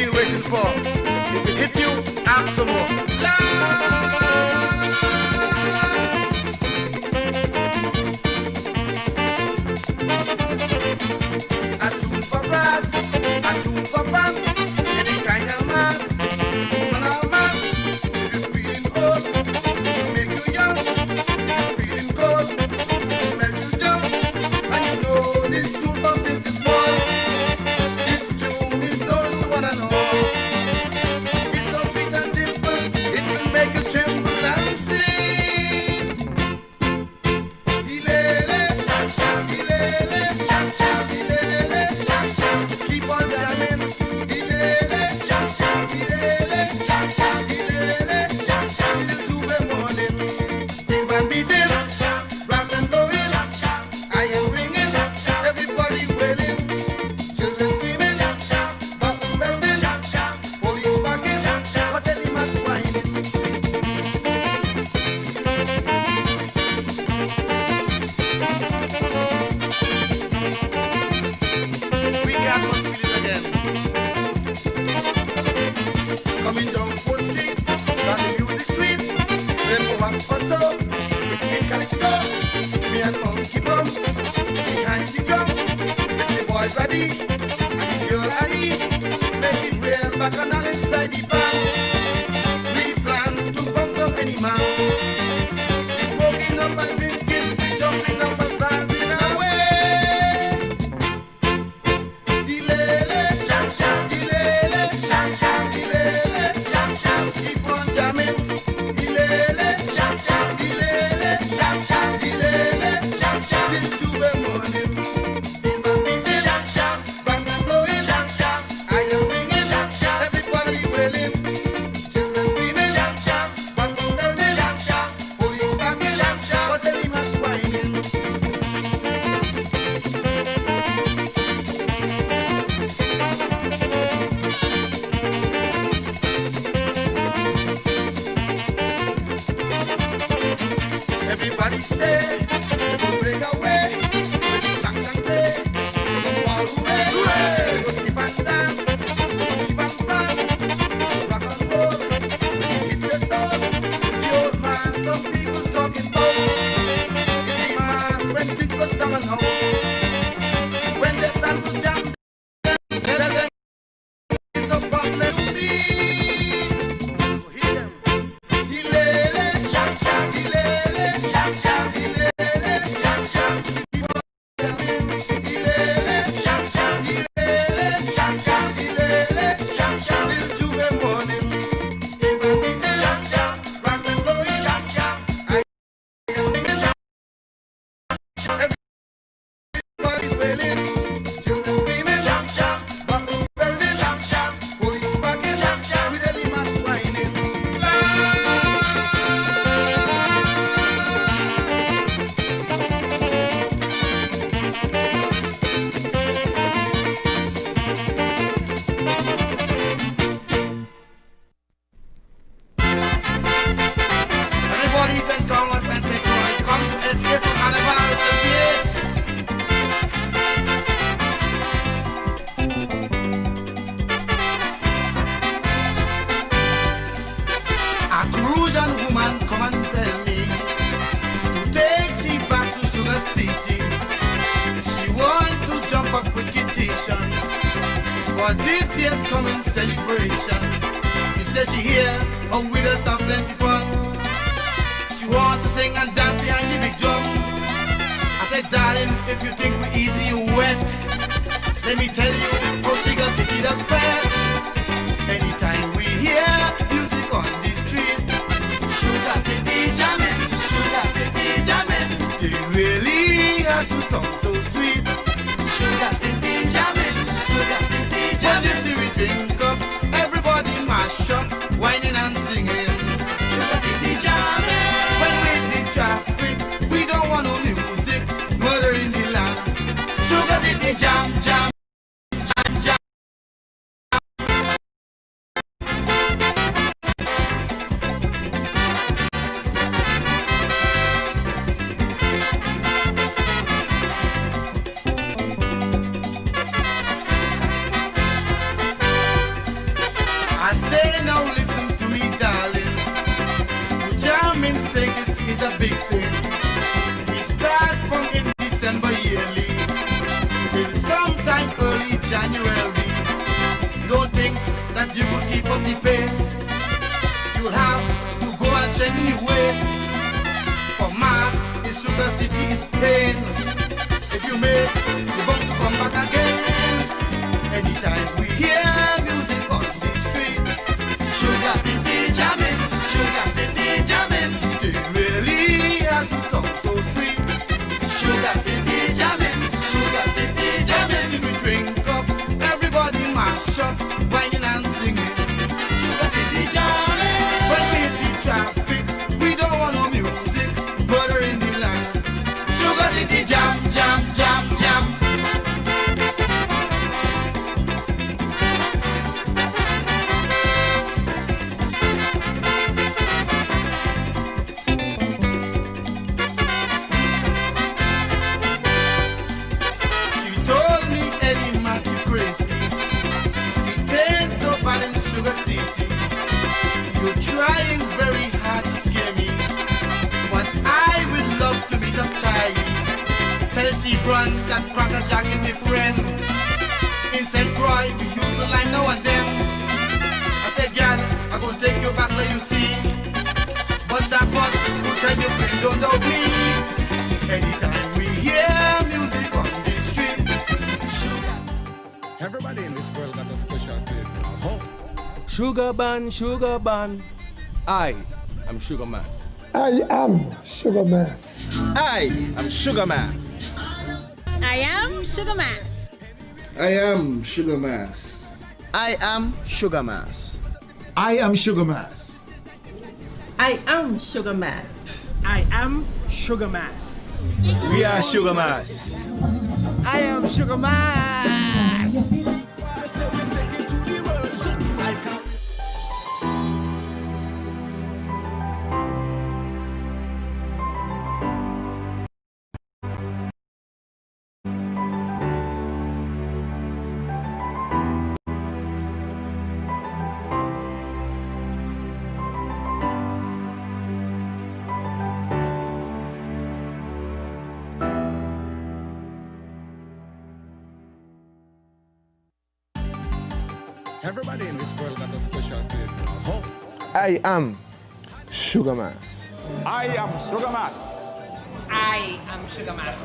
been waiting for. If it hit you, ask some more. A tune for brass, a tune for band, any kind of mass, woman or man. If you're feeling old, it'll make you young. If you're feeling cold, it'll melt you down. And you know this tune from since you're small. This tune is known to one and all. It's so sweet and simple, it will make you tremble and sing. Ilele, sham sham, ilele, sham sham, ilele, sham sham. Keep on jamming. Ilele, sham sham, ilele, sham sham, ilele, sham sham. Till 2 in the morning. Sing and beating, rock and blowing, iron ringing, everybody wailing. Children screaming, bottle belting, police barking, what's any man whining? We got must feel it again. Coming down Fourth Street, got the music sweet. Them go up for so, with Calypso, me and Monkey Bum, behind the drum. Get the boys ready, and the girl ready. Make it real back and all inside the band. We plan to bounce up any man. We smoking up and drinking, we jumping up and dancing away. Ilele, sham sham, ilele, sham sham, ilele, sham sham. Keep on jamming. Ilele, sham sham, ilele, sham sham, ilele, sham sham. Till 2 in the morning. Sing and beating, sham sham, bang and blowing, sham sham. Iron ringing, sham sham. Everybody wailing. Children screaming, sham sham, bang and belting, sham sham. Police barking, sham sham. What's any man whining? Everybody say, go break away, with the shang shang play, go all away, go skip and dance, go chip and prance, go rock and roll, hit the soul, the old man, some people talking about, in the mass when things goes down and out, when they plan to jam them, tell them it's no problem to me. Go hit them. Ilele, sham sham, ilele, sham sham, ilele, sham sham. Keep on jamming. Ilele, sham sham, ilele, sham sham, ilele, sham sham. Till 2 in the morning. Sing and beating, sham sham, rock and blowing, sham sham. Iron ringing, sham sham. Everybody wailing. Children screaming, sham sham, bottle belting, sham sham. Police barking, sham sham. With any man whining. Everybody's in Thomas and St. Croix, come to escape from Hannibal Gate. A Crucian woman come and tell me to take she back to Sugar City. She want to jump up with 𝐾𝐞𝐿 for this year's coming celebration. She says she here, oh with us have plenty fun. She want to sing and dance behind the big drum. I said, darling, if you think we're easy, you wet. Let me tell you how Sugar City does fret. Anytime we hear music on the street, Sugar City jamming, Sugar City jamming. They really have to sound so sweet. Sugar City jamming, Sugar City jamming. When you see we drink up, everybody mash up, whining and singing. Sugar City jamming. When we in the traffic, we don't want no music, murder in the land. Sugar City jam, jam, jam, jam. is a big thing. We start from in December yearly till sometime early January. Don't think that you could keep up the pace. You'll have to go and strengthen your waist. For mass, in Sugar City is pain. If you make, you're going to come back again. Anytime we hear music on the street, Sugar City jamming, Sugar City jamming. They really have to sound so sweet. Sugar City jamming, Sugar City jamming. See we drink up, everybody mash up, whining and singing. Sugar City jamming. When we hit the traffic, we don't want no music, butter in the land. Sugar City jam, jam, jam, jam. Sugar City, you're trying very hard to scare me, but I would love to meet up tight. Tennessee Brun, that Cracker Jack is my friend. In St. Croix, we use the line now and then. I said, girl, I'm gonna take you back where you see. But that bus will tell you, please don't doubt me. Anytime we hear music on the street, everybody in this world got a special place called home. Sugar bun. I am Sugar Man. I am Sugar Mass. I am Sugar Mass. I am Sugar Mass. I am Sugar Mass. I am Sugar Mass. I am Sugar Mass. I am Sugar Mass. I am Sugar Mass. We are Sugar Mass. I am Sugar Mass. Everybody in this world got a special place called home. I am Sugar Mass. I am Sugar Mass. I am Sugar Mass.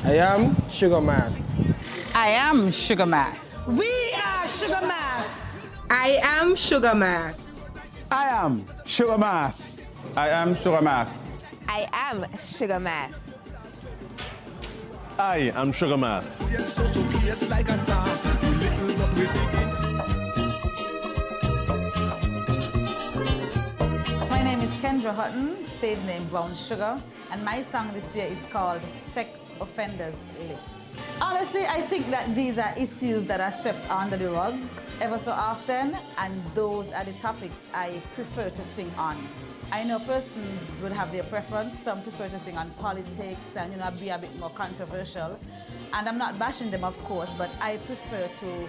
I am Sugar Mass. I am Sugar Mass. We are Sugar Mass. I am Sugar Mass. I am Sugar Mass. I am Sugar Mass. I am Sugar Mass. I am Sugar Mass. My name is Kendra Hutton, stage name Brown Sugar, and my song this year is called Sex Offenders List. Honestly, I think that these are issues that are swept under the rugs ever so often, and those are the topics I prefer to sing on. I know persons would have their preference. Some prefer to sing on politics and, be a bit more controversial. And I'm not bashing them, of course, but I prefer to,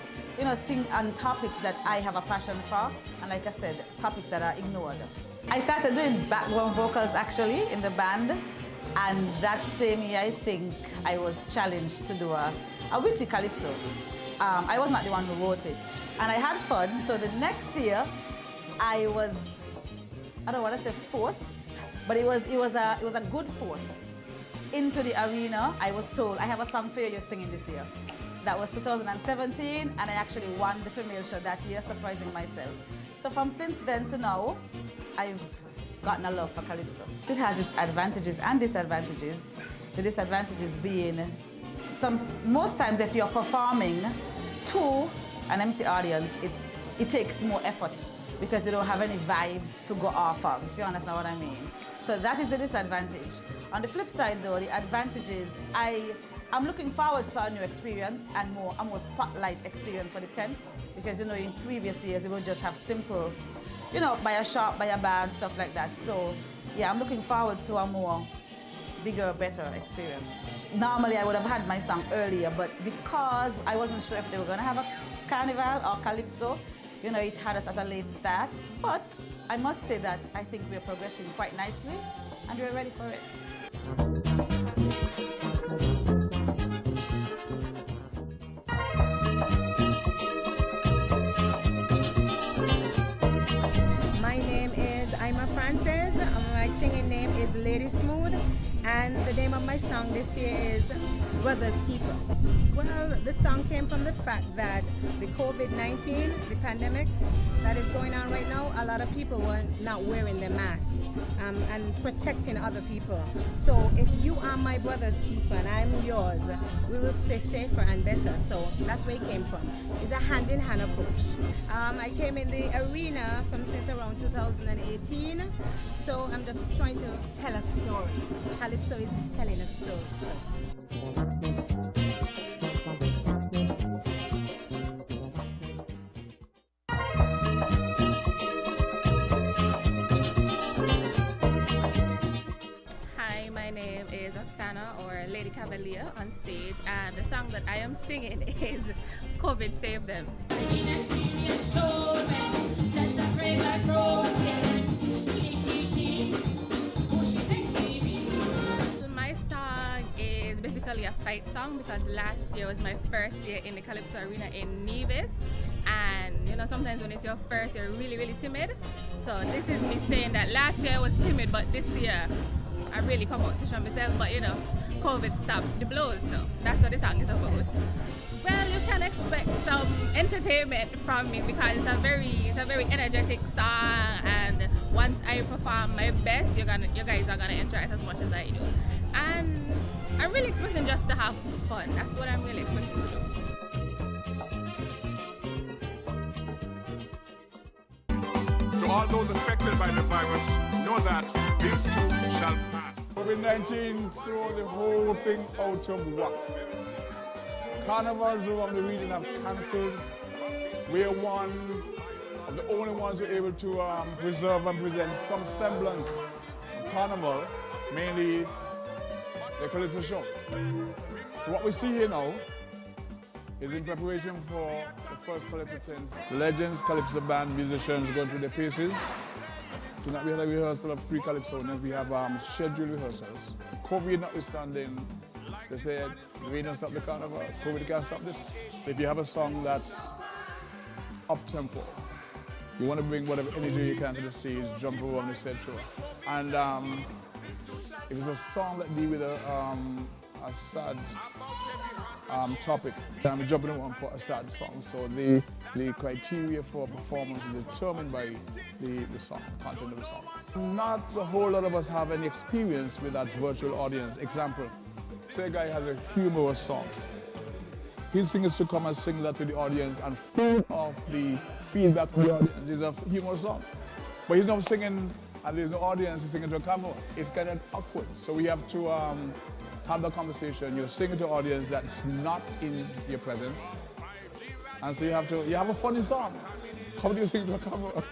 sing on topics that I have a passion for, and like I said, topics that are ignored. I started doing background vocals actually in the band, and that same year I think I was challenged to do a witty Calypso. I was not the one who wrote it, and I had fun. So the next year I was, I don't want to say forced, but it was a good force into the arena. I was told, I have a song for you you're singing this year. That was 2017, and I actually won the female show that year, surprising myself. So from since then to now, I've gotten a love for Calypso. It has its advantages and disadvantages. The disadvantages being, most times if you're performing to an empty audience, it takes more effort because you don't have any vibes to go off of, if you understand what I mean. So that is the disadvantage. On the flip side though, the advantage is I'm looking forward to a new experience and a more spotlight experience for the tents, because in previous years we would just have simple, by a shop, by a band, stuff like that. So yeah, I'm looking forward to a more bigger, better experience. Normally I would have had my song earlier, but because I wasn't sure if they were gonna have a carnival or Calypso, You know, it had us at a late start, but I must say that I think we're progressing quite nicely and we're ready for it. My name is Frances. My singing name is Lady Smooth, and the name of my song this year is Brother's Keeper. Well, the song came from the fact that the COVID-19, the pandemic that is going on right now, a lot of people were not wearing their masks and protecting other people. So if you are my brother's keeper and I'm yours, we will stay safer and better. So that's where it came from. It's a hand-in-hand approach. I came in the arena since around 2018. So I'm just trying to tell a story. Calypso is telling a story. Hi, my name is Oksana, or Lady Cavelier on stage, and the song that I am singing is 𝐒𝐫𝐶𝐝𝐬. My song is basically a fight song because last year was my first year in the Calypso arena in Nevis, and you know, sometimes when it's your first you're really timid. So this is me saying that last year I was timid, but this year I really come out to show myself. But you know, COVID stopped the blows, so that's what the song is about. Well, you can expect some entertainment from me because it's a very energetic song, and once I perform my best, you guys are gonna enjoy it as much as I do. And I'm really expecting just to have fun. That's what I'm really expecting to do. To all those affected by the virus, know that this too shall pass. COVID-19 threw the whole thing out of whack. Carnivals around the region have cancelled. We're one of the only ones who are able to preserve and present some semblance of carnival, mainly the Calypso show. So what we see here now is in preparation for the first Calypso tent. The Legends Calypso band musicians going through their paces. Tonight we had a rehearsal of 3 Calypso, and we have scheduled rehearsals. COVID notwithstanding, they said, we don't stop the carnival, COVID can't stop this. If you have a song that's up-tempo, you want to bring whatever energy you can to the stage, jump around, etc. And if it's a song that deals with a sad topic, I'm jumping around for a sad song. So the criteria for performance is determined by the song, content of the song. Not a whole lot of us have any experience with that virtual audience. Example, say a guy has a humorous song. His thing is to come and sing that to the audience and feed off the feedback from the audience. It's a humorous song. But he's not singing and there's no audience, he's singing to a camera. It's kind of awkward. So we have to have the conversation. You're singing to an audience that's not in your presence. And so you have a funny song. How do you sing to a camera?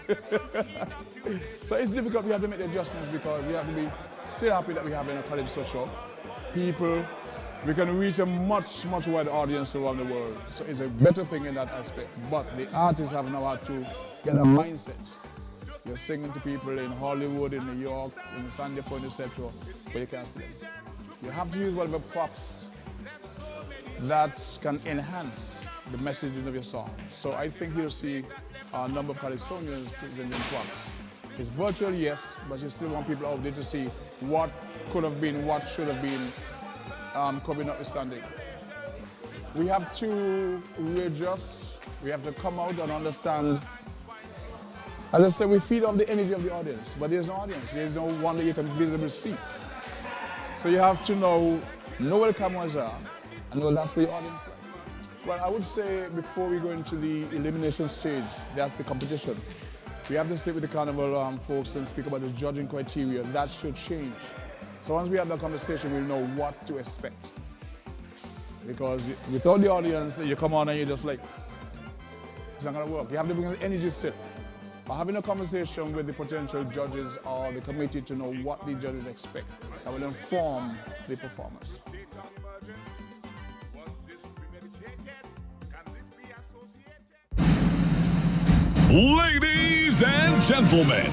So it's difficult. We have to make the adjustments because we have to be still happy that we have a Calypso show. People, we can reach a much wider audience around the world. So it's a better thing in that aspect. But the artists have now had to get a mindset. You're singing to people in Hollywood, in New York, in Sandy Point, etc., but you can't see them. You have to use whatever props that can enhance the messaging of your song. So I think you'll see a number of Calypsonians presenting props. It's virtual, yes, but you still want people out there to see what could have been, what should have been, COVID notwithstanding. We have to readjust. We have to come out and understand. As I said, we feed off the energy of the audience, but there's no audience. There's no one that you can visibly see. So you have to know where the cameras are and know that's where your audience is. Well, I would say before we go into the elimination stage, that's the competition. We have to sit with the carnival folks and speak about the judging criteria. That should change. So once we have that conversation, we'll know what to expect. Because without the audience, you come on and you're just like, it's not gonna work. You have to bring the energy still. By having a conversation with the potential judges or the committee to know what the judges expect, that will inform the performance. Ladies and gentlemen,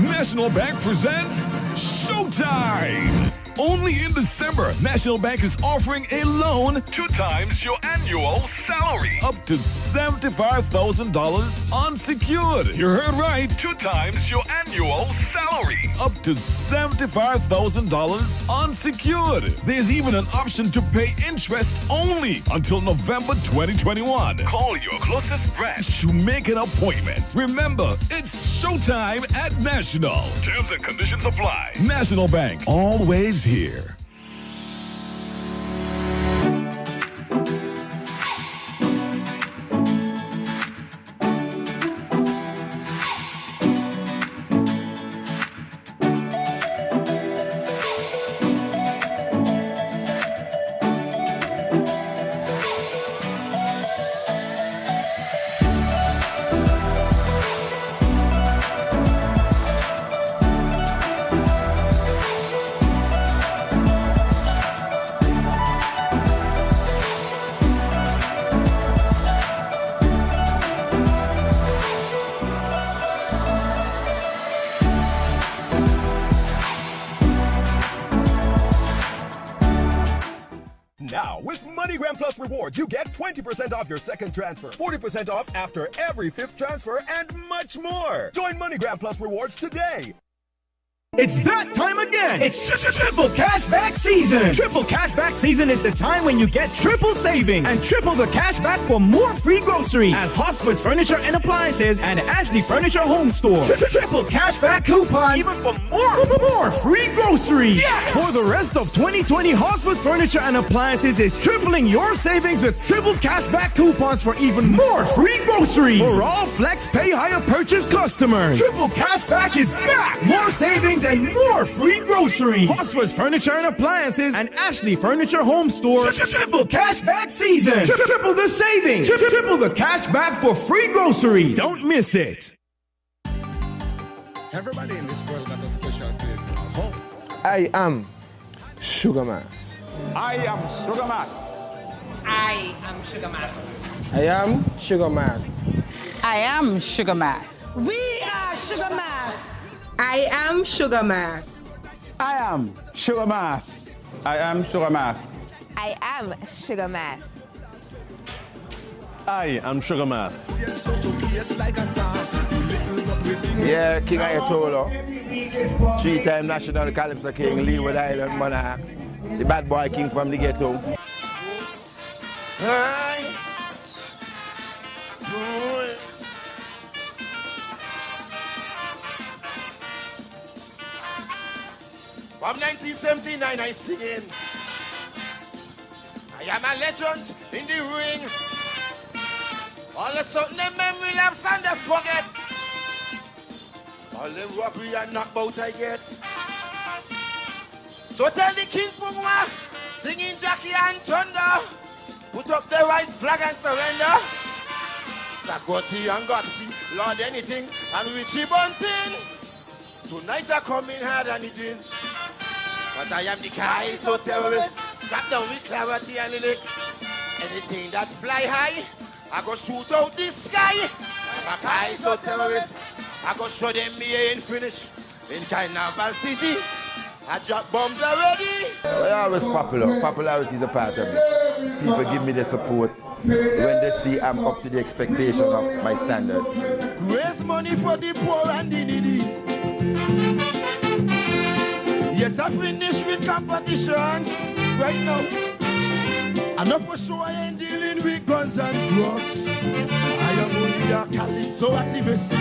National Bank presents Showtime! Only in December, National Bank is offering a loan 2 times your annual salary, up to $75,000 unsecured. You heard right, 2 times your annual salary, up to $75,000 unsecured. There's even an option to pay interest only until November 2021. Call your closest branch to make an appointment. Remember, it's Showtime at National. Terms and conditions apply. National Bank, always here. Now, with MoneyGram Plus Rewards, you get 20% off your second transfer, 40% off after every 5th transfer, and much more. Join MoneyGram Plus Rewards today. It's that time again! It's triple cashback season! Triple cashback season is the time when you get triple savings and triple the cashback for more free groceries at Hospice Furniture and Appliances and Ashley Furniture Home Store. Triple cashback coupons even for more free groceries! Yes! For the rest of 2020, Hospice Furniture and Appliances is tripling your savings with triple cashback coupons for even more free groceries for all Flex Pay Higher purchase customers. Triple cashback is back! More savings and more free groceries. Hospice Furniture and Appliances and Ashley Furniture Home Store. Triple cashback season. Triple the savings. Triple the cashback for free groceries. Don't miss it. Everybody in this world got a special place to hope. I am Sugar Mass. I am Sugar Mass. I am Sugar Mass. I am Sugar Mass. I am Sugar Mass. We are Sugar Mass. I am Sugar Mass. I am Sugar Mass. I am Sugar Mass. I am Sugar Mass. I am Sugar Mass. Yeah, King Ayatollah. 3-time National Calypso King, Leeward Island Monarch. The bad boy king from the ghetto. From 1979 I sing. I am a legend in the ring. All of a sudden the memory lapse and they forget. All the robbery and knockbout I get. So tell the King Puma, singing Jackie and Thunder, put up the right flag and surrender. Sagoti and Godfrey, Lord anything, and Richie Bunting. Tonight I come in hard and eating. But I am the 𝐿𝐸 terrorist, strapped down with clarity and lyrics. Anything that fly high, I go shoot out the sky. I'm a 𝐿𝐸 terrorist, I go show them me ain't finished. In Carnival City, I drop bombs already. I'm always popular. Popularity is a part of it. People give me the support when they see I'm up to the expectation of my standard. Raise money for the poor and the needy. Yes, I finished with competition right now. I know for sure I ain't dealing with guns and drugs. I am only a Calypso activist.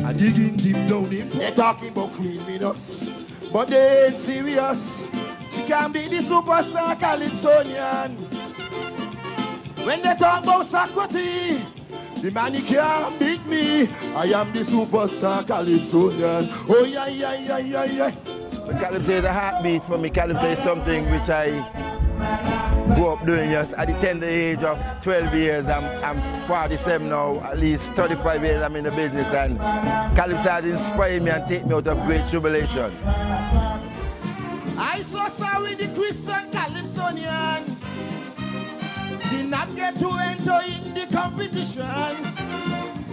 I digging deep down in. They're talking about criminals, but they ain't serious. She can't be the superstar Calypsonian. When they talk about Sakwati, the man he can't beat me. I am the superstar Calypsonian. Oh yeah, yeah, yeah, yeah, yeah. Calypso is a heartbeat for me. Calypso is something which I grew up doing just at the tender age of 12 years. I'm 47 now, at least 35 years I'm in the business, and Calypso has inspired me and taken me out of great tribulation. I so sorry the Christian Calypsonian did not get to enter in the competition.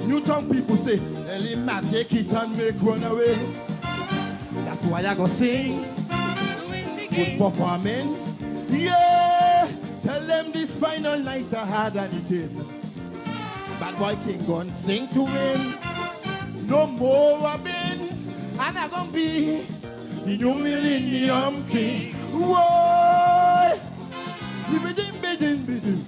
Newtown people say, Ellie man, take it and make run away. That's why I go sing. Good performing. Yeah. Tell them this final night I had anything. Bad boy king gon' sing to him. No more Robin. And I gon' be the new millennium king. Whoa. Bidim, bidim, bidim.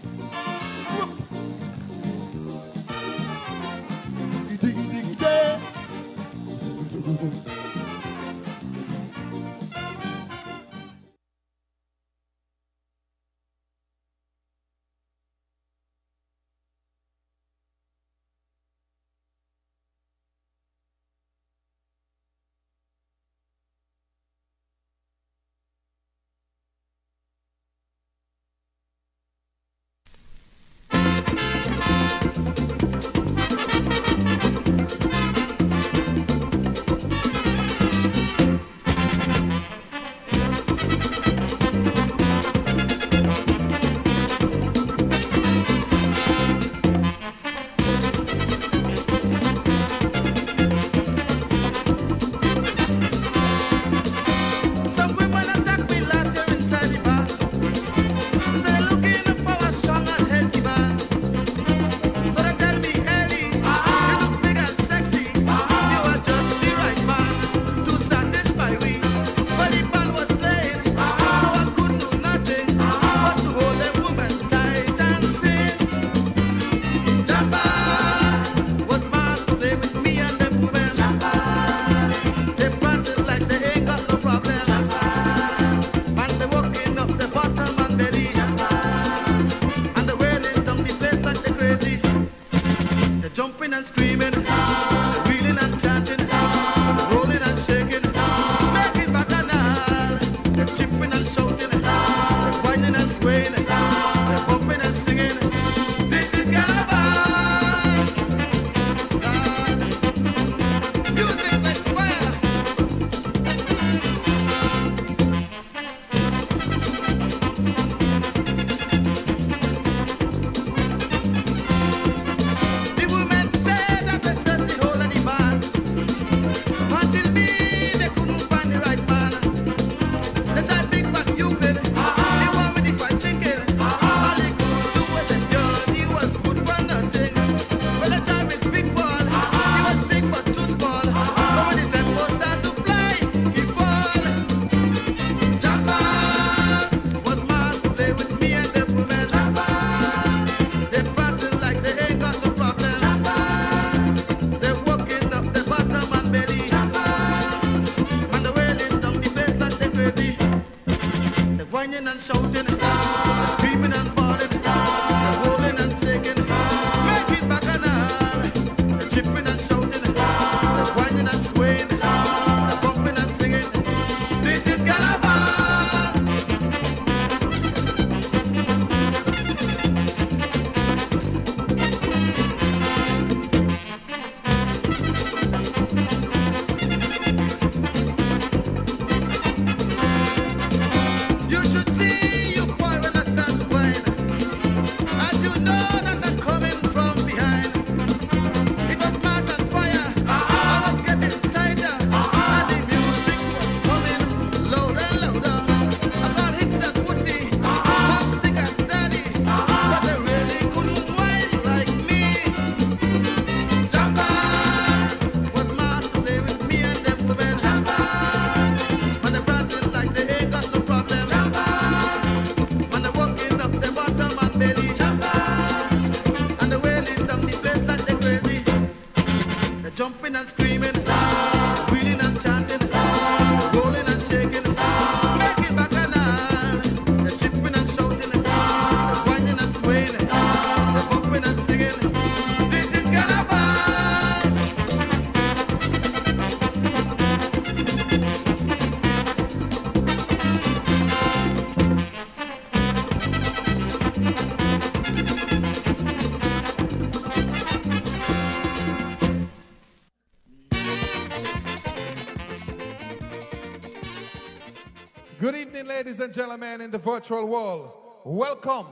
Good evening, ladies and gentlemen in the virtual world. Welcome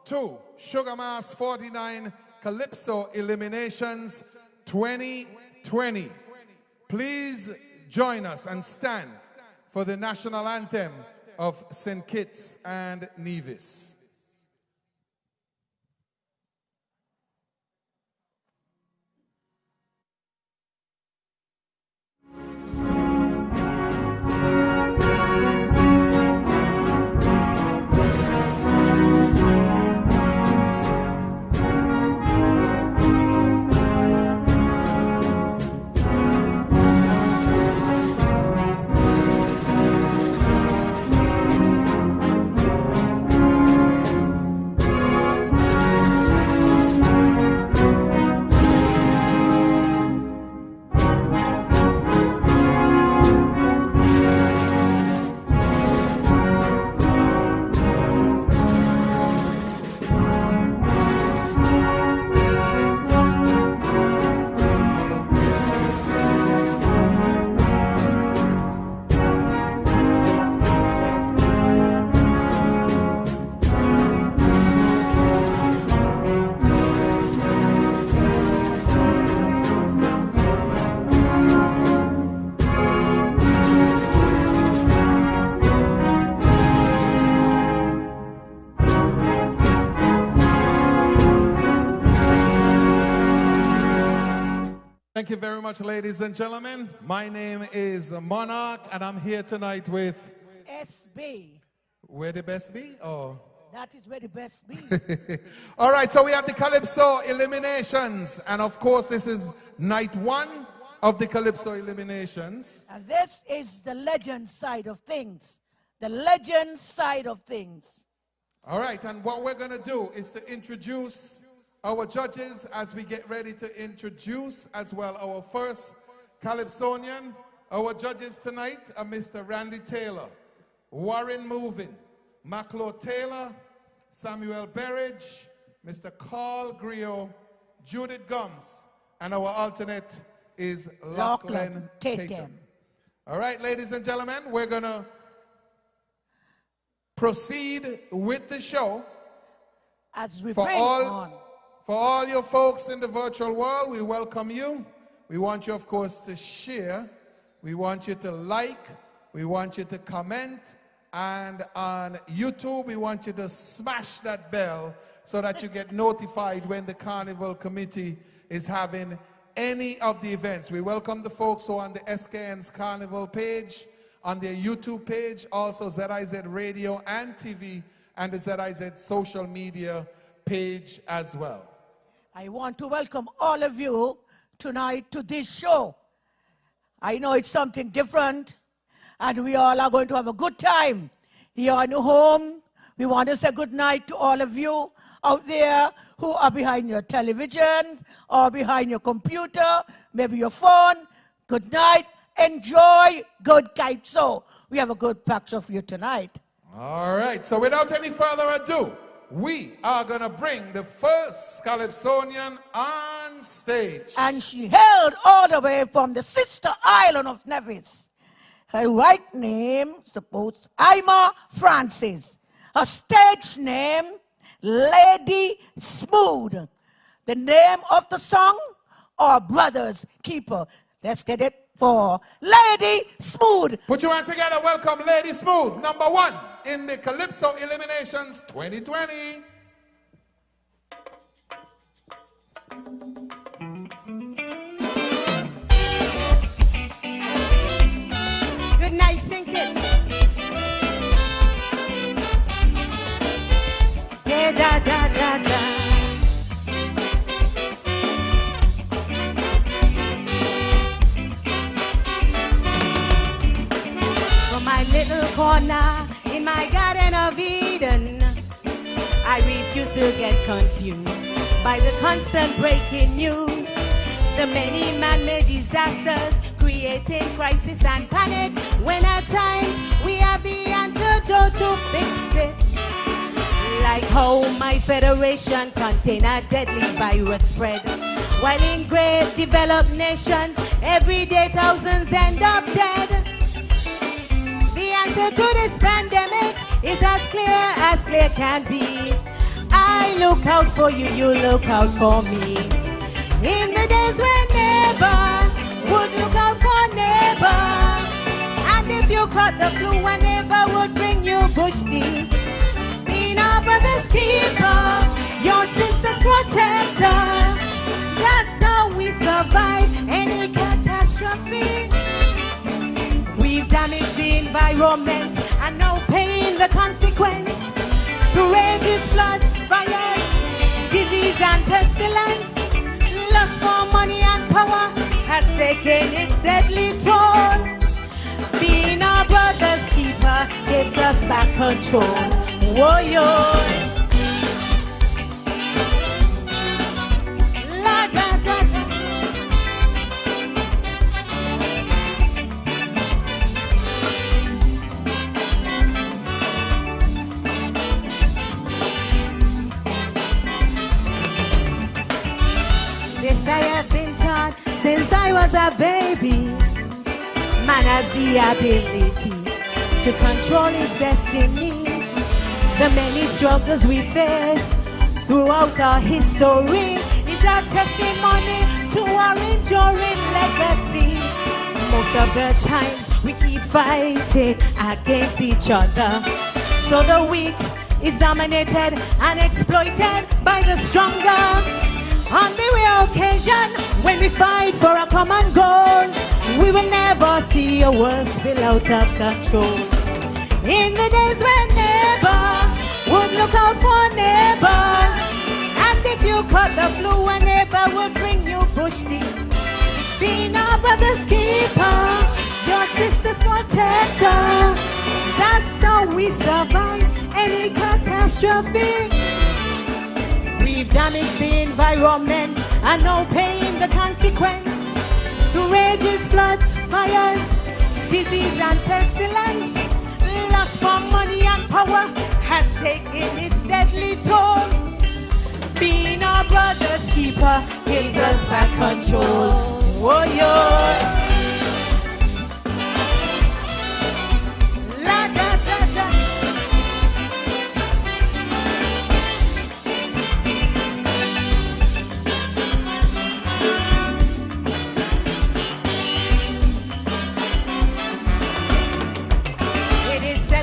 to Sugar Mass 49 Calypso Eliminations 2020. Please join us and stand for the national anthem of St. Kitts and Nevis. Thank you very much, ladies and gentlemen. My name is Monarch, and I'm here tonight with SB. Where the best be? Oh. That is where the best be. All right, so we have the Calypso eliminations, and of course, this is night 1 of the Calypso eliminations. And this is the legend side of things. The legend side of things. All right, and what we're going to do is to introduce our judges as we get ready to introduce as well our first Calypsonian. Our judges tonight are Mr. Randy Taylor, Warren Movin, Maclo Taylor, Samuel Berridge, Mr. Carl Griot, Judith Gums, and our alternate is Lachlan Tatum. All right, ladies and gentlemen, we're going to proceed with the show. As we bring on. For all your folks in the virtual world, we welcome you. We want you, of course, to share. We want you to like. We want you to comment. And on YouTube, we want you to smash that bell so that you get notified when the Carnival Committee is having any of the events. We welcome the folks who are on the SKN's Carnival page, on their YouTube page, also ZIZ Radio and TV, and the ZIZ social media page as well. I want to welcome all of you tonight to this show. I know it's something different, and we all are going to have a good time here in home. We want to say good night to all of you out there who are behind your television or behind your computer, maybe your phone. Good night. Enjoy good Calypso. We have a good pack for you tonight. All right, so without any further ado, we are going to bring the first Calypsonian on stage. And she hailed all the way from the sister island of Nevis. Her right name, suppose, Ima Francis. Her stage name, Lady Smooth. The name of the song, Our Brother's Keeper. Let's get it for Lady Smooth. Put your hands together. Welcome Lady Smooth, number 1 in the Calypso Eliminations 2020. Good night, St. Kitts. Da da da da da. My little corner in my Garden of Eden, I refuse to get confused by the constant breaking news, the many man-made disasters creating crisis and panic, when at times we have the antidote to fix it. Like how my federation contain a deadly virus spread, while in great developed nations every day thousands end up dead. The answer to this pandemic is as clear can be. I look out for you, you look out for me. In the days when neighbor would look out for neighbor. And if you caught the flu, a neighbor would bring you bush tea. Being our brother's keeper, your sister's protector. That's how we survive any catastrophe. We've damaged the environment and now paying the consequence. Through rages, floods, fires, disease and pestilence. Lust for money and power has taken its deadly toll. Being our brother's keeper gives us back control. Whoa, yo. La da da da. This I have been taught since I was a baby. Man has the ability to control his destiny. The many struggles we face throughout our history is a testimony to our enduring legacy. Most of the times we keep fighting against each other, so the weak is dominated and exploited by the stronger. On the rare occasion when we fight for a common goal, we will never see a world spill out of control. In the days when neighbor would look out for neighbor, and if you caught the flu, a neighbor would bring you bush tea. Being our brother's keeper, your sister's protector. That's how we survive any catastrophe. We've damaged the environment and now paying the consequence. Through rages, floods, fires, disease and pestilence. Lust for money and power has taken its deadly toll. Being our brother's keeper gives us back control. Whoa, yo. La da da da.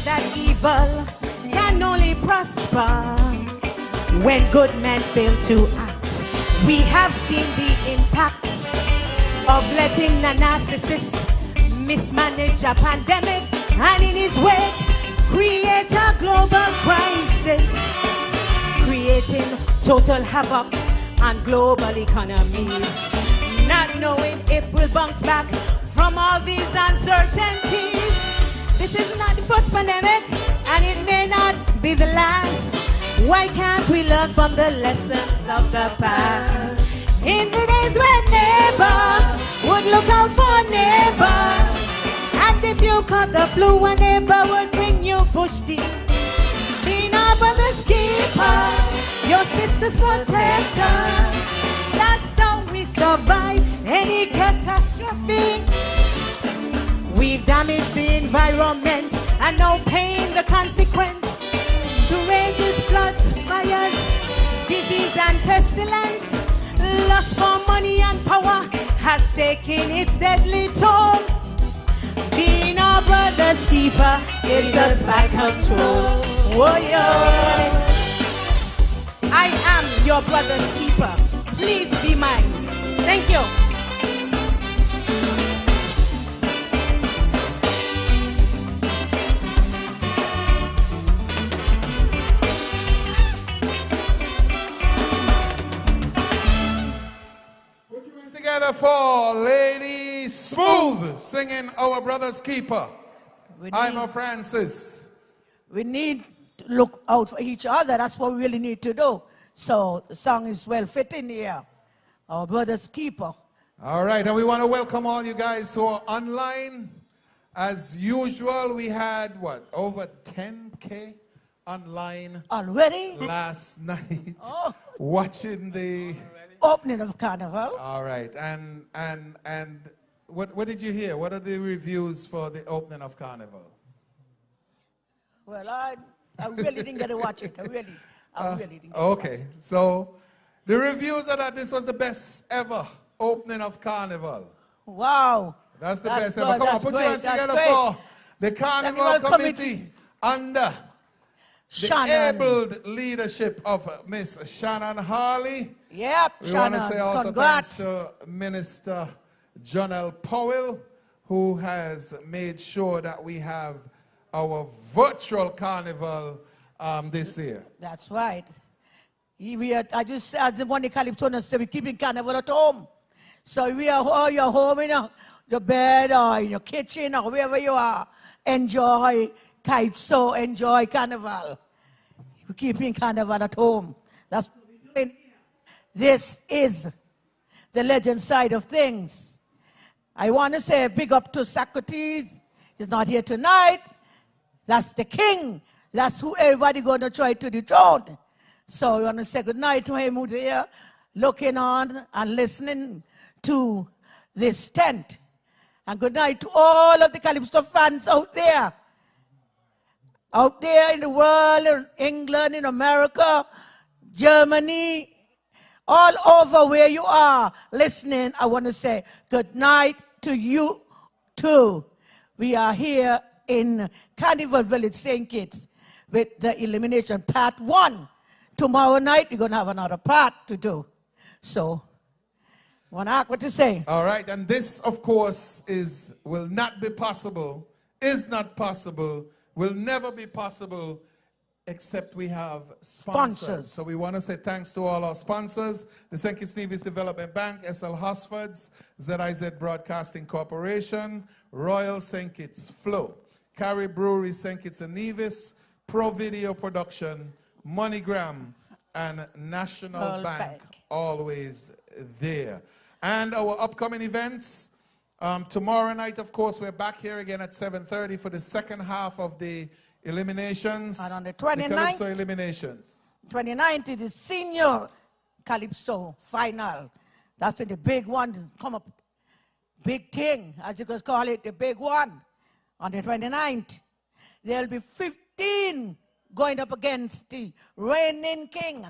That evil can only prosper when good men fail to act. We have seen the impact of letting a narcissist mismanage a pandemic and in his wake create a global crisis, creating total havoc on global economies, not knowing if we'll bounce back from all these uncertainties. This is not the first pandemic, and it may not be the last. Why can't we learn from the lessons of the past? In the days when neighbor would look out for neighbor, and if you caught the flu, a neighbor would bring you bush tea. Being our brother's keeper, your sister's protector. That's how we survive any catastrophe. We've damaged the environment and now paying the consequence. Through rages, floods, fires, disease and pestilence. Lust for money and power has taken its deadly toll. Being our brother's keeper gives us back control. Oh, yeah. I am your brother's keeper. Please be mine. Thank you. Together for Lady Smooth singing Our Brother's Keeper. I'm a Francis. We need to look out for each other. That's what we really need to do. So the song is well fitting here. Our Brother's Keeper. All right, and we want to welcome all you guys who are online. As usual, we had, what, over 10K online already last night watching the opening of Carnival. All right, and what did you hear? What are the reviews for the opening of Carnival? Well, I really didn't get to watch it. I really didn't get to watch Okay, it. so the reviews are that this was the best ever opening of Carnival. Wow. That's the That's best ever. good, Come on, that's put your great, hands that's together great. for the Carnival Committee under the abled leadership of Miss Sharon Harley. Yep, We want to Shannon, say also congrats. thanks to Minister Jonelle Powell, who has made sure that we have our virtual carnival this year. That's right. I just said, as the one the Calypso said, we're keeping carnival at home. So we are all your home in your bed or in your kitchen or wherever you are. Enjoy Calypso, enjoy carnival. We're keeping carnival at home. That's what we're doing. This is the legend side of things. I want to say a big up to 𝐿𝐶𝐞𝐿𝐬. He's not here tonight. That's the king. That's who everybody going to try to dethrone. So we want to say good night to him who's there, looking on and listening to this tent. And good night to all of the Calypso fans out there. Out there in the world, in England, in America, Germany, all over where you are listening, I want to say good night to you too. We are here in Carnival Village, St. Kitts, with the elimination part 1. Tomorrow night, we're going to have another part to do. So, want to ask what to say? All right, and this, of course, will not be possible, is not possible, will never be possible, except we have sponsors. So we want to say thanks to all our sponsors, the St. 𝐶𝐿𝐬 Development Bank, SL Hosfords, ZIZ Broadcasting Corporation, Royal St. Kitts Flow, Carrie Brewery St. Kitts and Nevis, Pro Video Production, MoneyGram, and National Bank, always there. And our upcoming events, tomorrow night, of course, we're back here again at 7:30 for the second half of the eliminations. And on the Calypso 29th, eliminations. 29th is the senior Calypso final. That's when the big ones come up. Big thing, as you guys call it, the big one. On the 29th, there'll be 15 going up against the reigning king.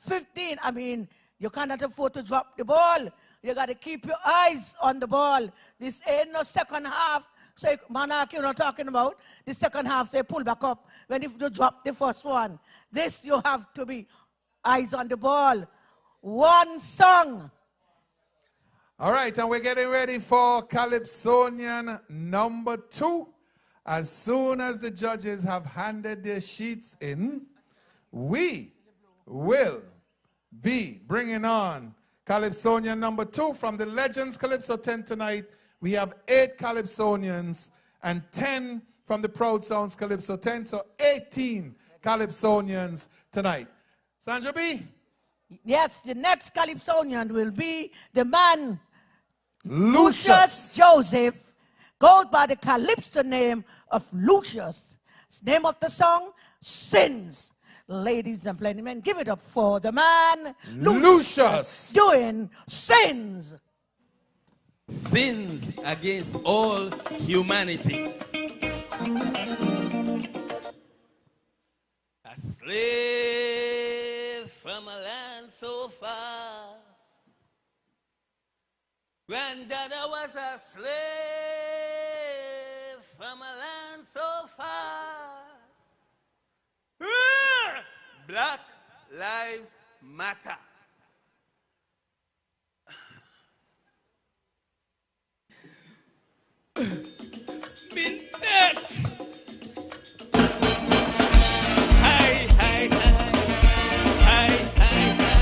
15, I mean, you cannot afford to drop the ball. You got to keep your eyes on the ball. This ain't no second half. So, Monarch, you're not talking about the second half, they pull back up when if you drop the first one. This, you have to be eyes on the ball. One song. All right, and we're getting ready for Calypsonian number 2. As soon as the judges have handed their sheets in, we will be bringing on Calypsonian number 2 from the Legends Calypso 10 tonight. We have 8 Calypsonians and 10 from the Proud Sounds Calypso 10, so 18 Calypsonians tonight. Sandra B? Yes, the next Calypsonian will be the man Lucius Joseph, goes by the Calypso name of Lucius. Name of the song, Sins. Ladies and gentlemen, give it up for the man Lucius doing Sins. Sins against all humanity. A slave from a land so far. Granddaddy was a slave from a land so far. Black Lives Matter. Been dead. Hi, hi, hi. Hi, hi, hi.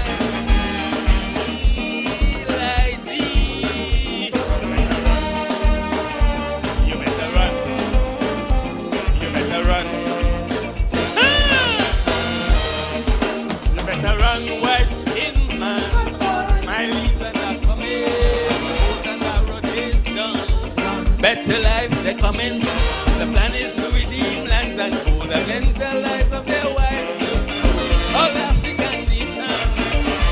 You better run. You better run. You better run, white skin man. My legion are coming. And the road is done. Better life, they're coming. The plan is to redeem land and hold against the lives of their wives. All African nations,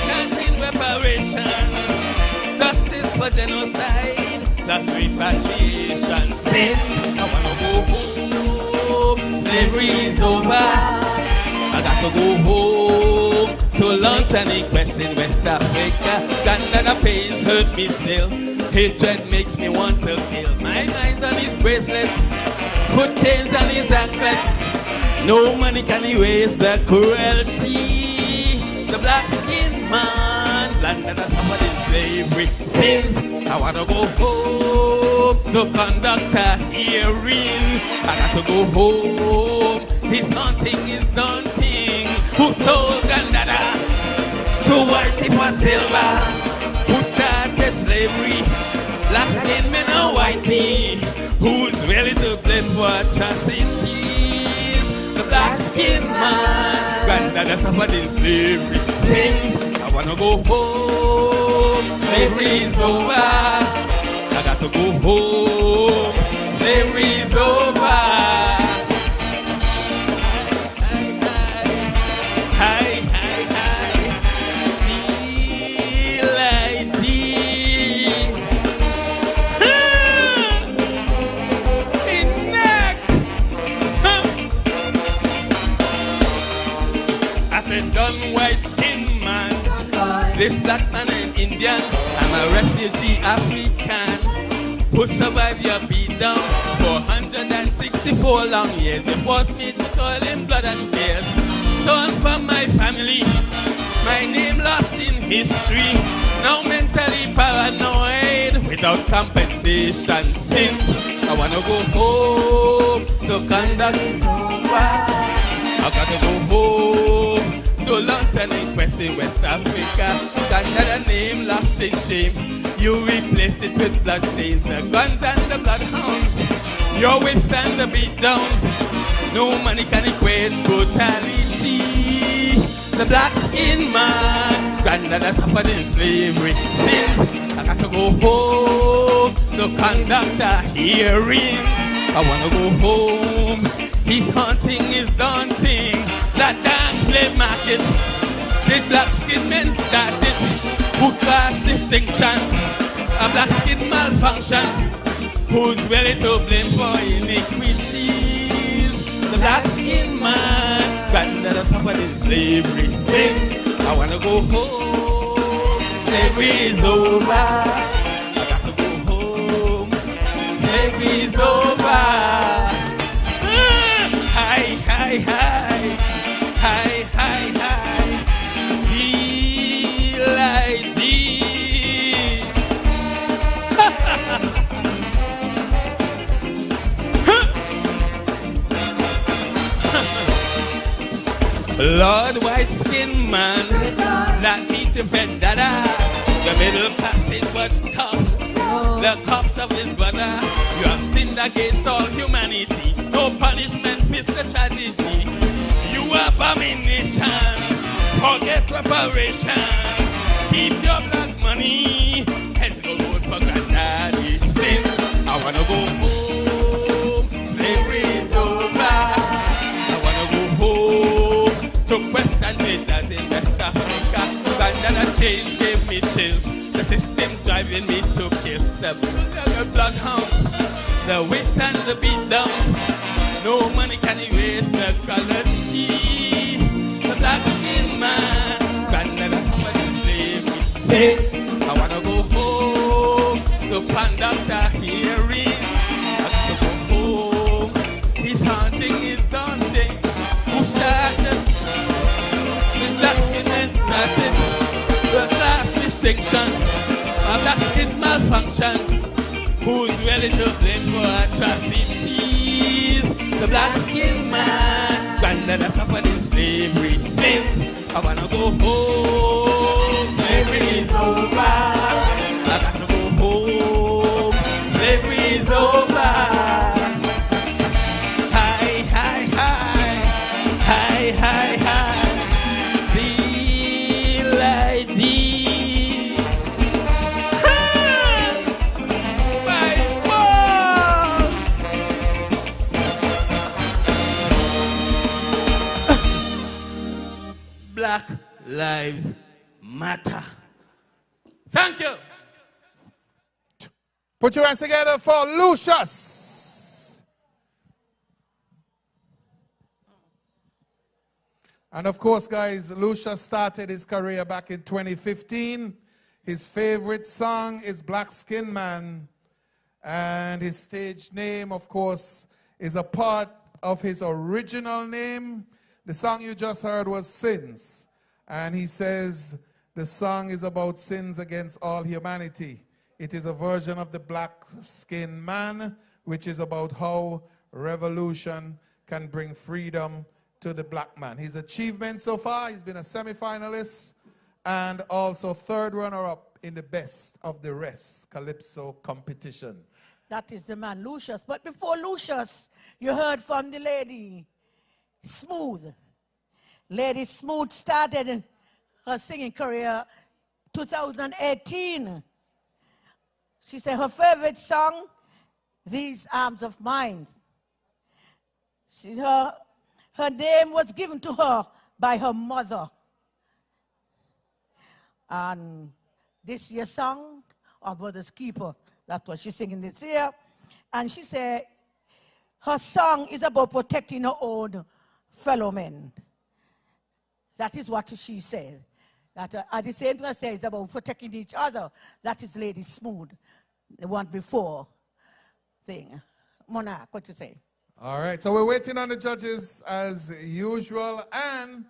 chanting reparation, justice for genocide, that's repatriation. Sin, I wanna go home, slavery is over. I got to go home to launch an inquest in West Africa. Grandad Payne hurt me still. Hatred makes me want to kill. My eyes on his bracelets, foot chains on his anklets. No money can erase the cruelty. The black-skinned man, planted and suffered in slavery. Since I want to go home, the conductor hearing. I got to go home. His hunting is daunting. Who sold Gandada to whitey for silver? Who started slavery? Black-skinned men and whitey. Who's ready to blame for atrocities? The black-skinned man, Gandada suffered in slavery. Since I wanna go home, slavery's over. I got to go home, slavery's over. This black man and Indian, I'm a refugee African who survived your beat down for 164 long years. They forced me to toil in blood and tears, torn from my family, my name lost in history. Now mentally paranoid, without compensation. Since I wanna go home to conduct I gotta go home to launch an inquest in West Africa. Another name lost in shame. You replaced it with bloodstains, the guns and the bloodhounds, your whips and the beatdowns. No money can equate brutality. The black-skinned man, grandmother suffered in slavery. Since I got to go home to conduct a hearing, I wanna go home. His hunting is daunting. That damn slave market, this black-skinned men started. Who class distinction, a black-skinned malfunction. Who's ready to blame for iniquities? The black-skinned man, grandmother suffered in slavery. Since I wanna go home, slavery's over. I got to go home, slavery's over. Hi, hi, hi, hi, hi, hi. Like thee. Lord, white-skinned man, that beat your friend Dada. The middle passage was tough. The cops of his brother, you have sinned against all humanity. No punishment fits the tragedy. You abomination, forget reparation. Keep your black money, heads go vote for granddaddy. Since I wanna go home, slavery's over. I wanna go home to Western States in West Africa. Granddaddy change gave me chills. The system driving me to kill. The bloodhounds, the whips and the beatdowns. No money can erase the colored tea. The black-skinned man, grandmother suffered in slavery. I wanna go home to conduct a hearing. I got to go home. His hunting is daunting. Who started? The black-skinned man started. The last distinction, a black-skinned malfunction. Who's ready to blame for atrocities? The black-skinned man, grandmother suffered in slavery. Since I wanna go home, slavery's over. I got to go home, slavery's over. Hi, hi, hi, hi, hi, hi. The lady. Black Lives Matter. Thank you. Put your hands together for Lucius. And of course, guys, Lucius started his career back in 2015. His favorite song is Black Skin Man. And his stage name, of course, is a part of his original name. The song you just heard was Sins. And he says the song is about sins against all humanity. It is a version of the Black Skin Man, which is about how revolution can bring freedom to the black man. His achievements so far, he's been a semi-finalist and also third runner-up in the Best of the Rest Calypso competition. That is the man, Lucius. But before Lucius, you heard from the lady, Smooth. Lady Smooth started her singing career 2018. She said her favorite song, These Arms of Mine. Her name was given to her by her mother. And this year's song, Our Brother's Keeper, that's what she's singing this year. And she said her song is about protecting her own fellow men. That is what she said. That at the same time, I say it's about protecting each other. That is Lady Smooth, the one before thing. Monarch, what you say? All right, so we're waiting on the judges as usual, and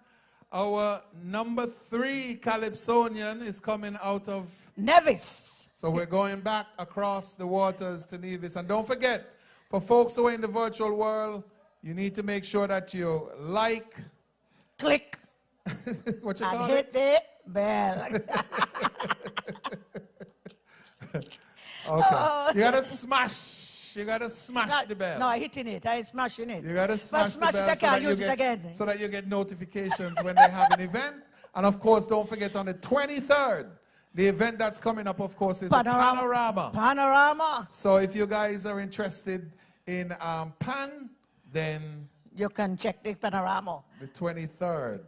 our number 3 Calypsonian is coming out of Nevis. So we're going back across the waters to Nevis. And don't forget, for folks who are in the virtual world, you need to make sure that you like, click, what you and call hit the bell. Okay, you gotta smash. You gotta smash the bell. No, I'm hitting it. I'm smashing it. You gotta smash the bell it, I can't use it again. So that you get notifications when they have an event. And of course, don't forget on the 23rd, the event that's coming up, of course, is the Panorama. Panorama. So if you guys are interested in Pan, then you can check the Panorama. The 23rd.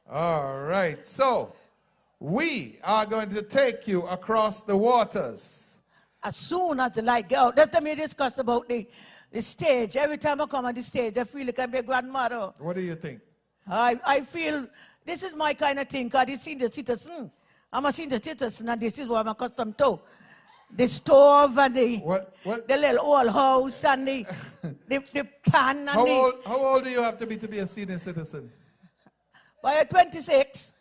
All right. So we are going to take you across the waters. As soon as the light goes out, let me discuss about the stage. Every time I come on the stage, I feel like I'm a grandmother. What do you think? I feel this is my kind of thing, because it's senior citizen. I'm a senior citizen, and this is what I'm accustomed to. The stove and the little old house and the pan and how old do you have to be a senior citizen? By 26.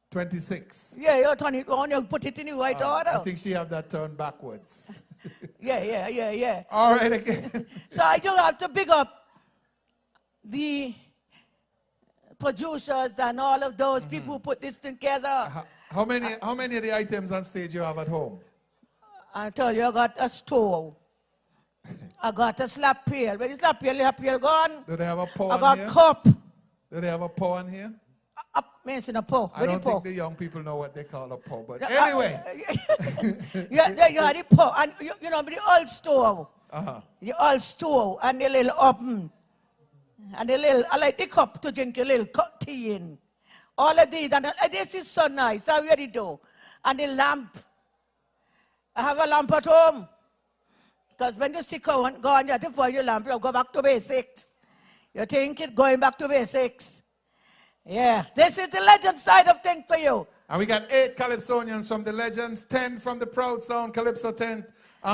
26. Yeah, you turn it on, you put it in the right order. I think she have that turned backwards. Yeah. All right, again. So I do have to big up the producers and all of those people who put this together. How many of the items on stage you have at home? I tell you, I got a stove. I got a slap pail. When the slap pail, the pail gone. Do they have a pot I got here? Cup. Do they have a pot on here? Mention a pot. I don't think the young people know what they call a pot, but Yeah, anyway. Yeah, you had the pot. And you know, the old stove. The old stove and the little oven. And the little, I like the cup to drink a little tea in. All of these. And this is so nice. I really do. And the lamp. I have a lamp at home. Because when you see go on, you have to find your lamp. You go back to basics. You think it's going back to basics. Yeah, this is the legend side of things for you. And we got 8 Calypsonians from the Legends, 10 from the Proud Sound, Calypso 10.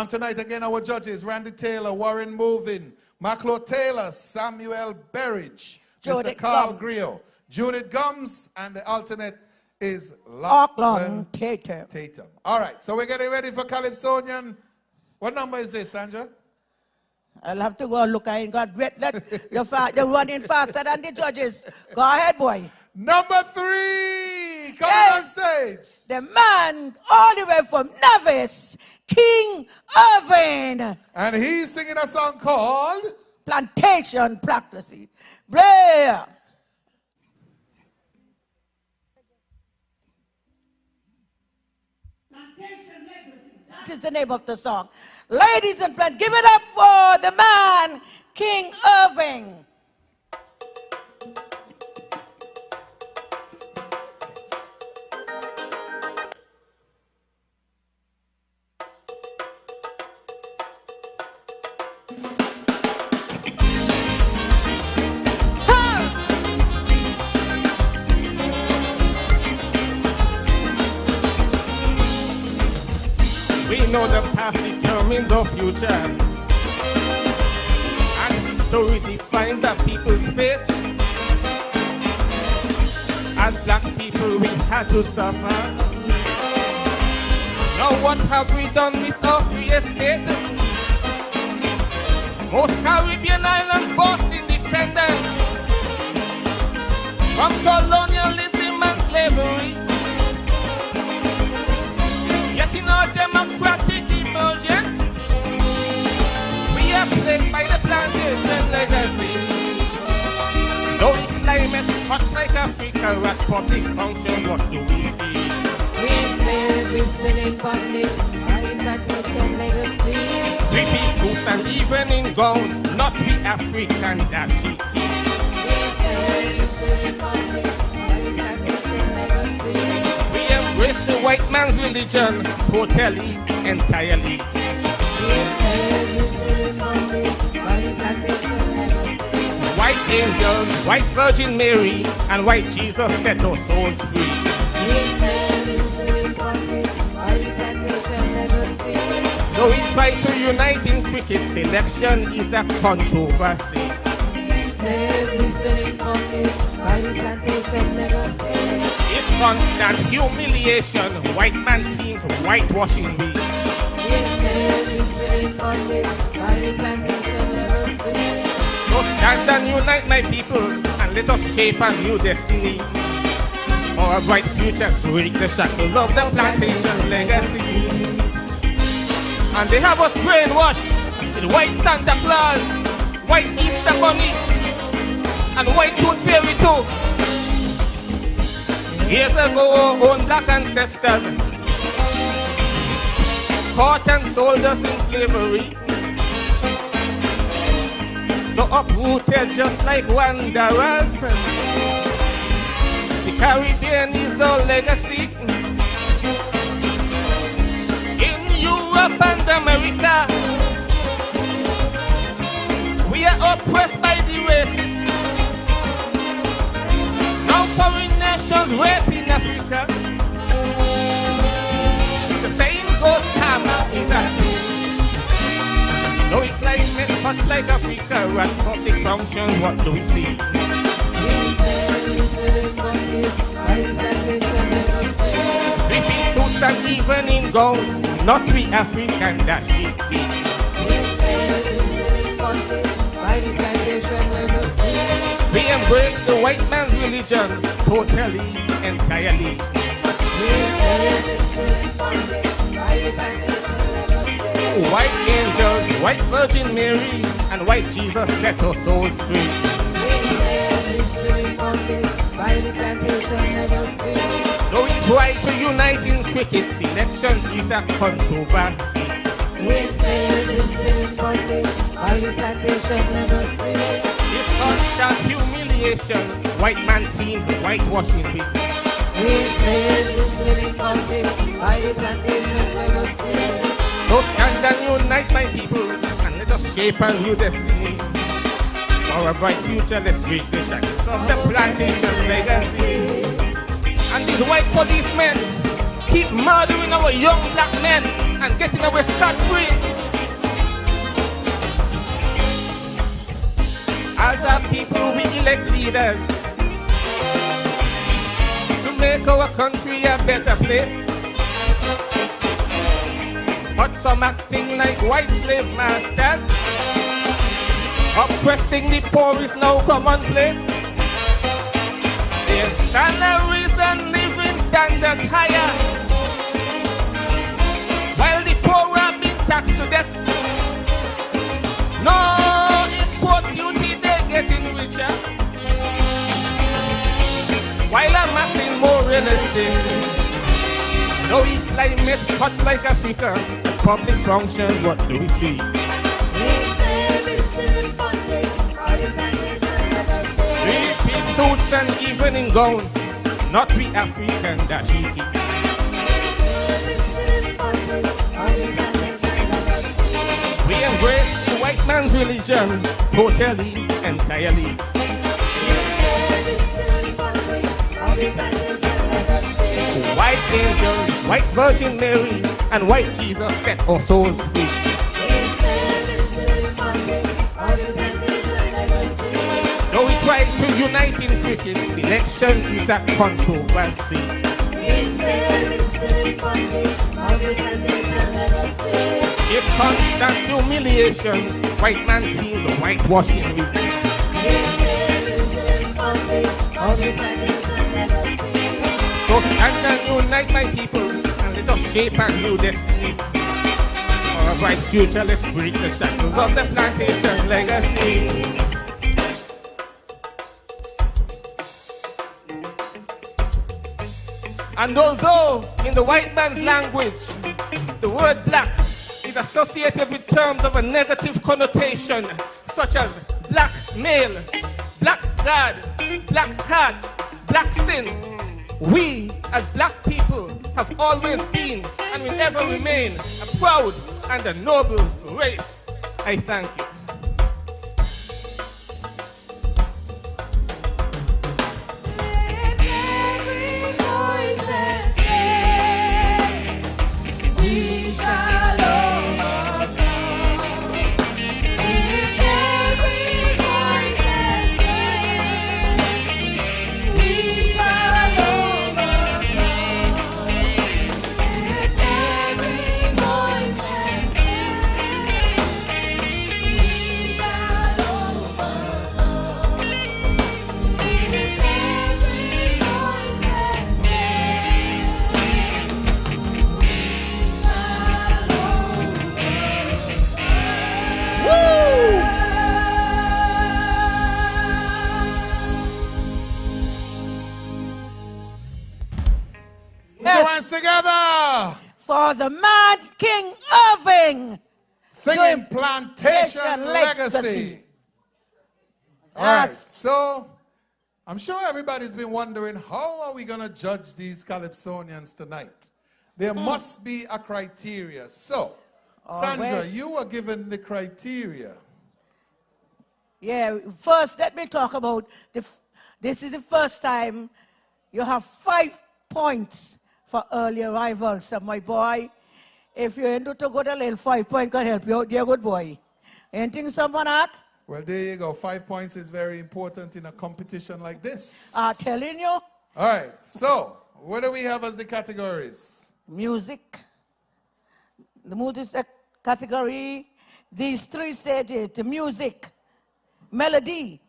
Tonight, again, our judges, Randy Taylor, Warren Movin, Maclo Taylor, Samuel Berridge, Mr. Carl Griot, Judith Gums, and the alternate is Lachlan Tatum. All right, so we're getting ready for Calypsonian. What number is this, Sandra? I'll have to go look. I ain't got wet. You're running faster than the judges. Go ahead, boy. Number 3, coming on stage. The man all the way from Nevis, King Irving. And he's singing a song called Plantation Practice. Blair. That is the name of the song. Ladies and gentlemen, give it up for the man, King Irving. know the past determines our future. And history defines our people's fate. As black people we had to suffer. Now what have we done with our free estate? Most Caribbean islands lost independence from colonialism and slavery. Yet in our democratic emergence, we are plagued by the plantation legacy. Though the climate hot like Africa at public functions, what do we see? We enslaved, we still in public, our plantation legacy. We be suits and even in gowns, not we African that she keep. We enslaved, we still in public, our plantation legacy. We embrace the white man's religion, totally, entirely. We enslaved, we still in public, our plantation legacy. White angels, white Virgin Mary, and white Jesus set our souls free. Though we try to unite in cricket, selection is a controversy. It's constant humiliation, white man teams whitewashing me. So stand and unite my people, and let us shape a new destiny. For a bright future, break the shackles of the plantation legacy. And they have us brainwashed with white Santa Claus, white Easter Bunny, and white Tooth Fairy too. Years ago, our own black ancestors caught and sold us in slavery. So uprooted just like wanderers. The Caribbean is our legacy. In Europe and America, we are oppressed by the racists. Now foreign nations rape in Africa. The saying goes, karma is a bitch. Though we climate hot like Africa, at public functions, what do we see? Repeat suits and even in gowns, not we African that she be. We embrace the white man's religion, totally, entirely. White angels, white Virgin Mary, and white Jesus set our souls free. Though we try to unite in cricket, selection is a controversy. It's constant humiliation, white man teams whitewashing me. So stand and unite my people, and let us shape a new destiny. For a bright future, let's break the shackles of the plantation legacy. And these white policemen keep murdering our young black men and getting away scot-free. As a people, we elect leaders to make our country a better place. But some acting like white slave masters, oppressing the poor is now commonplace. Their salaries and living standards higher, while the poor are being taxed to death. No import duty, they're getting richer, while amassing more real estate. No climate hot like Africa, public functions, what do we see? Repeat suits and even in gowns, not we African dashiki. We embrace the white man's religion, totally, entirely. White angels, White Virgin Mary and white Jesus set our souls free. Though we try to unite in cricket, selection is a controversy. It's constant humiliation, white man teams of whitewashing me. So stand and unite my people, and let us shape a new destiny. For a bright future, let's break the shackles of the plantation legacy. And although in the white man's language, the word black is associated with terms of a negative connotation, such as black male, black God, black heart, black sin, we as black people have always been and will ever remain a proud and a noble race. I thank you. Together for the man King Irving singing Plantation Legacy. All right, so I'm sure everybody's been wondering, how are we going to judge these Calypsonians tonight? There must be a criteria. So, Sandra, you were given the criteria. Yeah, first let me talk about, this is the first time you have 5 points for early arrivals. So my boy, if you're into to go to little 5 point can help you out, dear good boy. Anything someone at? Well, there you go. 5 points is very important in a competition like this. Telling you. All right. So, what do we have as the categories? Music. The music category. These 3 stages. The music. Melody.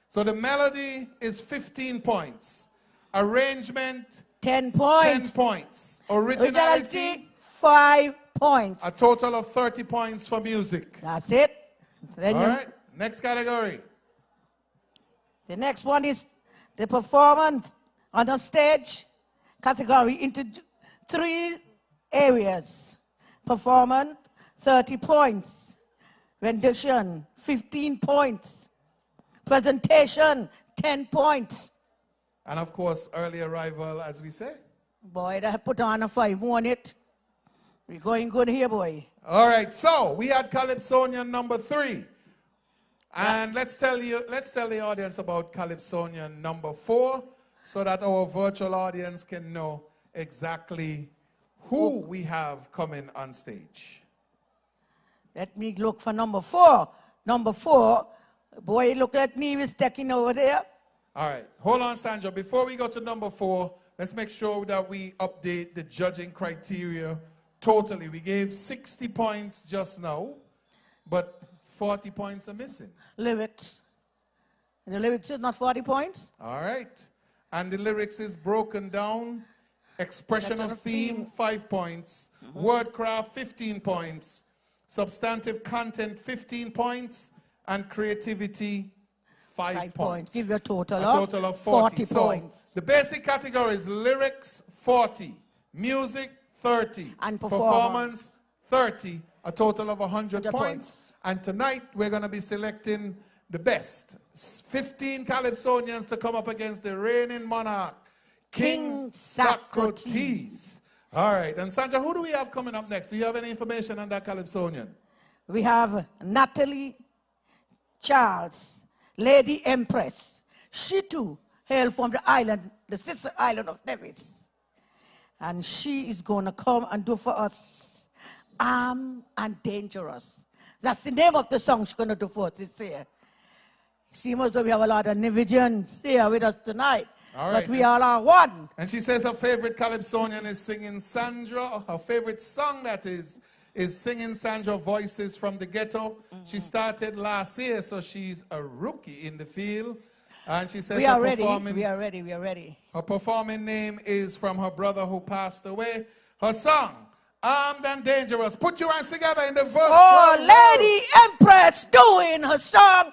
So the melody is 15 points. Arrangement, 10 points. 10 points. Originality, 5 points. A total of 30 points for music. That's it. Then all right, next category. The next one is the performance on the stage category into 3 areas. Performance, 30 points. Rendition, 15 points. Presentation, 10 points. And of course, early arrival, as we say. Boy, that put on a 5 on it. We're going good here, boy. All right, so we had Calypsonian number 3. And let's tell the audience about Calypsonian number 4 so that our virtual audience can know exactly who we have coming on stage. Let me look for number 4. Number 4, boy, look at me, is taking over there. All right, hold on, Sandra. Before we go to number 4, let's make sure that we update the judging criteria totally. We gave 60 points just now, but 40 points are missing. Lyrics. The lyrics is not 40 points? All right. And the lyrics is broken down. Expression of theme, 5 points. Wordcraft, 15 points. Substantive content, 15 points. And creativity, 5 points. Give you a total of 40 points. So the basic category is lyrics, 40. Music, 30. And performance, 30. A total of 100 points. And tonight, we're going to be selecting the best. 15 Calypsonians to come up against the reigning monarch, 𝐿𝐶𝐞𝐿. All right. And Sandra, who do we have coming up next? Do you have any information on that Calypsonian? We have Natalie Charles, Lady Empress. She too hailed from the island, the sister island of Nevis. And she is going to come and do for us Armed and Dangerous. That's the name of the song she's going to do for us this year. Seems as though we have a lot of Nividians here with us tonight. All right. But we all are one. And she says her favorite Calypsonian is singing Sandra. Her favorite song, that is singing Sandra Voices from the Ghetto. She started last year, so she's a rookie in the field. And she says We are ready. We are ready. We are ready. Her performing name is from her brother who passed away. Her song, Armed and Dangerous. Put your hands together in the virtual Oh, world. Lady Empress doing her song,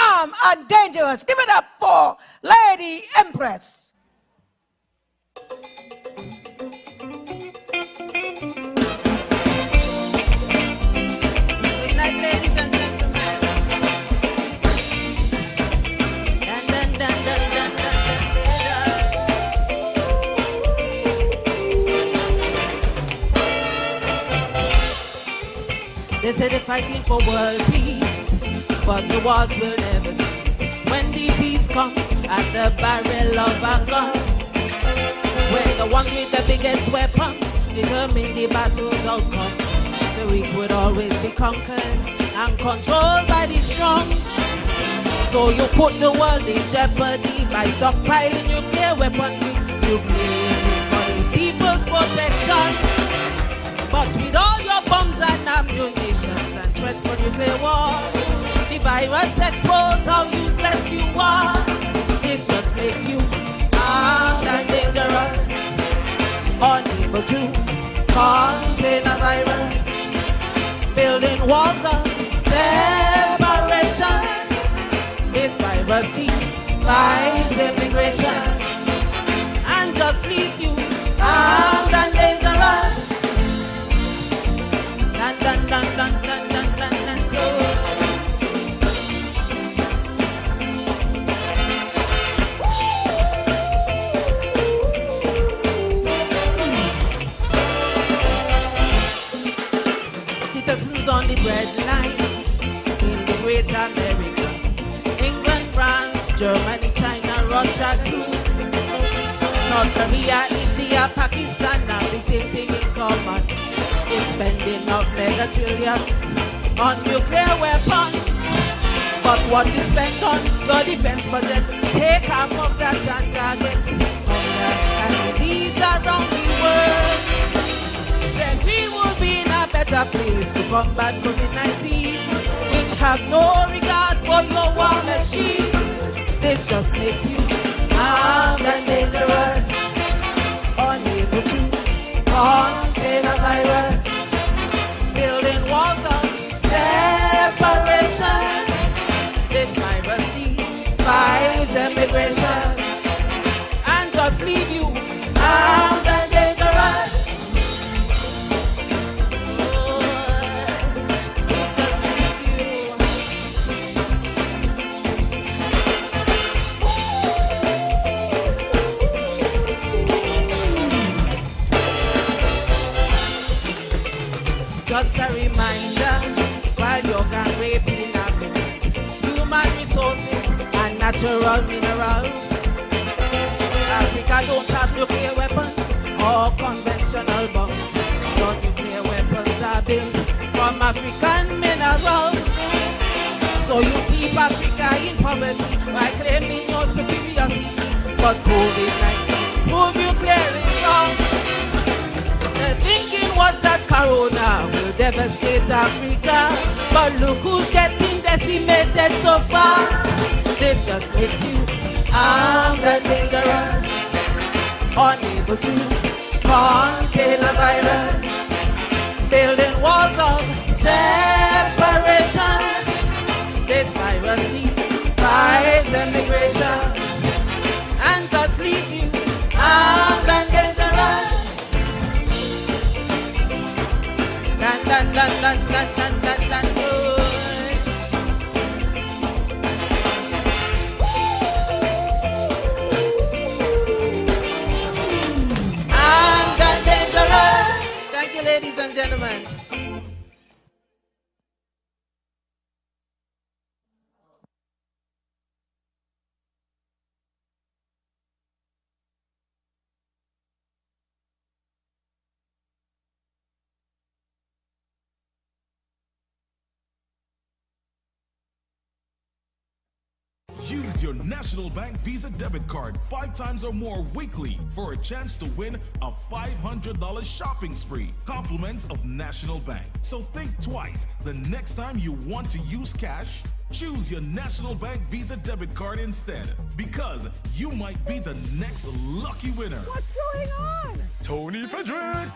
Armed and Dangerous. Give it up for Lady Empress. Good night, ladies and gentlemen. Dun, dun, dun, dun, dun, dun, dun. They say they're fighting for world peace, but the wars will never cease. When the peace comes at the barrel of a gun, when the ones with the biggest weapons determine the battle's outcome, the weak would always be conquered and controlled by the strong. So you put the world in jeopardy by stockpiling nuclear weaponry. Nuclear is for the people's protection. But with all your bombs and ammunitions and threats for nuclear war, the virus exposes how useless you are. This just makes you armed and dangerous, unable to contain a virus, building walls of separation. This virus defies immigration and just leaves you armed and dangerous. Dun, dun, dun, dun, dun, dun, dun, dun, citizens on the breadline in the great America, England, France, Germany, China, Russia too, North Korea, India, Pakistan have the same thing in common. Is spending of mega trillions on nuclear weapons. But what you spend on your defense budget, take half of that and target hunger and disease around the world. Then we will be in a better place to combat COVID-19, which have no regard for your war machine. This just makes you armed and dangerous, unable to contain a virus, building walls of separation. This virus defies immigration and just leave you armed and dangerous. Oh, it just leaves Just a reminder, while you're gang raping happening, human resources and natural minerals. Africa don't have nuclear weapons or conventional bombs. Your nuclear weapons are built from African minerals. So you keep Africa in poverty by claiming your superiority. But COVID-19 prove you clearly wrong. The thinking was that Corona will devastate Africa, but look who's getting decimated so far. This just makes you armed and dangerous, unable to contain a virus, building walls of separation. This virus defies immigration and just leaves you armed and dangerous. Dun, dun, dun, dun, dun, dun, dun, dun, Armed and dangerous. Thank you, ladies and gentlemen. Use your National Bank Visa debit card 5 times or more weekly for a chance to win a $500 shopping spree. Compliments of National Bank. So think twice the next time you want to use cash. Choose your National Bank Visa debit card instead, because you might be the next lucky winner. What's going on? Tony Frederick!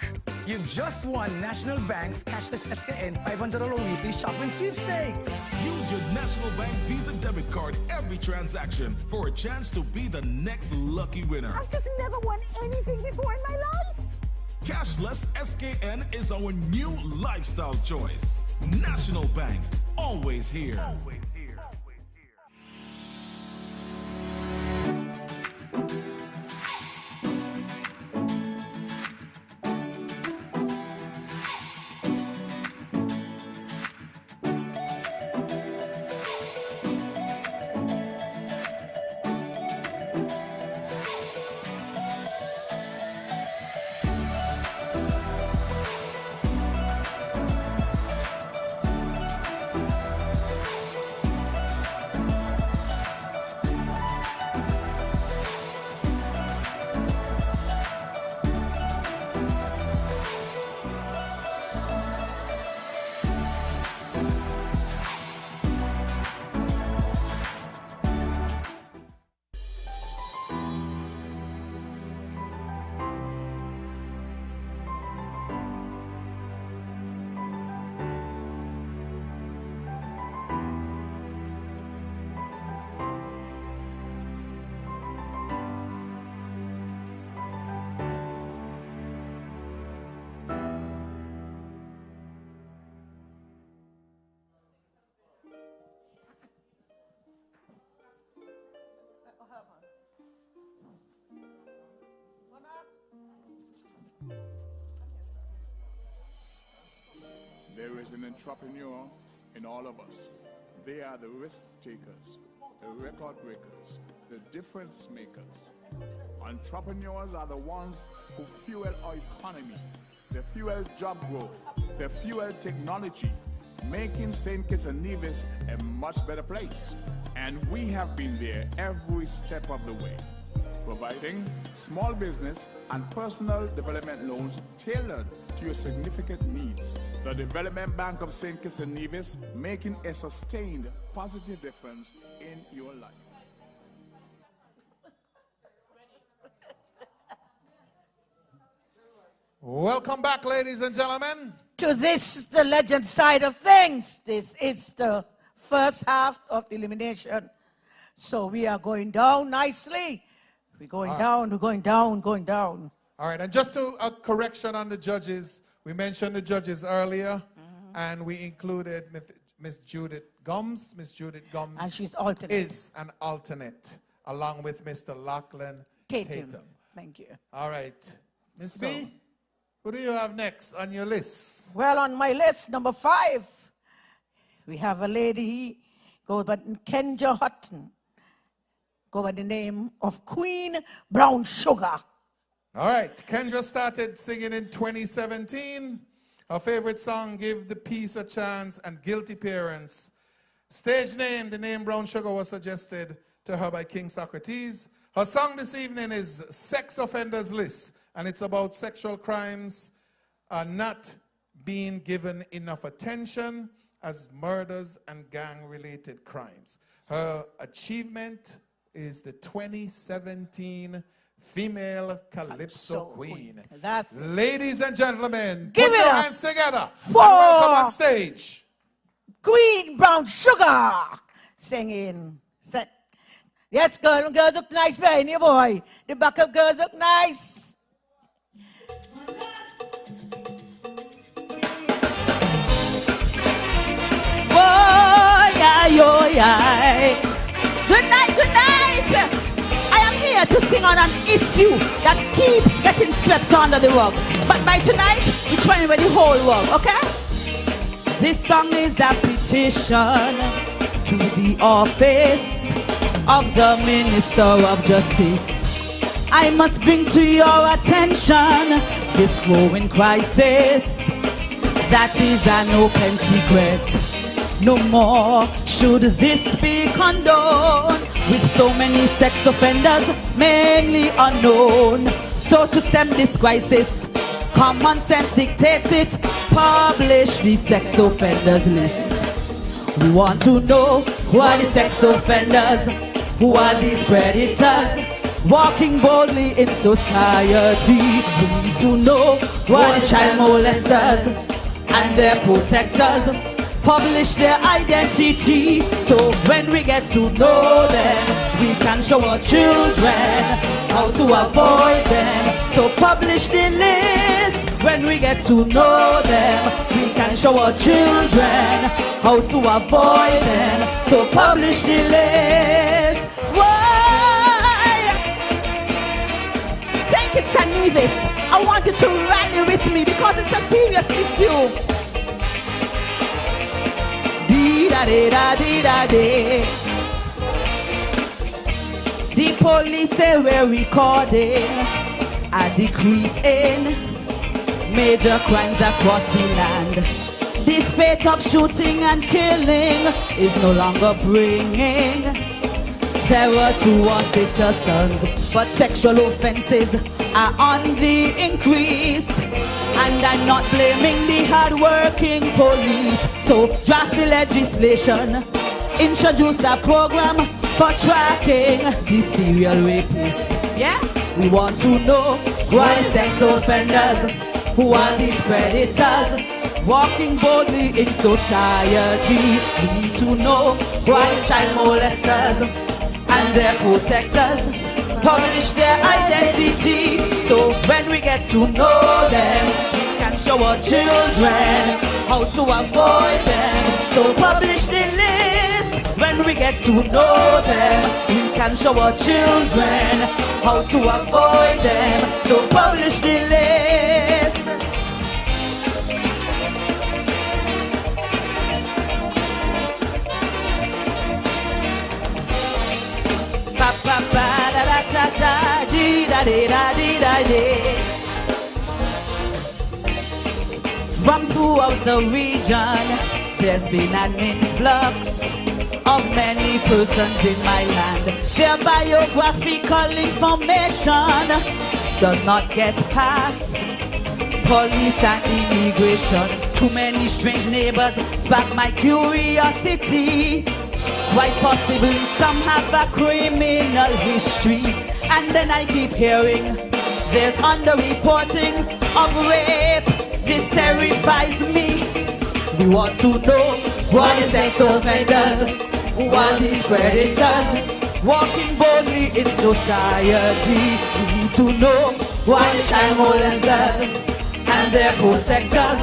You just won National Bank's cashless 𝐿𝐶𝐿 $500 weekly shopping sweepstakes. Use your National Bank Visa debit card every transaction for a chance to be the next lucky winner. I've just never won anything before in my life. Cashless 𝐿𝐶𝐿 is our new lifestyle choice. National Bank, always here. Always here. There is an entrepreneur in all of us. They are the risk takers, the record breakers, the difference makers. Entrepreneurs are the ones who fuel our economy. They fuel job growth. They fuel technology, making 𝐶𝐿𝐶𝐿 a much better place. And we have been there every step of the way, providing small business and personal development loans tailored to your significant needs. The Development Bank of 𝐶𝐿𝐶𝐿, making a sustained positive difference in your life. Welcome back, ladies and gentlemen. To this, the legend side of things. This is the first half of the elimination. So we are going down nicely. We're going down, we're going down, going down. All right, and just a correction on the judges. We mentioned the judges earlier, and we included Miss Judith Gums. Miss Judith Gums and she's alternate. Is an alternate, along with Mr. Lachlan Tatum. Thank you. All right. Miss B, who do you have next on your list? Well, on my list, number 5, we have a lady go by Kenja Hutton, go by the name of Queen Brown Sugar. All right, Kendra started singing in 2017. Her favorite song, Give the Peace a Chance, and Guilty Parents. Stage name, the name Brown Sugar, was suggested to her by King Socrates. Her song this evening is Sex Offenders List, and it's about sexual crimes not being given enough attention as murders and gang-related crimes. Her achievement is the 2017 Female Calypso Queen. Ladies and gentlemen, put your hands together and welcome on stage Queen Brown Sugar singing. Yes, girls look nice, Payne, boy. The backup girls look nice. Oh, yeah, yo, yeah. Good night, good night. To sing on an issue that keeps getting swept under the rug. But by tonight, we're trying with the whole rug, okay? This song is a petition to the office of the Minister of Justice. I must bring to your attention this growing crisis that is an open secret. No more should this be condoned. with so many sex offenders, mainly unknown. So to stem this crisis, common sense dictates it. Publish the sex offenders list. We want to know who are the sex offenders, who are these predators, walking boldly in society. We need to know who are the child molesters and their protectors. Publish their identity, so when we get to know them, we can show our children how to avoid them. So publish the list. When we get to know them, we can show our children how to avoid them. So publish the list. Why? St. Kitts and Nevis, I want you to rally with me because it's a serious issue. Dee-da-dee-da-dee-da-dee. The police say we're recording a decrease in major crimes across the land. This spate of shooting and killing is no longer bringing terror to our citizens, but sexual offenses are on the increase. And I'm not blaming the hard-working police. So draft the legislation, introduce a program for tracking the serial rapists. Yeah? We want to know who are the sex offenders, who are these predators, walking boldly in society. We need to know who are the child molesters and their protectors. Publish their identity, so when we get to know them, we can show our children how to avoid them. So publish the list. When we get to know them, we can show our children how to avoid them. So publish the list. Pa pa pa da da da da dee da dee da dee da dee. From throughout the region, there's been an influx of many persons in my land. Their biographical information does not get past police and immigration. Too many strange neighbors spark my curiosity. Quite possibly some have a criminal history. And then I keep hearing there's underreporting of rape. This terrifies me. We want to know who are the sex offenders, who are these predators, walking boldly in society. We need to know who are the child molesters and their protectors.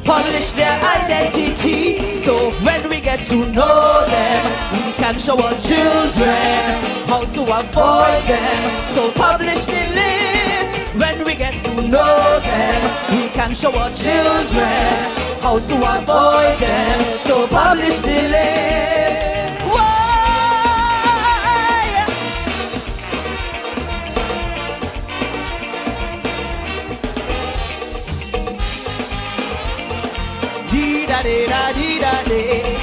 Publish their identity, so when we get to know them, we can show our children how to avoid them. So publish the list. When we get to know them, we can show our children how to avoid them. So publish the list. Why? Dee da dee da dee da dee.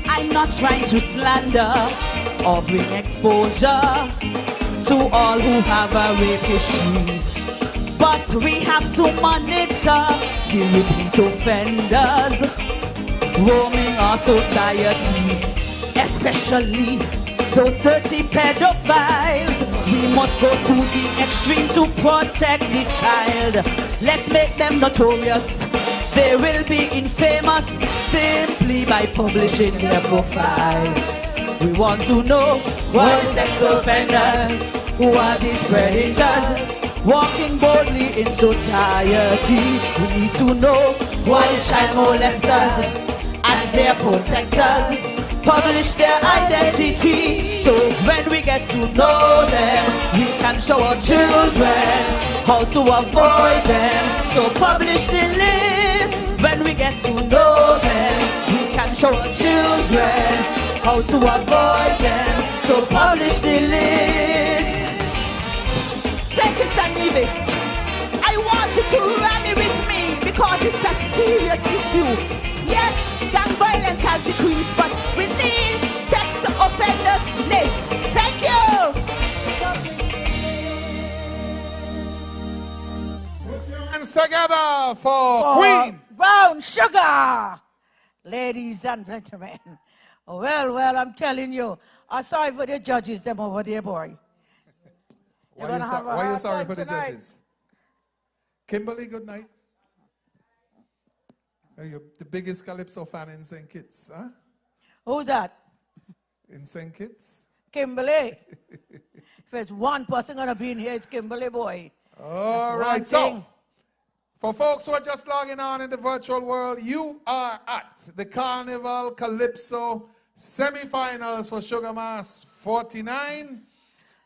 I'm not trying to slander or bring exposure to all who have a rape history, but we have to monitor the repeat offenders roaming our society, especially those dirty pedophiles. We must go to the extreme to protect the child. Let's make them notorious. They will be infamous simply by publishing their profiles. We want to know who are the sex offenders, who are these predators, walking boldly in society. We need to know who are the child molesters and their protectors. Publish their identity, so when we get to know them, we can show our children how to avoid them. So publish the list. When we get to know them, we can show our children how to avoid them. So publish the list. St. Kitts and Nevis, I want you to rally with me because it's a serious issue. Yes, gang violence has decreased, but we need together for Queen Brown Sugar. Ladies and gentlemen. Well, I'm telling you, I'm sorry for the judges, them over there, boy. Why are you sorry for the judges? Kimberly, good night. Are you the biggest Calypso fan in St. Kitts, huh? Who's that? In St. Kitts? Kimberly. If there's one person going to be in here, it's Kimberly, boy. All right, so for folks who are just logging on in the virtual world, you are at the Carnival Calypso semi-finals for Sugar Mass 49,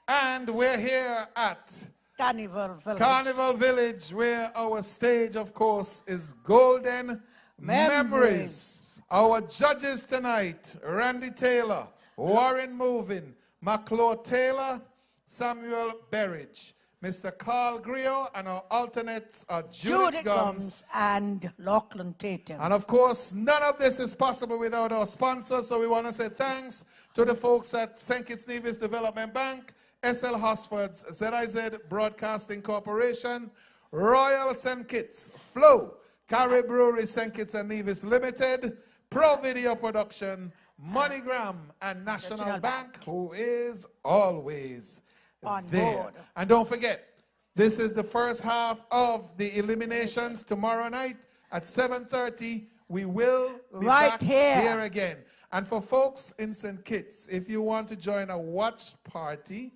and we're here at Carnival Village, where our stage, of course, is Golden Memories. Our judges tonight, Randy Taylor, Warren Movin, McClure Taylor, Samuel Berridge, Mr. Carl Griot, and our alternates are Judith Gums and Lachlan Tatum. And of course, none of this is possible without our sponsors, so we want to say thanks to the folks at St. Kitts Development Bank, SL Hosford's, ZIZ Broadcasting Corporation, Royal St. Kitts, Flow, Carrie Brewery St. Kitts and Nevis Limited, Pro Video Production, MoneyGram, and National Bank, who is always on there. board. And don't forget, this is the first half of the eliminations tomorrow night at 7:30. We will be back here again. And for folks in St. Kitts, if you want to join a watch party,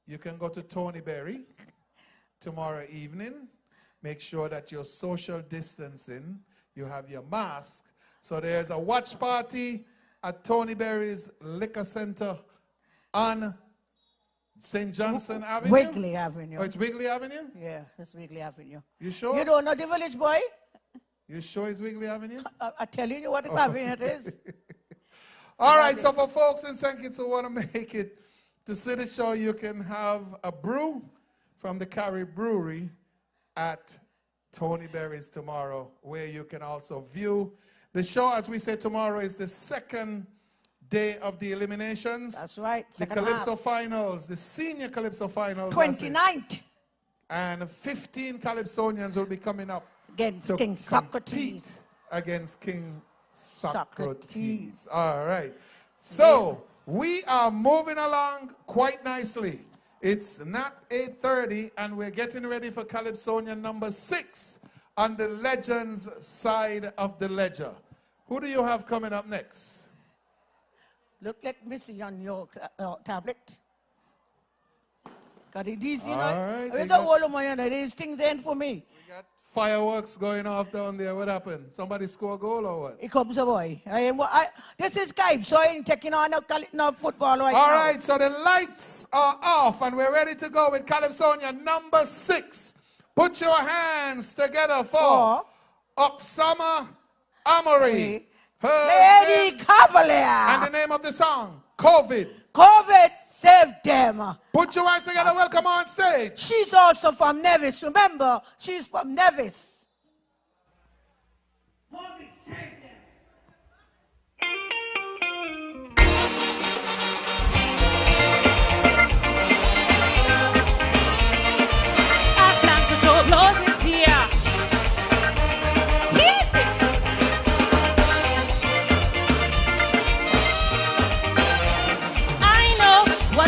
you can go to Tony Berry tomorrow evening. Make sure that you're social distancing. You have your mask. So there's a watch party at Tony Berry's Liquor Center on St. Johnson Avenue? Wigley Avenue. Oh, it's Wigley Avenue? Yeah, it's Wigley Avenue. You sure? You don't know the village, boy? You sure it's Wigley Avenue? I'm telling you what the avenue it is. All right, so for folks in St. Kitts who want to make it to see the show, you can have a brew from the Carrie Brewery at Tony Berry's tomorrow, where you can also view the show. As we say, tomorrow is the second day of the eliminations. That's right. The Calypso finals, the senior Calypso finals. 29th. And 15 Calypsonians will be coming up against King Socrates. Against King Socrates. All right. So we are moving along quite nicely. It's not 8:30, and we're getting ready for Calypsonian number 6 on the Legends side of the ledger. Who do you have coming up next? Look, let me see on your tablet. Got it easy, you know. All right. There's a whole of my hand. There's things then for me. We got fireworks going off down there. What happened? Somebody score a goal or what? Here comes a boy. This is Skype, so I ain't taking on no football right now. All right, so the lights are off, and we're ready to go with Calypsonia number 6. Put your hands together for Oksama Amory. Lady Cavelier. And the name of the song, COVID. COVID saved them. Put your hands together. Welcome on stage. She's also from Nevis. Remember, she's from Nevis. COVID saved them. I plan to Joe Blows this year.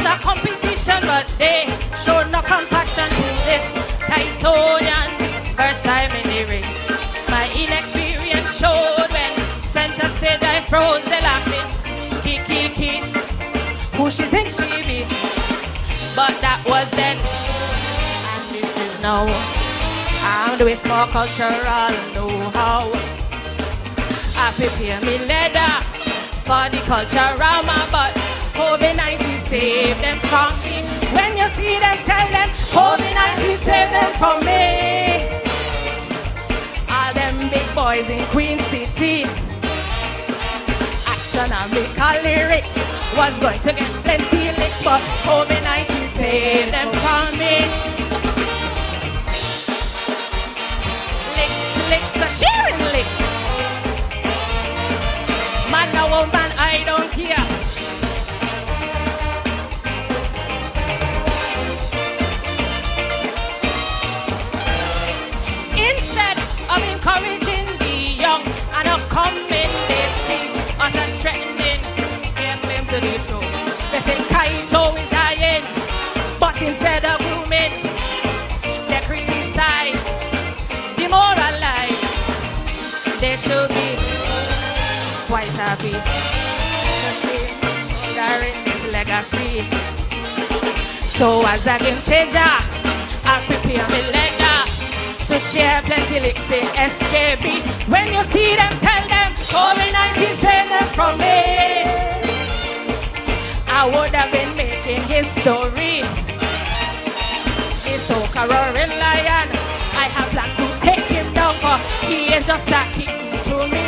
A competition, but they showed no compassion to this Tyson. First time in the ring, my inexperience showed when center stage I froze. They laughing, kick, who she thinks she be? But that was then, and this is now. I'm with more cultural know-how. I prepare me leather for the cultural, but COVID-19 saved them from me. When you see them, tell them COVID-19 saved them from me. All them big boys in Queen City, astronomical lyrics, was going to get plenty licks, but COVID-19 saved them from me. Licks, a Sharon licks. Man or woman, I don't care. coming, they see us as threatening their claim to the throne. They say 𝐿𝐫𝐶𝐞𝐬 is dying, but instead of grooming, they criticize, demoralize. They should be quite happy to see carrying this legacy. So as a game changer, I prepare my letter to share plenty licks in 𝐒𝐫𝐶𝐬. When you see them, tell them, COVID-19 save them from me. I would have been making history. He's so roaring lion. I have plans to take him down, for he is just a king to me.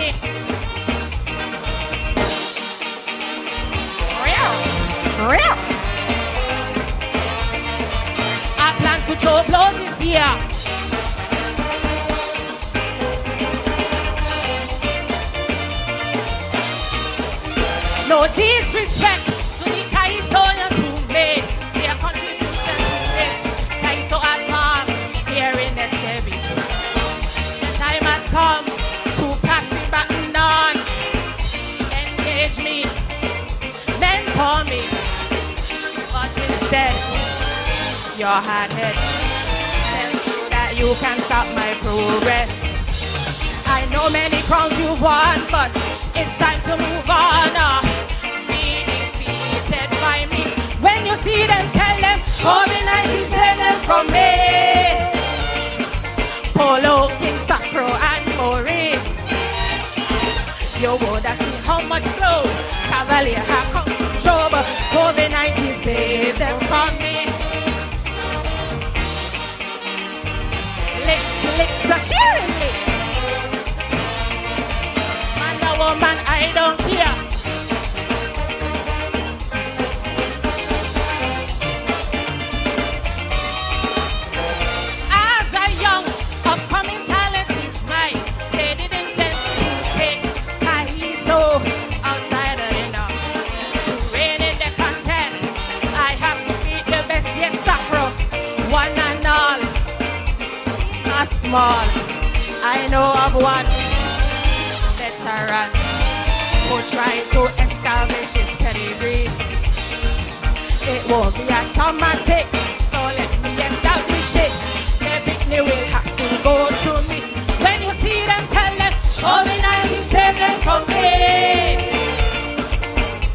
Real. I plan to throw blows this year. No disrespect to the 𝐿𝐶𝐞𝐬s who made their contribution to this 𝐿𝐶𝐞𝐬 art farm here in 𝐒𝐫𝐶. The time has come to pass the baton on. Engage me, mentor me, but instead, your hard head tell you that you can stop my progress. I know many crowns you've won, but it's time to move on. Be defeated by me. When you see them, tell them, COVID-19 save them from me. Polo, King Sacro, and Mori. You would have seen how much blow Cavelier have come to trouble. COVID-19 save them from me. Licks are sharing licks. Man or woman, I don't care. As a young, upcoming talent is mine, they didn't send to take 𝐿𝐶𝐞𝐬 outside of the north. To reign in the contest, I have to beat the best, yes, Sacro, one and all. Not small. I know of one veteran who tried to establish his pedigree. It won't be automatic, so let me establish it. The victory will have to go through me. When you see them, tell them, COVID-19 save them from me.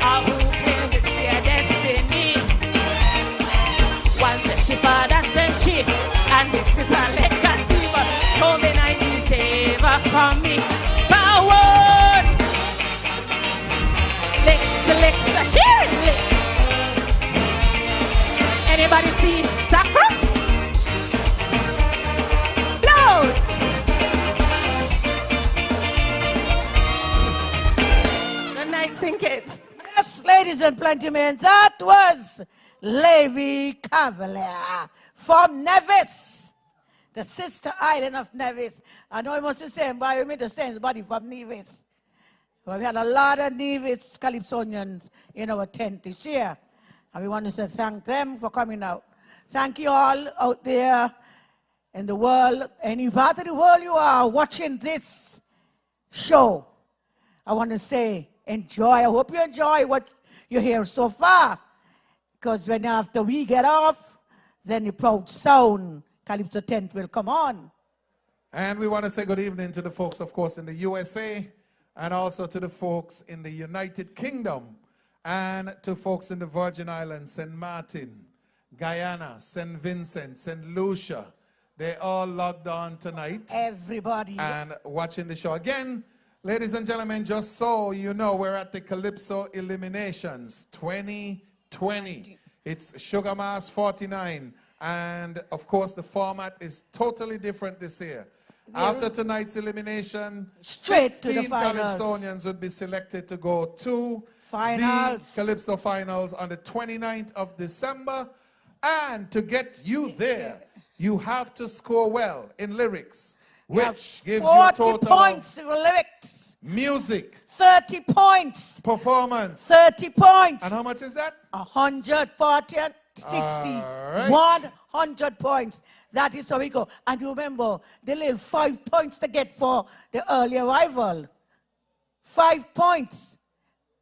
All who claims it's their destiny. One said she, father said she, and this is a legacy. But COVID-19 save her from me. Forward! Licks, a sharing lick. Anybody see Sacro? Blows! Good night, sing kids. Yes, ladies and gentlemen, that was Lady Cavelier from Nevis, the sister island of Nevis. I know I must be saying, but I mean to say somebody from Nevis. Well, we had a lot of Nevis Calypsonians in our tent this year. And we want to say thank them for coming out. Thank you all out there in the world, any part of the world you are watching this show. I want to say enjoy. I hope you enjoy what you hear so far. Because when after we get off, then the proud sound Calypso tent will come on. And we want to say good evening to the folks, of course, in the USA, and also to the folks in the United Kingdom, and to folks in the Virgin Islands, St. Martin, Guyana, St. Vincent, St. Lucia. They all logged on tonight. Everybody. And watching the show. Again, ladies and gentlemen, just so you know, we're at the Calypso Eliminations 2020. It's Sugar Mass 49. And, of course, the format is totally different this year. After tonight's elimination, straight to the finals. Calypsonians would be selected to go to finals. The Calypso Finals on the 29th of December. And to get you there, you have to score well in lyrics, which gives you a total 40 points in lyrics. Music. 30 points. Performance. 30 points. And how much is that? 140 and 60. Right. 100 points. That is how we go. And you remember, the little 5 points to get for the early arrival. 5 points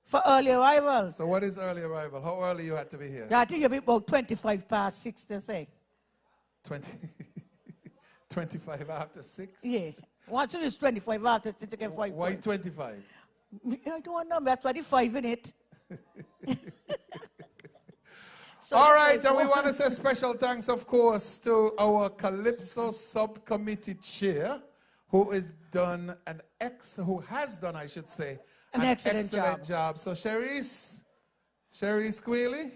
for early arrival. So what is early arrival? How early you had to be here? I think you'll be about 25 past 6 to say. 25 after 6? Yeah. Once it is 25 after 6, you get 5 points. Why 25? I don't know. That's 25 in it. So all right, and we want to say special thanks, of course, to our Calypso subcommittee chair, who has done an I should say, an excellent job. So Cherise 𝐒𝐶𝐬.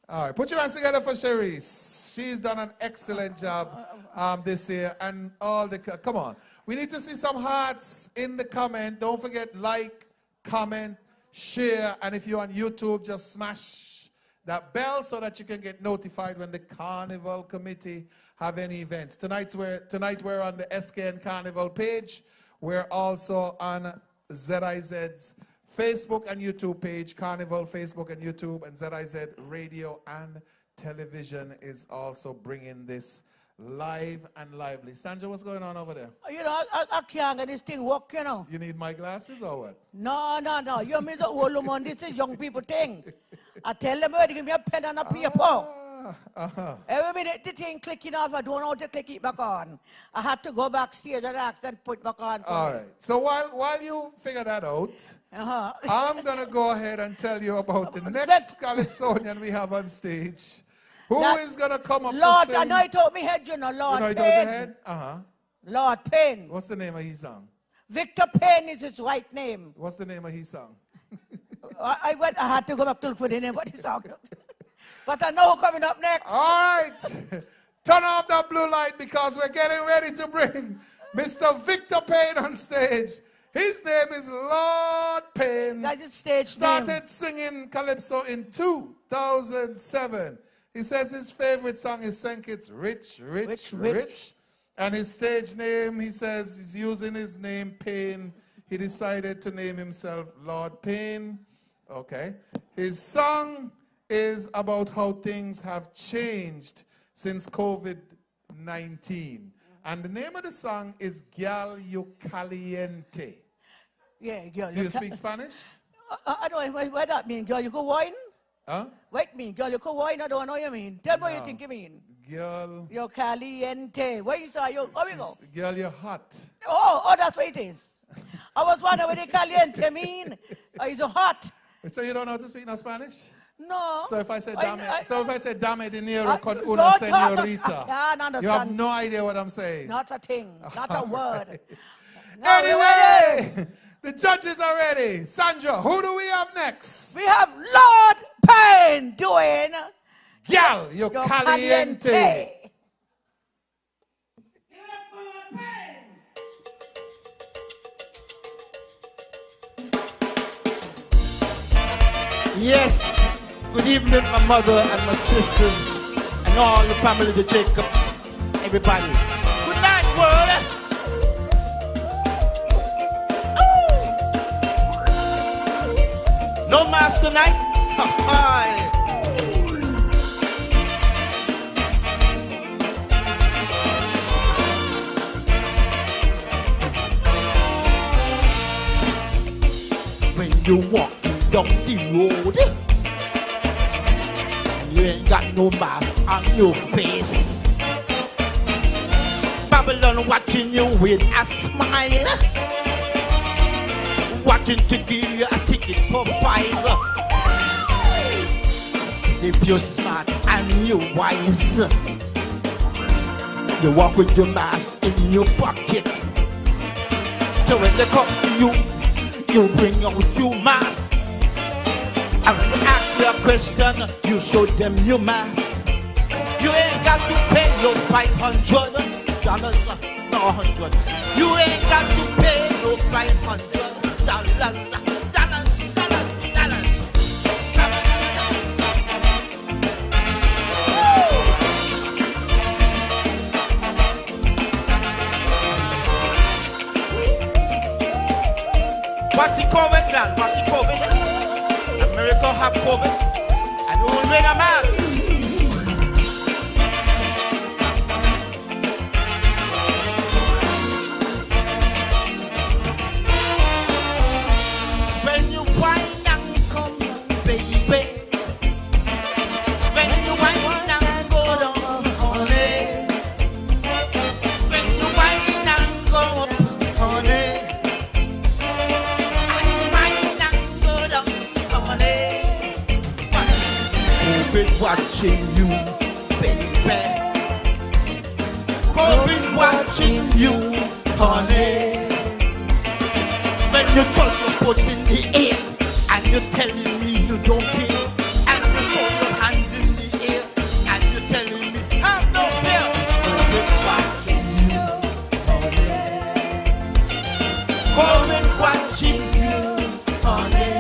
All right, put your hands together for Cherise. She's done an excellent job this year, and all the come on. We need to see some hearts in the comment. Don't forget, like, comment, share, and if you're on YouTube, just smash that bell so that you can get notified when the Carnival Committee have any events. Tonight we're on the SKN Carnival page. We're also on 𝐒𝐮𝐧𝐝𝐬's Facebook and YouTube page. Carnival Facebook and YouTube, and 𝐒𝐮 Radio and Television is also bringing this live and lively. Sandra, what's going on over there? You know, I can't get this thing work, you know. You need my glasses or what? No. You mean the old woman, this is young people thing. I tell them, give me a pen and a paper. Every minute the thing clicking off, I don't know how to click it back on. I had to go backstage and ask them put back on. All right. So while you figure that out, I'm going to go ahead and tell you about the next Calypsonian we have on stage. Who is going to come up Lord, to sing? I know it told me head, you know, Lord you know Payne. Head? Lord Payne. What's the name of his song? Victor Payne is his right name. What's the name of his song? I had to go back to look for the name of the song. But I know who's coming up next. All right. Turn off that blue light because we're getting ready to bring Mr. Victor Payne on stage. His name is Lord Payne. That's his stage Started name. singing Calypso in 2007. He says his favorite song is 𝐿𝐶𝐞𝐬𝐿, rich. And his stage name, he says, he's using his name Payne. He decided to name himself Lord Payne. Okay. His song is about how things have changed since COVID-19. And the name of the song is Girl You Caliente. Yeah, girl. Do you speak Spanish? I don't know what that means. Girl, you go wine? Huh? Wait me, girl, you go wine? I don't know what you mean. Tell me what you think you mean. Girl. You're caliente. Where you say? How we go? Girl, you're hot. Oh, that's what it is. I was wondering what the caliente mean. Is it hot? So you don't know how to speak no Spanish? No. So if I say dame dinero con una señorita, you have no idea what I'm saying. Not a thing. Not a word. No, anyway, the judges are ready. Sandra, who do we have next? We have Lord Payne doing Girl, you're caliente. Yes, good evening, my mother and my sisters, and all the family, the Jacobs, everybody. Good night, world. Ooh. No mass tonight? Hi. When you walk down the road, you ain't got no mask on your face. Babylon watching you with a smile, watching to give you a ticket for 5. If you're smart and you're wise, you walk with your mask in your pocket. So when they come to you, you bring out your mask. And when they ask you a question, you show them your mask. You ain't got to pay no $500, no 100. You ain't got to pay no $500. What's the COVID, man? What's the COVID? America have COVID, and we will wear a mask. COVID watching you, baby. COVID watching you, honey. When you touch your foot in the air and you're telling me you don't care, and you throw your hands in the air and you're telling me have no fear. COVID watching you, honey. COVID watching you, honey.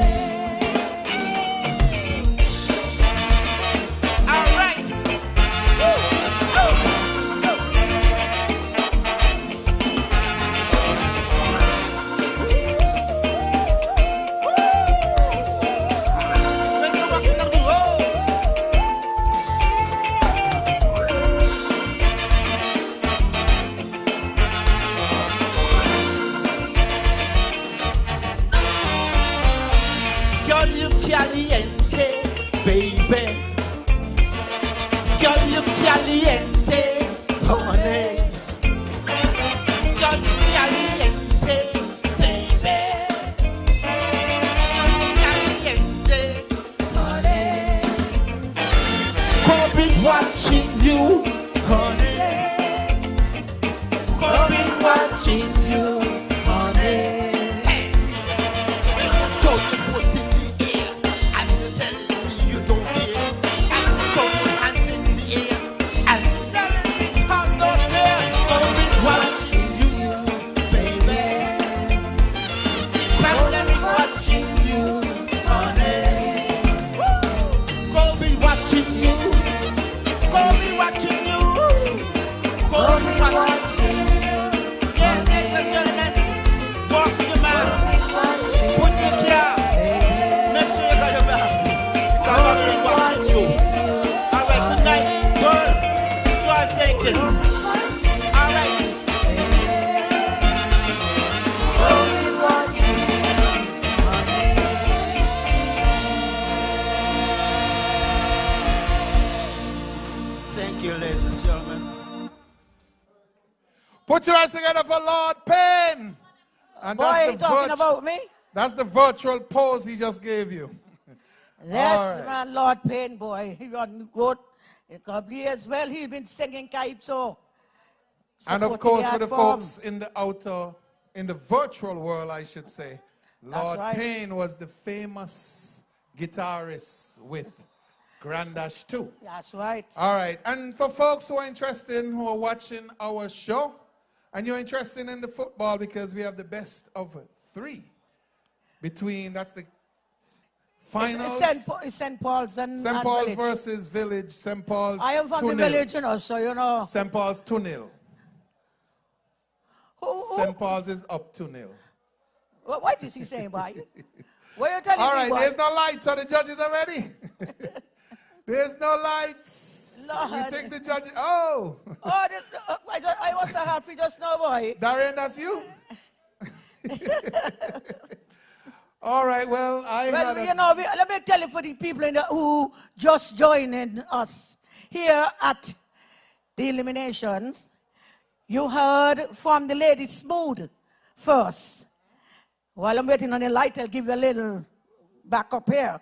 All right. Girl, you caliente, baby. Girl, you caliente, honey. Girl, you caliente, baby. Caliente, honey. COVID watching you, honey. COVID watching you, honey. Just put in the air and you're telling me you don't care. And you throw your hands in the air and you're telling me I'm not there. COVID watching you, baby. Pandemic watching you, honey. COVID watching you. COVID watching you. COVID watching you. Yeah, ladies and gentlemen, walk your mouth. Put your care. Make sure you got your back. Because I've been watching you. All right, good night, girl. Try saying this. All right. Thank you, ladies and gentlemen. Put your hands together for Lord Payne. And Boy, that's you the talking about me? That's the virtual pose he just gave you. That's All the right. man, Lord Payne, boy. He run good. In Cavelier as well. He's been singing 𝐒𝐫𝐶𝐝. And of course, for the folks in the virtual world, I should say, Lord right. Payne was the famous guitarist with Grandash 2. That's right. All right. And for folks who are interested, who are watching our show, and you're interested in the football, because we have the best of 3 between, that's the finals. St. Paul's and St. Paul's Village. versus Village. St. Paul's I am from 2-0. the Village, you know, so you know. St. Paul's 2-0. St. Paul's is up 2-0. What is he saying, boy? What are you telling me, All right, boy? there's no lights, so the judges are ready. There's no lights. Lord. We think the judges. Oh. I was so happy just now, boy. Darren, that's you? All right, well, let me tell you for the people who just joining us here at the eliminations, you heard from the lady Smooth first. While I'm waiting on the light, I'll give you a little backup here.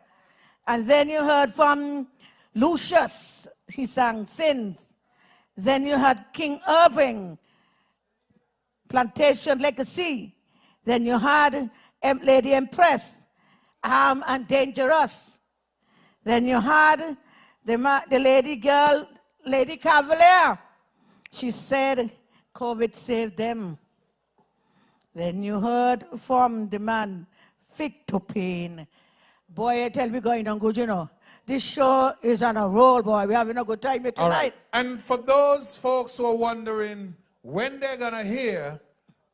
And then you heard from Lucius, he sang Sins. Then you had King Irving, Plantation Legacy. Then you had Lady Empress, Armed and Dangerous. Then you had the lady girl, Lady Cavelier. She said, COVID saved them. Then you heard from the man, fit to Payne. Boy, I tell me going on good, you know. This show is on a roll, boy. We're having a good time here tonight. All right. And for those folks who are wondering when they're going to hear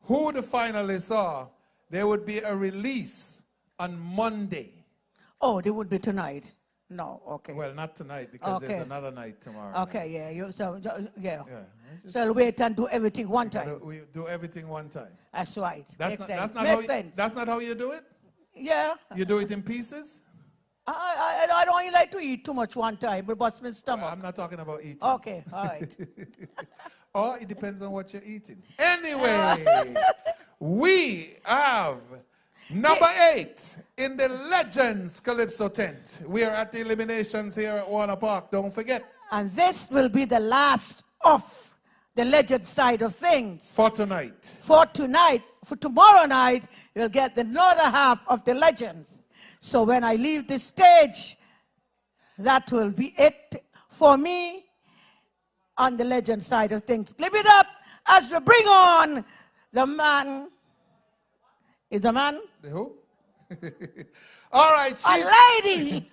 who the finalists are, there would be a release on Monday. Oh, they would be tonight? No, okay. Well, not tonight, because there's another night tomorrow. Okay, yeah. So I'll wait and do everything one time. We do everything one time. That's right. That's not how you do it? Yeah. You do it in pieces? I don't like to eat too much one time. It busts my stomach. I'm not talking about eating. Okay, all right. Or it depends on what you're eating. Anyway, we have Number 8 in the Legends Calypso tent. We are at the eliminations here at Warner Park. Don't forget. And this will be the last of the Legend side of things. For tonight. For tonight. For tomorrow night, you'll get the other half of the Legends. So when I leave the stage, that will be it for me on the Legend side of things. Live it up as we bring on the man. Is the man? The who? All right. A lady.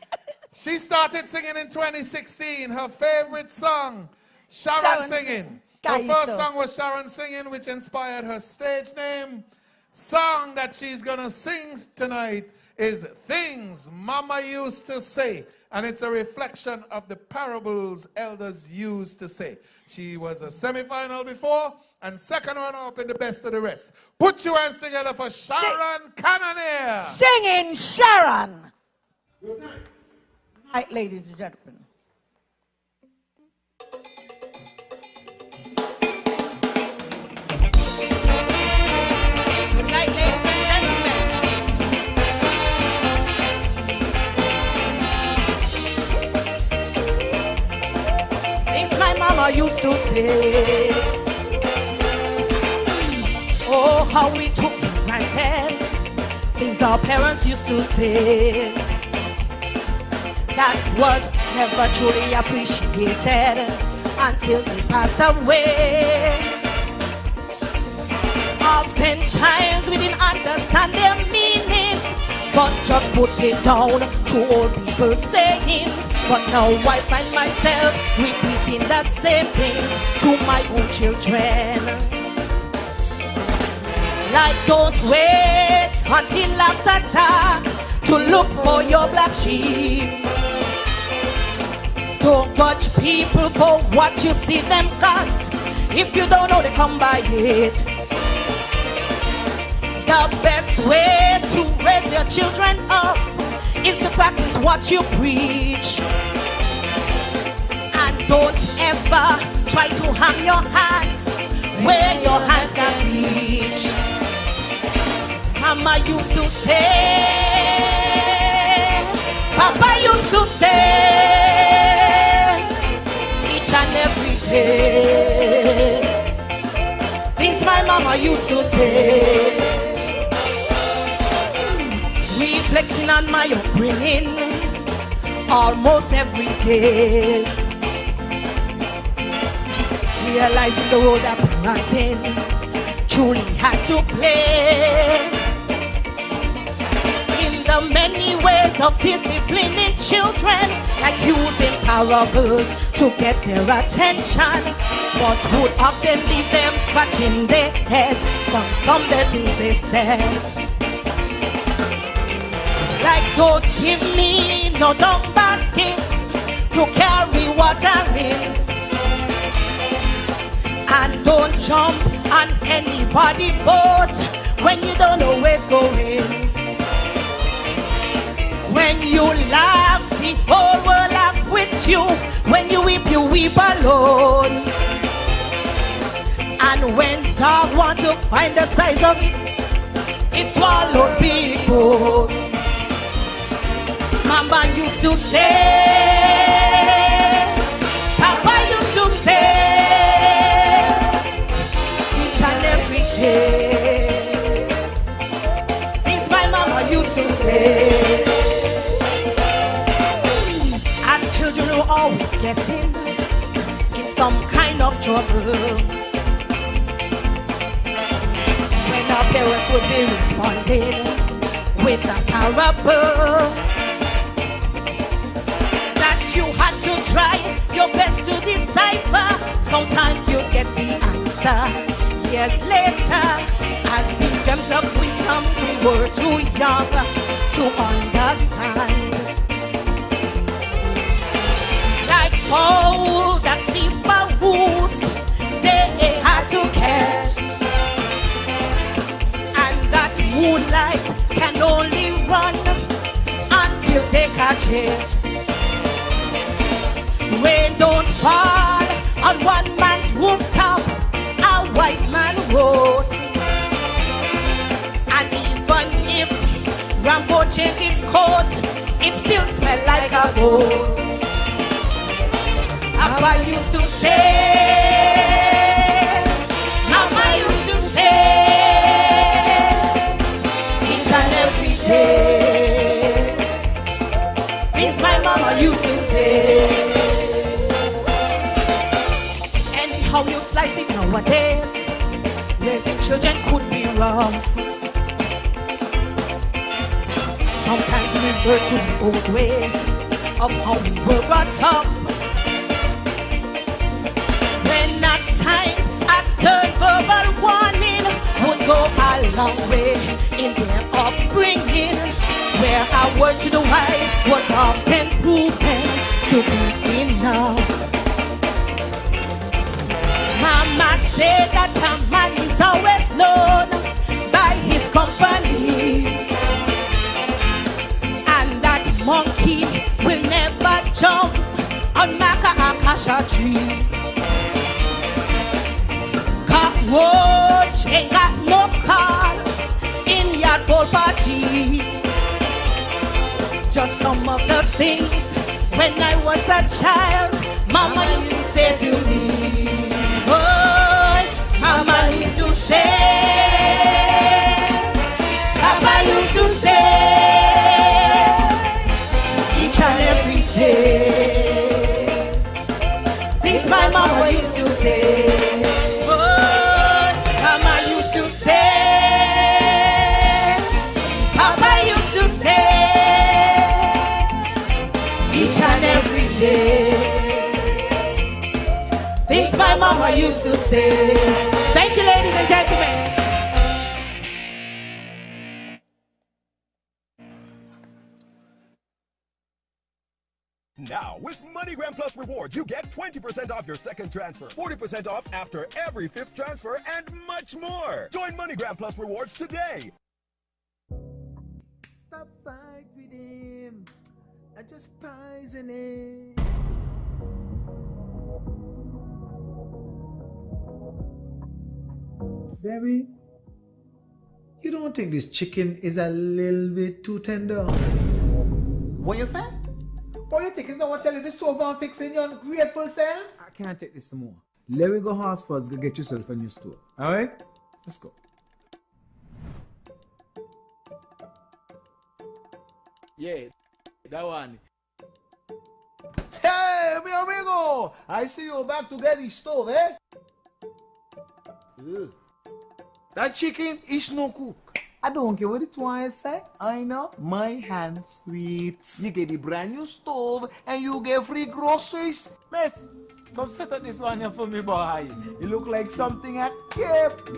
She started singing in 2016. Her favorite song, Sharon singing. Her first song was Sharon singing, which inspired her stage name. Song that she's going to sing tonight is Things Mama Used to Say. And it's a reflection of the parables elders used to say. She was a semi-final before and second runner-up in the best of the rest. Put your hands together for Sharon Cannonier. Singing Sharon. Good night. Good night, ladies and gentlemen. Good night, ladies and gentlemen. Things my mama used to say. Oh, how we took for granted. Things our parents used to say. That was never truly appreciated until they passed away. Oftentimes we didn't understand their meanings, but just put it down to old people saying. But now I find myself repeating that same thing to my own children. Like, don't wait until after dark to look for your black sheep. Don't judge people for what you see them got. If you don't know, they come by it. The best way to raise your children up is to practice what you preach. And don't ever try to hang your hat where your hands can reach. Mama used to say, Papa used to say, each and every day. Things my mama used to say. Reflecting on my upbringing almost every day. Realizing the role that parenting truly had to play. The many ways of disciplining children, like using parables to get their attention, but would often leave them scratching their heads from some of the things they said. Like, don't give me no dung basket to carry water in, and don't jump on anybody's boat when you don't know where it's going. When you laugh, the whole world laughs with you. When you weep alone. And when dog want to find the size of it, it swallows big bone. Mama used to say, Papa used to say, each and every day. Things my mama used to say. Children were always getting in some kind of trouble. When our parents would be responding with a parable that you had to try your best to decipher. Sometimes you get the answer years later. As these gems of wisdom, we were too young to understand. Oh, that sleeper goose they had to catch, and that moonlight can only run until they catch it. Rain don't fall on one man's rooftop, a wise man wrote. And even if Rambo changed its coat, it still smelled like a goat. Papa used to say, Mama used to say, each and every day. This my mama used to say. Anyhow you slice it nowadays, raising children could be rough. Sometimes we revert to the old ways of how we were brought up. When at times a stern verbal warning would go a long way in their upbringing, where our word to the wife was often proven to be enough. Mama said that a man is always known by his company, and that monkey will never jump on Maka Akasha tree. Cockroach ain't got no call in yard full party. Just some of the things when I was a child, Mama used to say to me. Oh, Mama used to say, Papa used to say, each and every day. Things my mama used to say. Oh, Mama used to say, Papa used to say, each and every day. Things my mama used to say. Thank you, ladies and gentlemen. Now, with MoneyGram Plus rewards, you get 20% off your second transfer, 40% off after every fifth transfer, and much more. Join MoneyGram Plus rewards today. Stop fight with him. I just poison him. Baby, you don't think this chicken is a little bit too tender? What you say? What you think is not what tell you this stove and fixing your ungrateful self? I can't take this more. Let me go house first, go get yourself a new stove. Alright? Let's go. Yeah, that one. Hey, mi amigo! I see you back to get the stove, eh? Ugh. That chicken is no cook. I don't care what it was say. I know my hand sweet. You get the brand new stove and you get free groceries. Miss, come set up this one here for me, boy. You look like something I kept.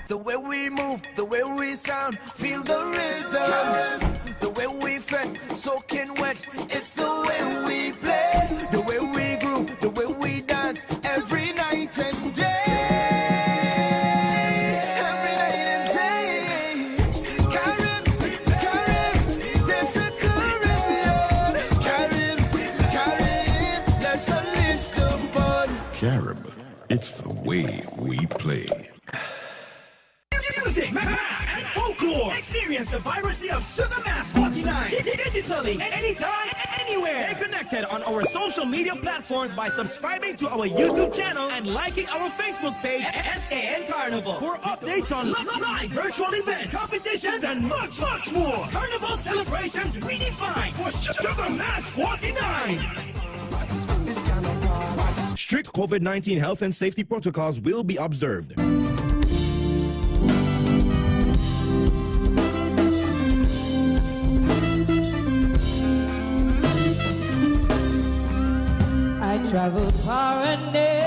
The way we move, the way we sound, feel the rhythm. The way we fret, soaking wet, it's the way we play. The way we groove, the way we dance, every night and day. Every night and day. Carib, taste the Caribbean. Carib, let's unleash the fun. Carib, it's the way we play. Music, math, and folklore. Experience the vibrancy of Sugar Mass 49 digitally, anytime, anywhere. Stay connected on our social media platforms by subscribing to our YouTube channel and liking our Facebook page SAN Carnival for updates on live virtual events, competitions, and much more. Carnival celebrations redefined for Sugar Mass 49. Strict COVID-19 health and safety protocols will be observed. I traveled far and near,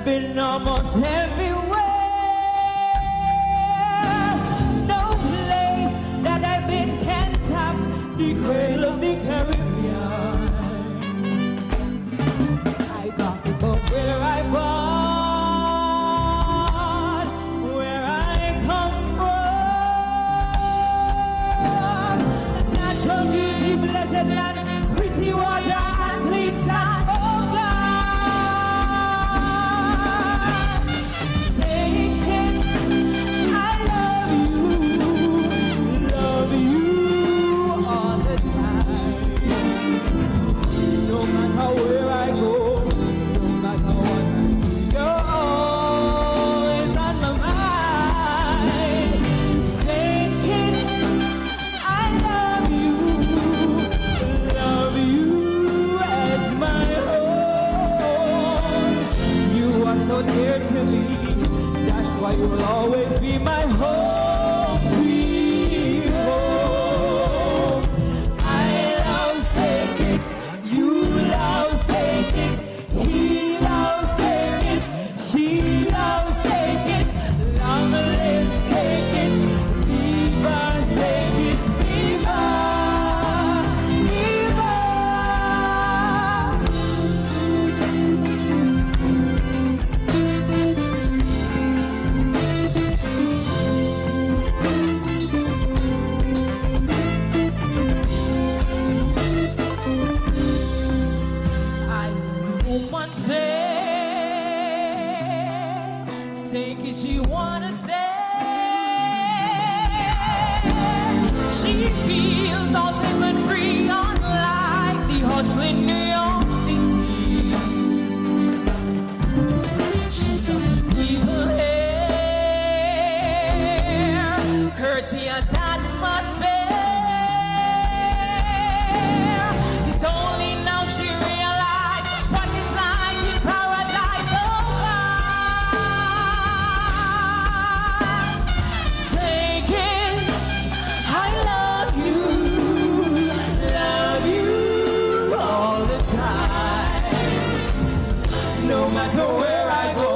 been almost everywhere. No place that I've been can top the cradle of the Caribbean. I talk about where I born, where I come from, natural beauty, blessed land, pretty water and clean sand, oh God. dear to me. That's why you'll always be my home, sweet home. I love 𝐿𝐶𝐞𝐿, you love 𝐿𝐶𝐞𝐿, he loves 𝐿𝐶𝐞𝐿, she loves 𝐿𝐶𝐞𝐿. Long live 𝐿𝐶𝐞𝐿, viva 𝐿𝐶𝐞𝐿, viva. She wanna stay. She feels all safe and free, unlike the hustling New York City. She loves people here, courteous atmosphere. It's only now she realized what it's like in paradise. No matter where I go,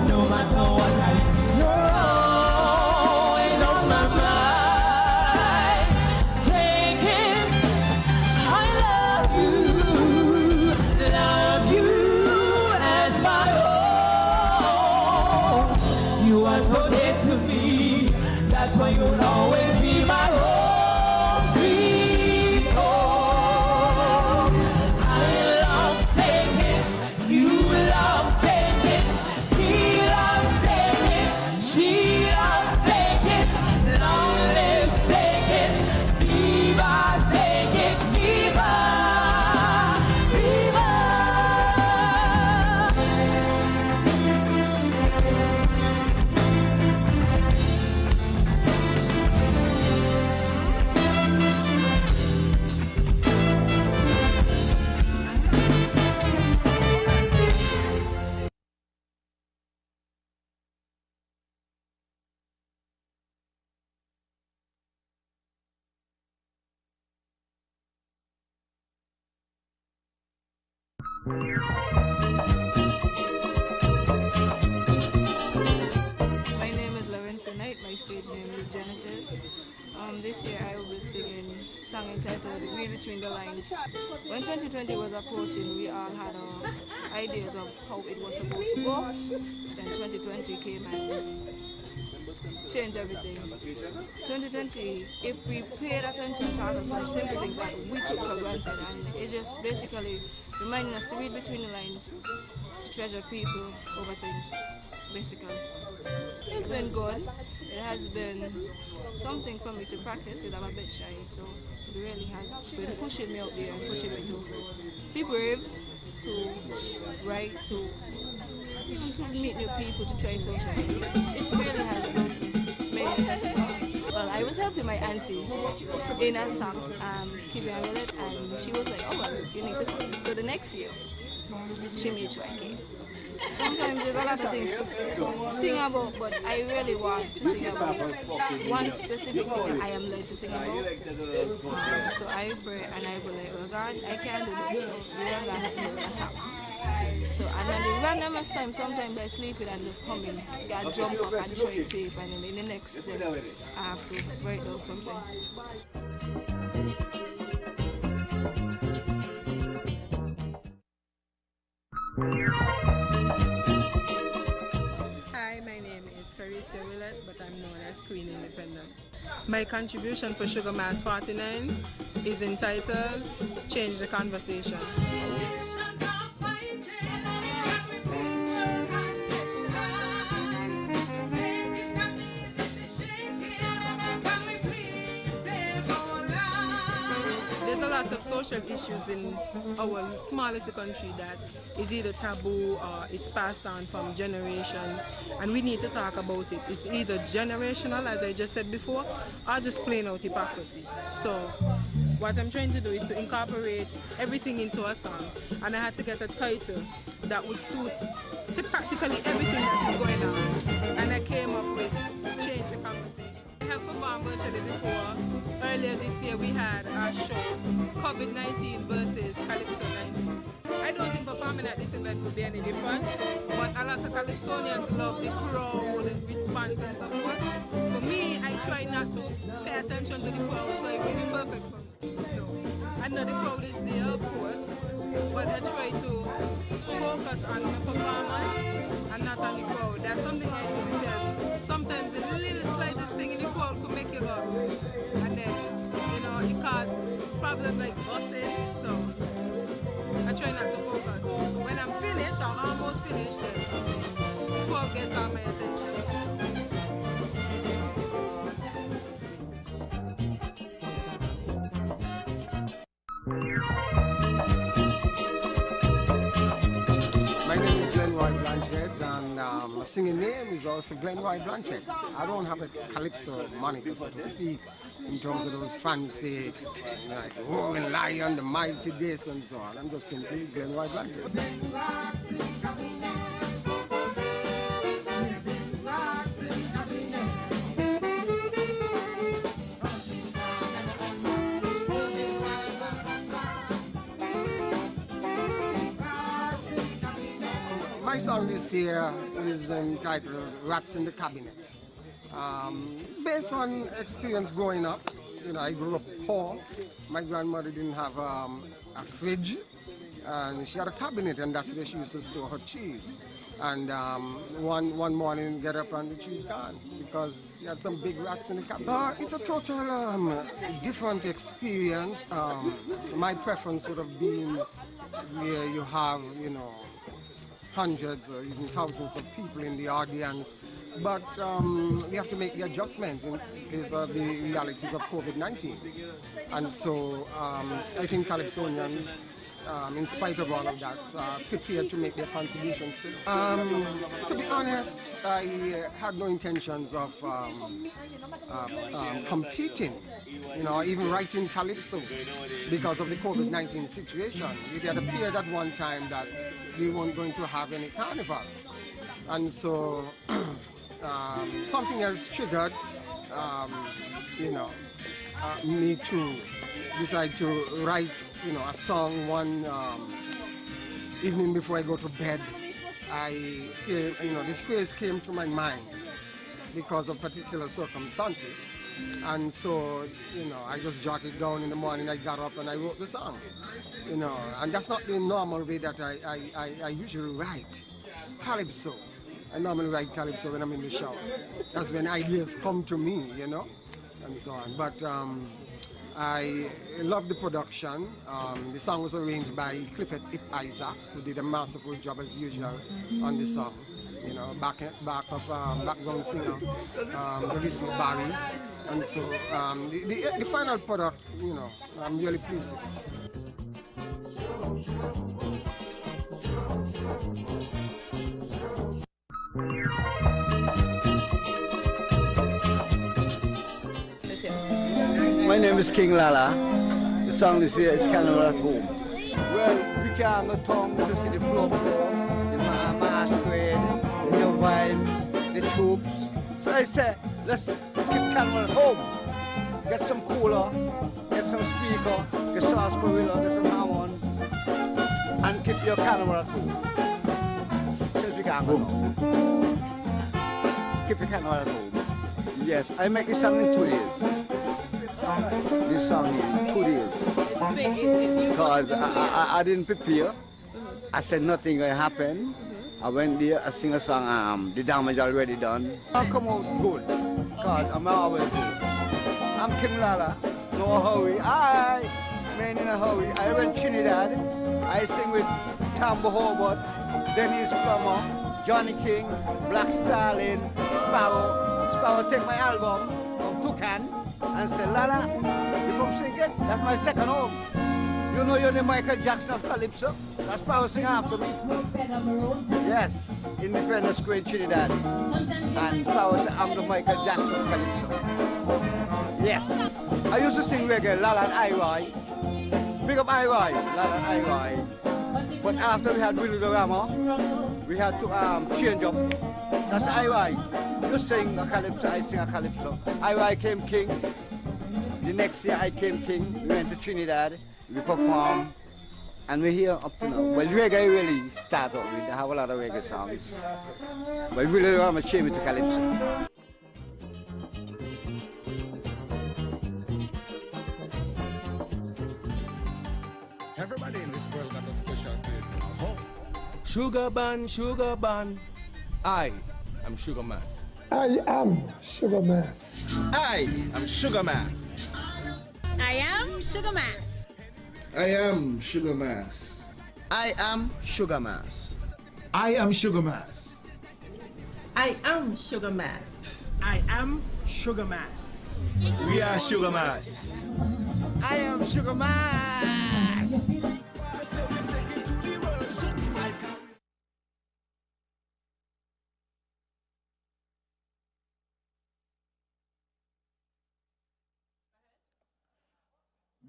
no matter what I do, you're always on my mind. Take it, I love you as my own. You are so dear to me, that's why you'll always be my home, sweet home. I love 𝐿𝐶𝐞𝐿, you love 𝐿𝐶𝐞𝐿, he loves 𝐿𝐶𝐞𝐿, she loves 𝐿𝐶𝐞𝐿. Long live 𝐿𝐶𝐞𝐿, viva 𝐿𝐶𝐞𝐿, viva, viva. My name is 𝐿𝐶𝐿, my stage name is Genesis. This year I will be singing a song entitled Read Between the Lines. When 2020 was approaching, we all had our ideas of how it was supposed to go. Then 2020 came and changed everything. 2020, if we paid attention to some simple things that we took for granted, and it's just basically reminding us to read between the lines, to treasure people over things, basically. It's been good. It has been something for me to practice because I'm a bit shy, so it really has been pushing me out there and pushing me to be brave, to write, to even to meet new people, to try social. It really has made me. Well, I was helping my auntie in a song, 𝐿𝐶𝐞𝐿, and she was like, oh, well, you need to come. So the next year, she made sure I came. Sometimes there's a lot of things to sing about, but I really want to sing about one specific thing I am led to sing about. So I pray and I will like, well, God, I can't do this, so you're going to help me with a song. So, and then the randomest time, sometimes I sleep and just humming, I jump up and try tape, and then in the next day, I have to write down something. Hi, my name is 𝐿𝐶𝐿, but I'm known as Queen Independent. My contribution for Sugar Mass 49 is entitled Change the Conversation. There's a lot of social issues in our small little country that is either taboo or it's passed on from generations, and we need to talk about it. It's either generational, as I just said before, or just plain out hypocrisy. So what I'm trying to do is to incorporate everything into a song, and I had to get a title that would suit basically everything that is going on. And I came up with Change the Conversation. I have performed virtually before. Earlier this year we had our show, COVID-19 versus Calypso 19. I don't think performing at this event would be any different, but a lot of Calypsonians love the crowd response and so forth. For me, I try not to pay attention to the crowd, so it will be perfect for me. I know the crowd is there, of course, but I try to focus on my performance and not on the crowd. That's something I do because sometimes the little slightest thing in the crowd could make you go, and then, you know, it causes problems like busing, so I try not to focus. When I'm finished, or almost finished, then the crowd gets all my attention. My name is Glenroy Blanchett, and my singing name is also Glenroy Blanchett. I don't have a Calypso moniker, so to speak, in terms of those fancy, like roaring lion, the mighty this and so on. I'm just simply Glenroy Blanchett. My song this year is entitled Rats in the Cabinet. It's based on experience growing up. You know, I grew up poor. My grandmother didn't have a fridge, and she had a cabinet, and that's where she used to store her cheese. And one morning, get up and the cheese gone because she had some big rats in the cabinet. It's a total different experience. My preference would have been where you have, you know, hundreds or even thousands of people in the audience, but we have to make the adjustment in case of the realities of COVID-19. And so I think Calypsonians, in spite of all of that, prepared to make their contributions still. To be honest, I had no intentions of competing, you know, even writing Calypso because of the COVID-19 situation. It had appeared at one time that we weren't going to have any carnival. And so something else triggered, you know, me to decide to write, you know, a song one evening before I go to bed. You know, this phrase came to my mind because of particular circumstances. And so, you know, I just jotted it down in the morning. I got up and I wrote the song, you know, and that's not the normal way that I usually write Calypso. I normally write Calypso when I'm in the shower. That's when ideas come to me, you know, and so on. But I love the production. The song was arranged by 𝐿𝐿𝐿, who did a masterful job as usual on the song. You know, background singer, Barry. And so the final product, you know, I'm really pleased with it. My name is King Lala. The song this year is Carnival at Home. Well, we can't go town to see the flow, the masquerade, the new vibe, the troops. So I said, let's keep Carnival at home. Get some cooler, get some speaker, get sarsaparilla, get some Hammond, and keep your Carnival at home. Since we can't go now. Keep your Carnival at home. Yes, I make this song in 2 days. This song in 2 days. Because I didn't prepare. I said nothing going to happen. I went there, I sing a song, the damage already done. I'll come out good, because I'm always good. I'm King Lala, no hurry. Man in a hurry. I went Trinidad. I sing with Tambo Hobart, Dennis Plummer, Johnny King, Black Stalin, Sparrow. Sparrow take my album from Toucan and say, Lala, you come sing it? That's my second home. You know you're the Michael Jackson of Calypso? That's Sparrow sing after me. Yes, Independence Square in Trinidad. And Sparrow say, I'm the Michael Jackson of Calypso. Yes. I used to sing reggae, Lala and 𝐒𝐿𝐿. Big up 𝐒𝐿𝐿, Lala and 𝐒𝐿𝐿. But after we had Willie the Rammer, we had to change up. That's IY. You sing a calypso, I sing a calypso. IY came king. The next year I came king. We went to Trinidad. We performed. And we're here up to now. Well, reggae really started up with. I have a lot of reggae songs. But really want to change it to calypso. Everybody in this world got a special place in our home. Sugar bun. I am Sugar Man. I am Sugar Mass. I am Sugar Mass. I am Sugar Mass. I am Sugar Mass. I am Sugar Mass. I am Sugar Mass. I am Sugar Mass. I am Sugar Mass. We are Sugar Mass. I am Sugar Mass.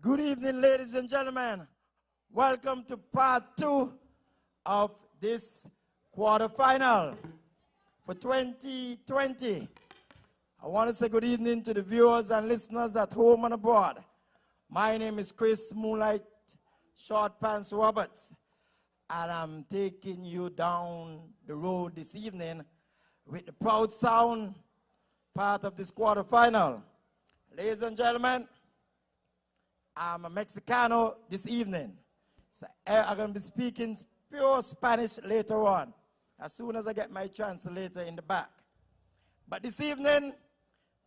Good evening, ladies and gentlemen. Welcome to part 2 of this quarterfinal for 2020. I want to say good evening to the viewers and listeners at home and abroad. My name is Chris Moonlight Short Pants Roberts, and I'm taking you down the road this evening with the proud sound part of this quarterfinal. Ladies and gentlemen, I'm a Mexicano this evening, so I'm going to be speaking pure Spanish later on, as soon as I get my translator in the back. But this evening,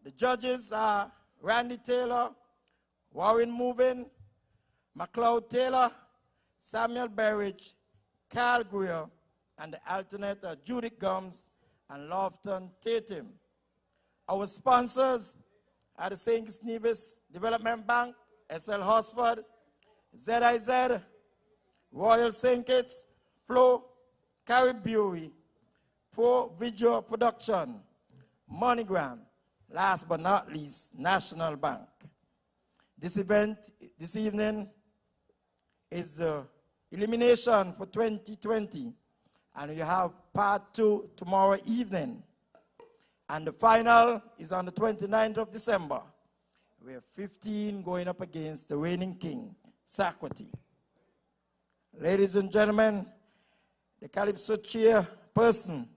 the judges are Randy Taylor, Warren Movin, McLeod Taylor, Samuel Berridge, Carl Greer, and the alternate are Judith Gums and Lofton Tatum. Our sponsors are the 𝐒𝐶𝐶 Development Bank, SL Hosford, 𝐒𝐮𝐧𝐝𝐬, Royal St. Kitts, Flo, Caribbean, Pro Video Production, MoneyGram, last but not least, National Bank. This event this evening is the elimination for 2020, and we have part 2 tomorrow evening. And the final is on the 29th of December. We have 15 going up against the reigning king, 𝐋𝐞𝐿. Ladies and gentlemen, the Calypso chairperson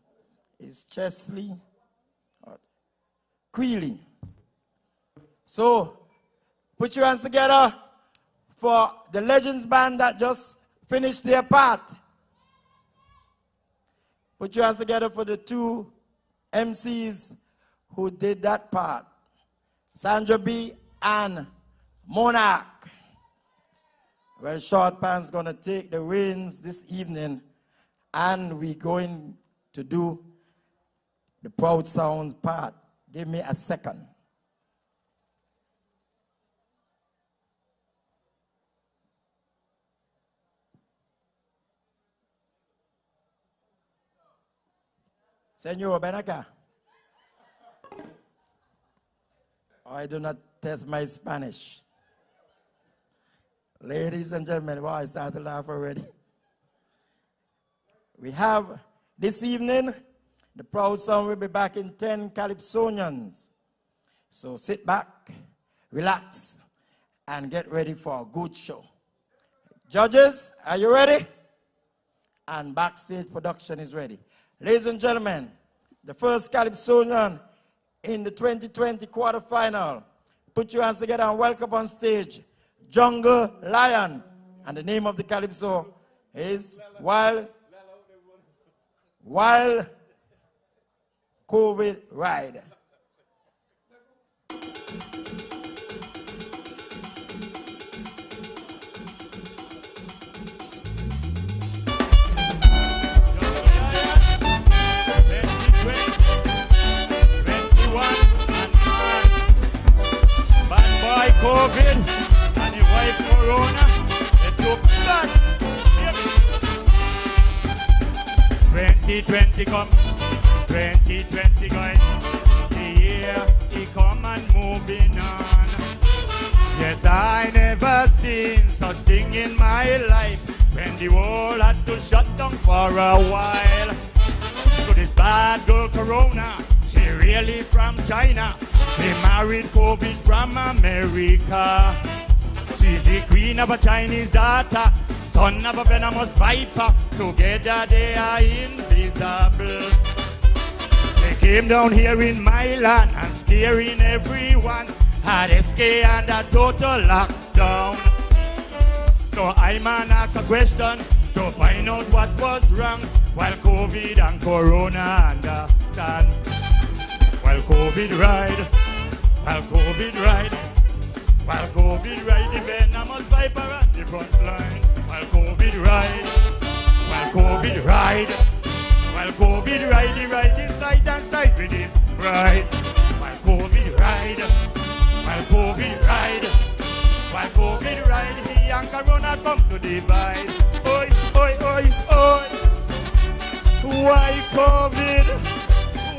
is 𝐒𝐫𝐶𝐞𝐬. So, put your hands together for the Legends Band that just finished their part. Put your hands together for the 2 MCs who did that part, Sandra B and Monarch. Well, Short Pants gonna take the reins this evening, and we're going to do the Proud Sounds part. Give me a second. Senor, ven acá. I do not test my Spanish. Ladies and gentlemen, wow, I start to laugh already. We have this evening, the Proud Sound will be back in 10 Calypsonians. So sit back, relax, and get ready for a good show. Judges, are you ready? And backstage production is ready. Ladies and gentlemen, the first Calypsonian in the 2020 quarterfinal. Put your hands together and welcome on stage Jungle Lion. And the name of the Calypso is Wild COVID Ride. COVID and the wife Corona, it took back. 2020 come, 2020 guys, the year he come and moving on. Yes, I never seen such thing in my life. when the world had to shut down for a while. So this bad girl Corona, she really from China. She married COVID from America. She's the queen of a Chinese daughter, son of a venomous viper. Together they are invisible. They came down here in my land and scaring everyone. Had SK and a total lockdown. So I man ask a question to find out what was wrong, while COVID and Corona understand. While COVID ride, while COVID ride, while COVID ride, the venomous viper at the front line. While COVID ride, while COVID ride, while COVID ride, the right inside and side with his bride. While COVID ride, while COVID ride, while COVID ride, he and Corona come to divide. Oi, oi, oi, oi. Why COVID?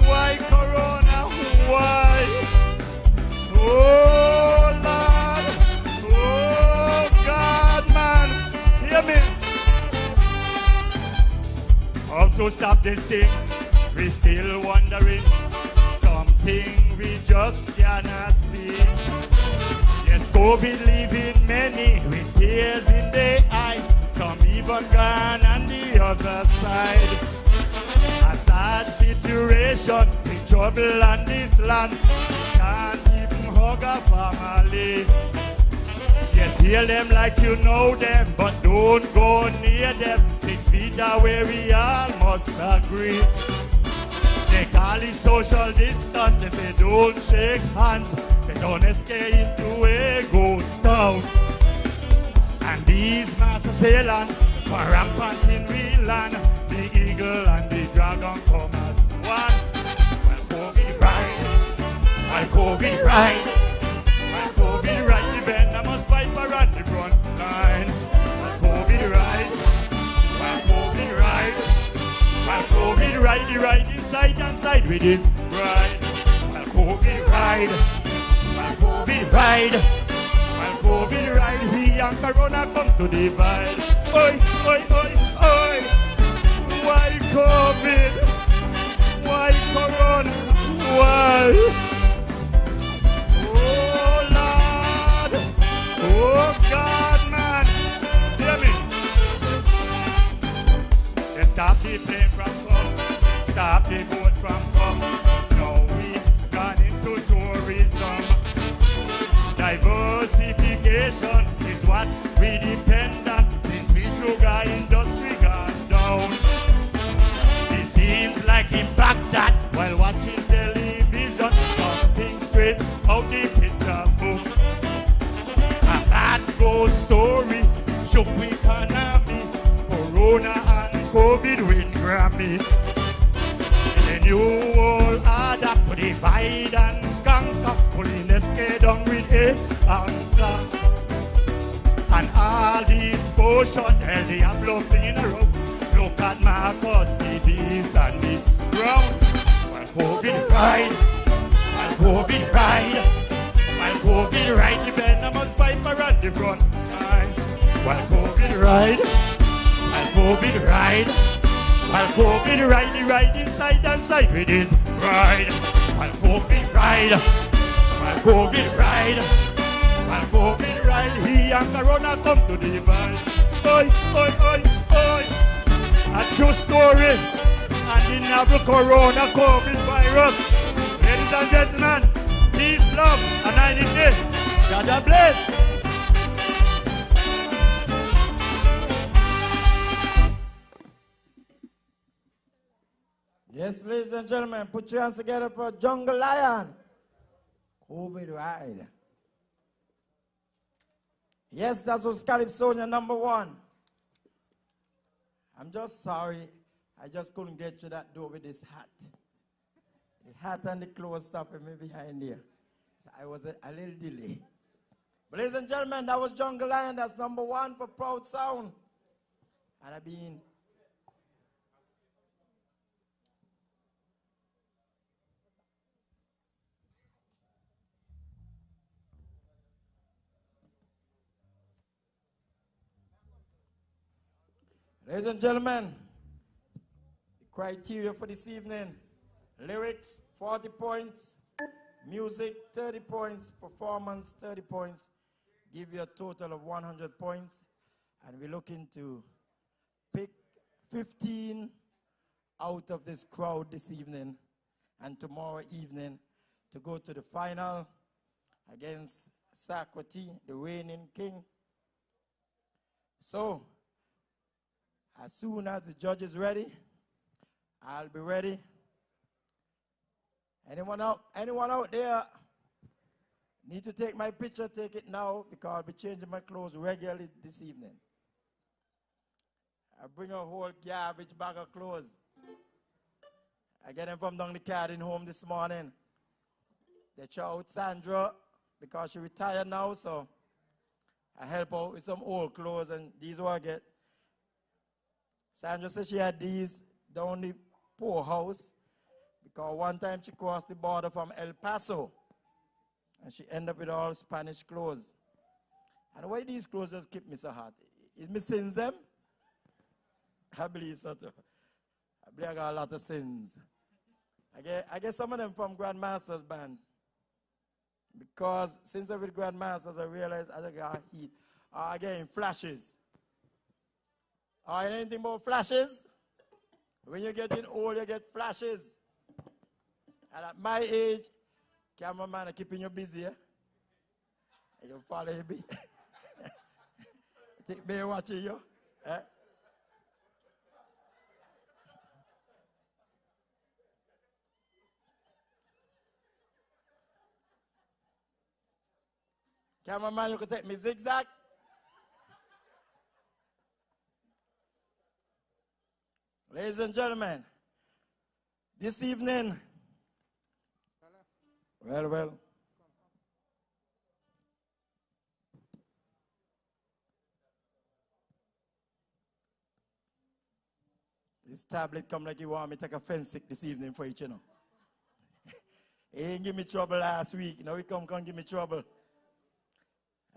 Why Corona? Why? Oh Lord, oh God, man, hear me. How to stop this thing? We still wondering. Something we just cannot see. Yes, COVID leaving many with tears in their eyes. Some even gone on the other side. A sad situation, with trouble on this land. Can't even hug a family. Yes, hear them like you know them, but don't go near them. 6 feet away we all must agree. They call it social distance, they say don't shake hands. They don't escape into a ghost town. And these mass assailant are rampant in real land. The eagle and the dragon come as one. While COVID ride, while COVID ride, while COVID ride, the venomous viper on the front line. While COVID ride, while COVID ride, while COVID ride, the ride inside and side with his bride. While COVID ride, while COVID ride, while COVID ride, he and Corona come to divide. Oi, oi, oi, oi. Why COVID? Why Corona? Why? Oh Lord, oh God, man, hear me. They stop the plane from come, stop the boat from come. Now we gone into tourism. Diversification is what we depend on since we sugar industry gone down. It seems like in Baghdad while watching television, something straight out the picture book. A bad ghost story shook economy. Corona and COVID win Grammy. The new world order to divide and conquer, pulling the scale down with a anchor. And all these potions, they are bluffing in a row. Look at Marcus, the beast and the ground. While COVID ride, while COVID ride, while COVID ride, the venomous viper on the front line. While COVID ride, while COVID ride, while COVID ride, the ride inside and side with his bride. While COVID ride, while COVID ride, while COVID ride, he and Corona come to divide. Oi, oi, oi, oi. A true story. And the novel Corona COVID virus. Ladies and gentlemen, peace, love, and 90 days. God bless. Yes, ladies and gentlemen, put your hands together for Jungle Lion. COVID ride. Yes, that was Calypso #1. I'm just sorry, I just couldn't get to that door with this hat. The hat and the clothes stopping me behind here. So I was a little delay. But ladies and gentlemen, that was Jungle Lion. That's #1 for Proud Sound. And I've been Ladies and gentlemen, the criteria for this evening: lyrics, 40 points, music, 30 points, performance, 30 points, give you a total of 100 points. And we're looking to pick 15 out of this crowd this evening and tomorrow evening to go to the final against 𝐋𝐞𝐠𝐞𝐬, the reigning king. So, as soon as the judge is ready, I'll be ready. Anyone out there need to take my picture, take it now, because I'll be changing my clothes regularly this evening. I bring a whole garbage bag of clothes. I get them from down the garden home this morning. They throw out Sandra because she retired now, so I help out with some old clothes, and these are what I get. Sandra said she had these down the poorhouse because one time she crossed the border from El Paso and she ended up with all Spanish clothes. And why these clothes just keep me so hot? Is me sins them? I believe so too. I believe I got a lot of sins. I get some of them from Grandmaster's band. Because since I'm with Grandmasters, I realized I got heat. I get flashes. Anything about flashes? When you're getting old, you get flashes. And at my age, cameraman are keeping you busy, eh? And you follow me. Take me watching you. Eh? Cameraman, you can take me zigzag. Ladies and gentlemen, this evening, well, this tablet come like you want me to take a fence stick this evening for it, you know. He ain't give me trouble last week. Now he come give me trouble.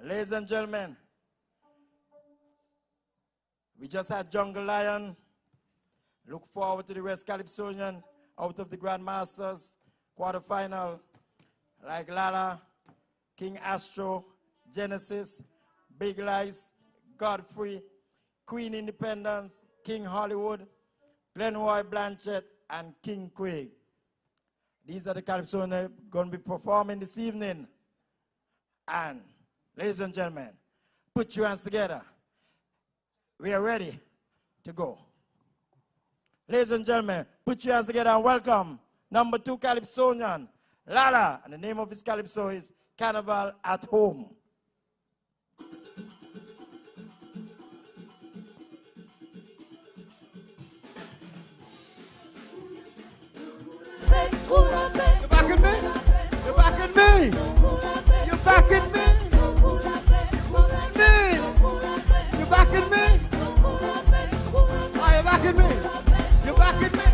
Ladies and gentlemen, we just had Jungle Lion. Look forward to the West Calypsonian out of the Grandmasters quarterfinal, like Lala, King Astro, Genesis, Big Lice, Godfrey, Queen Independence, King Hollywood, Glenroy Blanchett, and 𝐿𝐶𝐞𝐬. These are the Calypsonians going to be performing this evening. And, ladies and gentlemen, put your hands together. We are ready to go. Ladies and gentlemen, put your hands together and welcome number 2 Calypsonian, Lala, and the name of his Calypso is Carnival at Home. You're backing me? You're backing me? You're backing me? You're backing me? Are you backing me? You're backing me?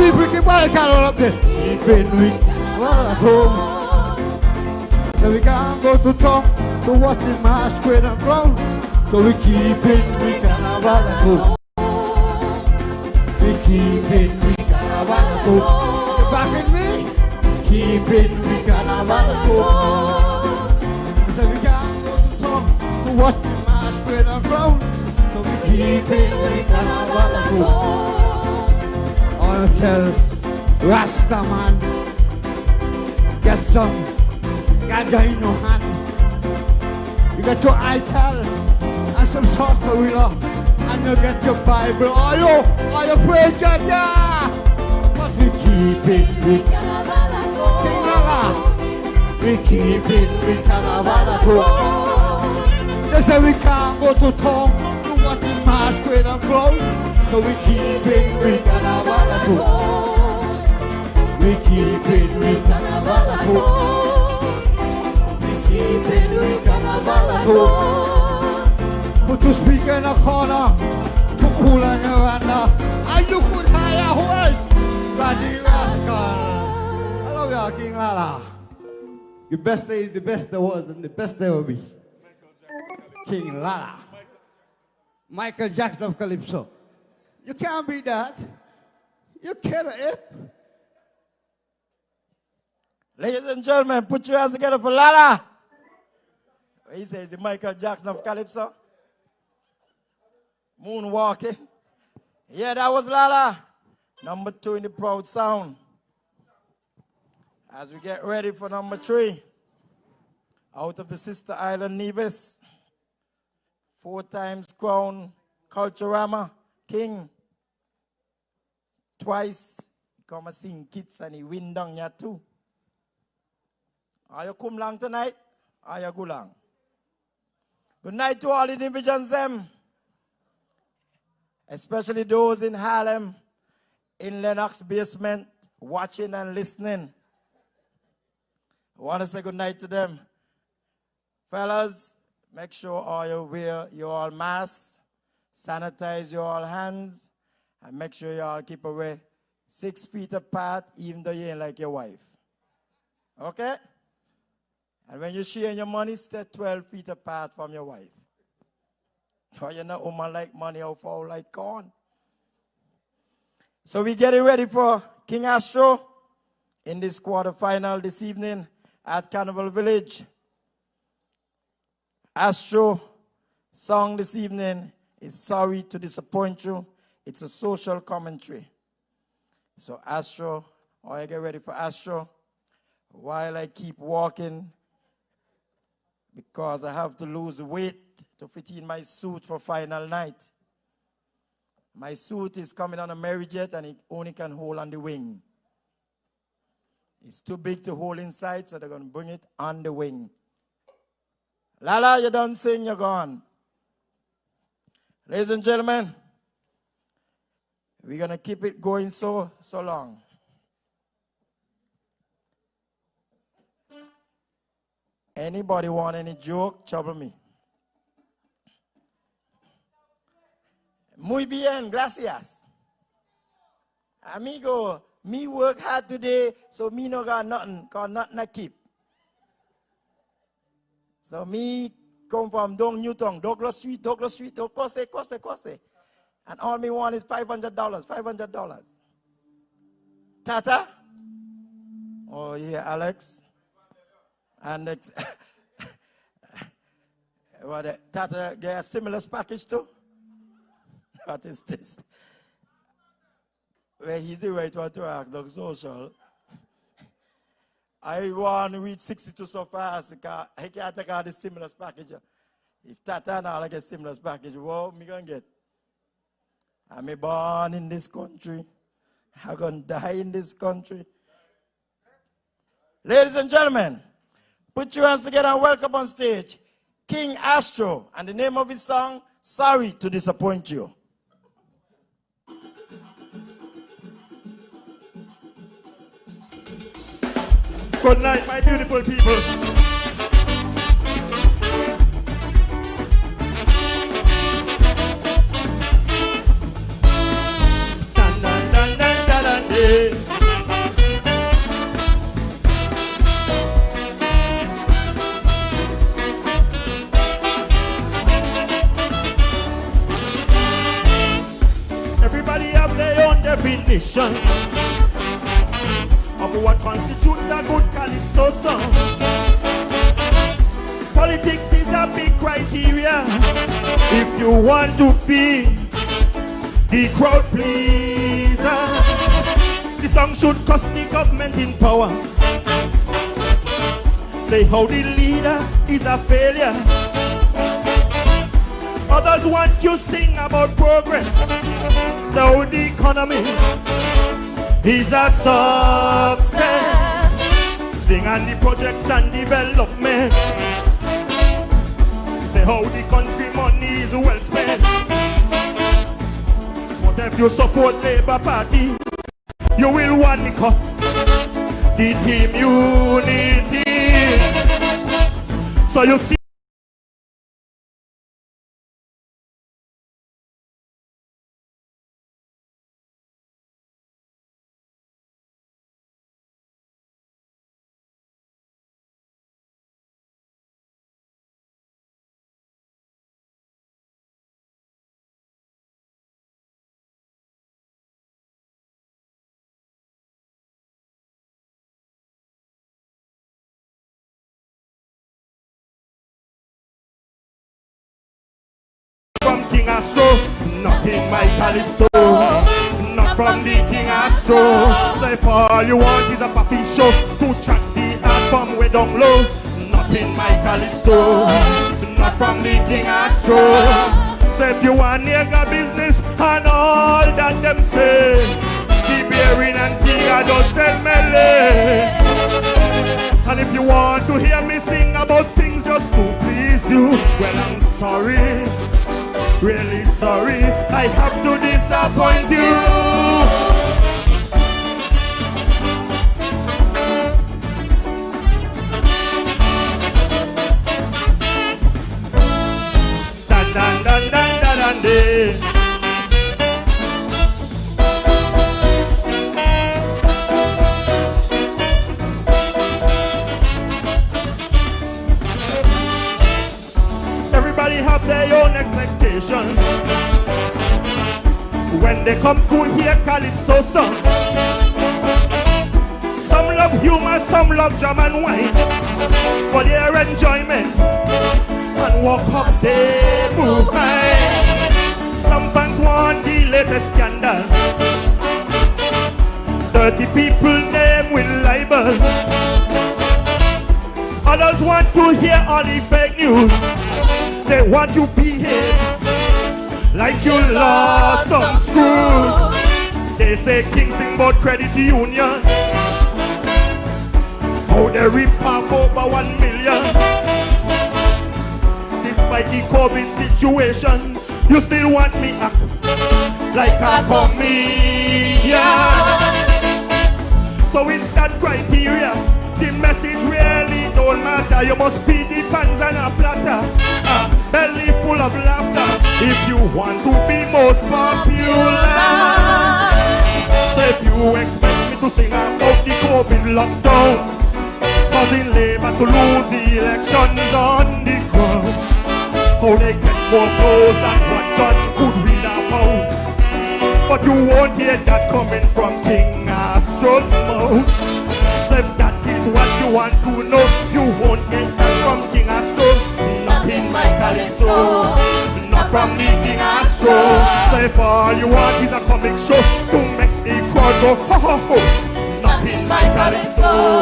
Keep Ricky Ball Carol up there. Keeping Ricky Ball at home. So we can't go to town to watch the masquerade and ground. So we keeping Ricky Carnival at home. We keeping Ricky Carnival at home. You backing me? Keeping Ricky Carnival at home. So we can't go to town to watch the masquerade and ground. So we keeping Ricky Carnival at home. I wanna tell Rasta man, get some ganja in your hand. You get your ital and some sarsaparilla, and you get your Bible. Are you afraid, ganja? But we keep it with King Lala. We keep it with Carnival at home. They say we can't go to town to watch the masquerade and ground. So we keep it with Carnival at home. We keep it with Carnival at home. Put your speaker in a corner to cool on your veranda, and you could hire who else? Bloody rascal. I love you, King Lala. Your best day is the best there was and the best there will be. King Lala. Michael Jackson of Calypso. You can't be that. You can't hip. Ladies and gentlemen, put your hands together for Lala. He says the Michael Jackson of Calypso. Moonwalking. Yeah, that was Lala. Number 2 in the proud sound. As we get ready for number 3. Out of the sister island Nevis. 4 times crown Culturama King. Twice come and sing kids and he win down here too. Are you come long tonight? Are you go long? Good night to all the divisions them. Especially those in Harlem, in Lennox basement, watching and listening. I want to say good night to them. Fellas, make sure all you wear your all masks, sanitize your all hands, and make sure you all keep away 6 feet apart, even though you ain't like your wife. Okay? And when you share your money, stay 12 feet apart from your wife. Or you're not woman like money or fall like corn. So we're getting ready for King Astro in this quarterfinal this evening at Carnival Village. Astro song this evening is Sorry to Disappoint You. It's a social commentary. So Astro, or I get ready for Astro, while I keep walking, because I have to lose weight to fit in my suit for final night. My suit is coming on a Merryjet and it only can hold on the wing. It's too big to hold inside, so they're going to bring it on the wing. Lala, you done sing, you're gone. Ladies and gentlemen, we're going to keep it going so long. Anybody want any joke? Trouble me. Muy bien, gracias. Amigo, me work hard today, so me no got nothing, cause nothing I keep. So me come from Dong Newton, Douglas Street, don't cost. And all me want is $500. Tata? Oh yeah, Alex. And what, Tata get a stimulus package too? What is this? Well, he's the right one to act, the social. I want to reach 62 so fast, I can't take out the stimulus package. If Tata now like a stimulus package, what am I going to get? I'm born in this country. I'm going to die in this country. Ladies and gentlemen, put your hands together and welcome on stage King Astro, and the name of his song, Sorry to Disappoint You. Good night, my beautiful people. Dun, dun, dun, dun, dun, dun, dun. definition of what constitutes a good Calypso song. Politics is a big criteria if you want to be the crowd pleaser. The song should cost the government in power. Say how the leader is a failure. Others want you sing about progress. So the economy is a success. Sing on the projects and development. Say how the country money is well spent. But if you support Labour Party, you will want the cost. The team unity. So you see King Astro, not in my Calypso, not from the King Astro. So if all you want is a puppy show to chat the album way down low, not in my Calypso, not from the King Astro. So if you want nigga business and all that them say, the bearing and Tiga just sell melee. And if you want to hear me sing about things just to please you, well I'm sorry. Really sorry, I have to disappoint you. Dan dan dan dan dan dan de. Everybody have their own expectation when they come to hear Calypso song. Some love humor, some love jam and wine for their enjoyment and walk up they move high. Some fans want the latest scandal, dirty people name with libel. Others want to hear all the fake news. They want you behave like you lost some screws. They say King sing about credit union, how they rip off over 1 million. Despite the COVID situation, you still want me act like a comedian. So with that criteria, the message really don't matter. You must feed the fans and a platter, a belly full of laughter, if you want to be most popular. So if you expect me to sing about the COVID lockdown, causing Labour to lose the elections on the ground, how they get more clothes than what John could read about. But you won't hear that coming from King Astro's mouth. So if that is what you want to know, you won't get that from King Astro. Not in my Calypso, not from the King Astro. So if all you want is a comic show to make the crowd go ho ho ho, not in my Calypso,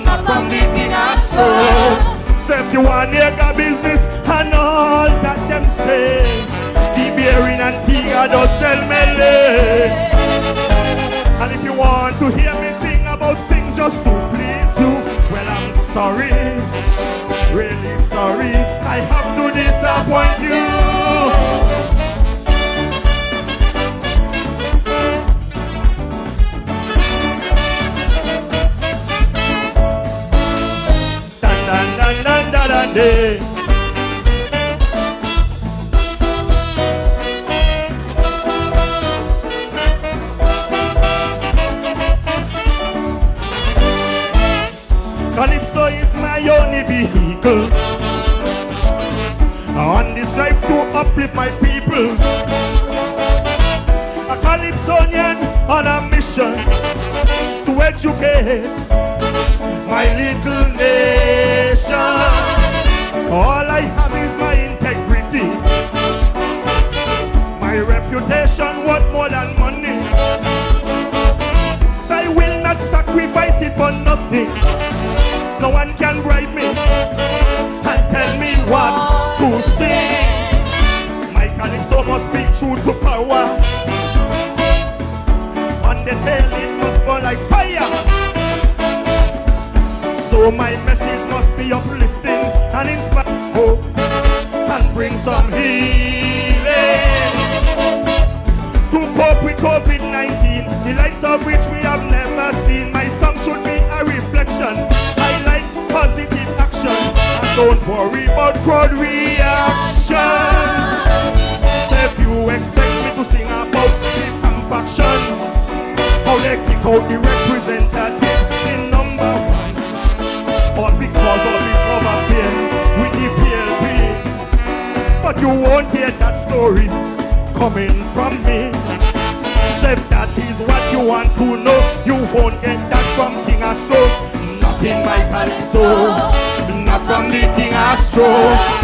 not from the King Astro. So if you want nigga business and all that them say, the bearing and Tiga don't sell melee. And if you want to hear me sing about things just to please you, well I'm sorry, really sorry, I have to disappoint you. Dan dan dan dan dan dan de. Calypso is my only vehicle on this drive to uplift my people. A Calypsonian on a mission. mission to educate my little nation. All I have is my integrity, my reputation worth more than money. So I will not sacrifice it for nothing. No one can bribe me and tell me what to sing. My Calypso must be true to power. On the tail it must burn like fire. So my message must be uplifting and inspire hope and bring some healing to cope with COVID-19, the lights of which we have never seen. My song should be a reflection. I like positive action and don't worry about crowd reaction. So if you expect me to sing about the faction, how they kick out the representative in number one, all because of this other pain with the PLP. But you won't hear that story coming from me. So if that is what you want to know, you won't get that from King Astro. Not in my Calypso, not from the King Astro.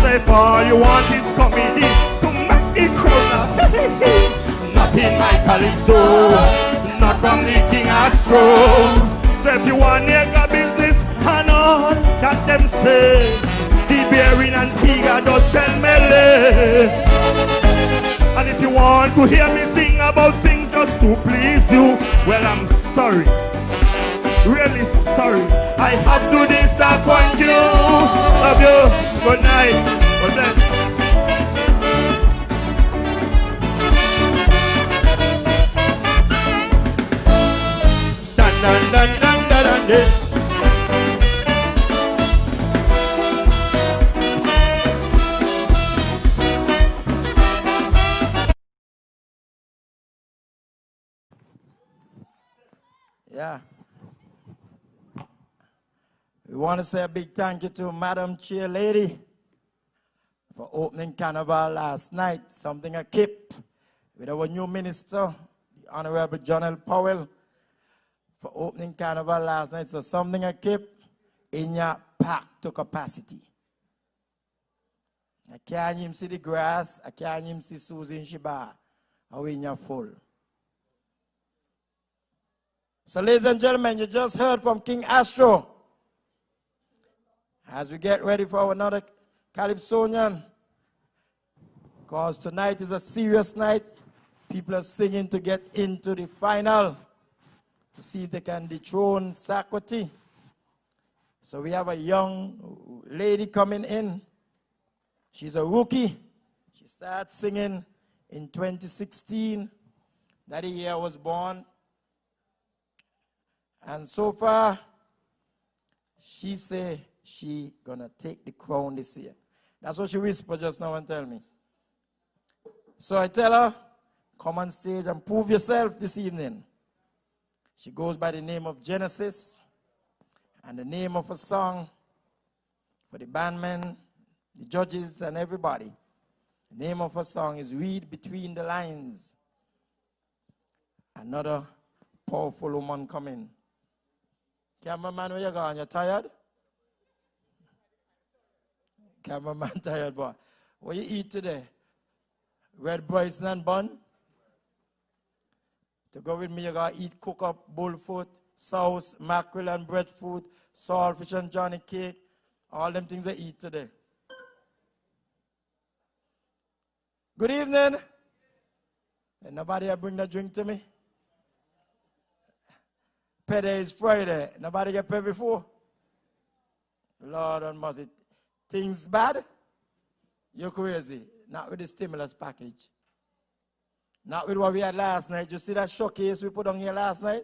So if all you want is comedy to make the crowd laugh, not in my Calypso, not from the King Astro. So if you want nigga business and all that them say, the bearing and Tiga does sell melee. And if you want to hear me sing about things just to please you, well, I'm sorry, really sorry, I have to disappoint you. Love you, good night, God bless. Dun, dun, dun, dun, dun, dun, dun. Yeah. We want to say a big thank you to Madam Chair Lady for opening Carnival last night. Something I keep with our new minister, the Honorable John L. Powell, for opening Carnival last night. So something I keep in your pack to capacity. I can't even see the grass. I can't even see Susie Shiba. How in your full. So ladies and gentlemen, you just heard from King Astro. As we get ready for another Calypsonian, because tonight is a serious night. People are singing to get into the final to see if they can dethrone 𝐿𝐶𝐸. So we have a young lady coming in. She's a rookie. She started singing in 2016. That year I was born. And so far, she say she gonna take the crown this year. That's what she whispered just now and tell me. So I tell her, come on stage and prove yourself this evening. She goes by the name of Genesis, and the name of her song for the bandmen, the judges, and everybody. The name of her song is Read Between the Lines. Another powerful woman coming. Cameraman, where you going? You tired? Cameraman tired, boy. What you eat today? Red bison and bun? To go with me, you gotta eat cook up bullfoot, sauce, mackerel and breadfruit, saltfish and johnny cake. All them things I eat today. Good evening. And nobody bring the drink to me? Payday is Friday. Nobody get paid before? Lord and mercy. Things bad? You're crazy. Not with the stimulus package. Not with what we had last night. You see that showcase we put on here last night?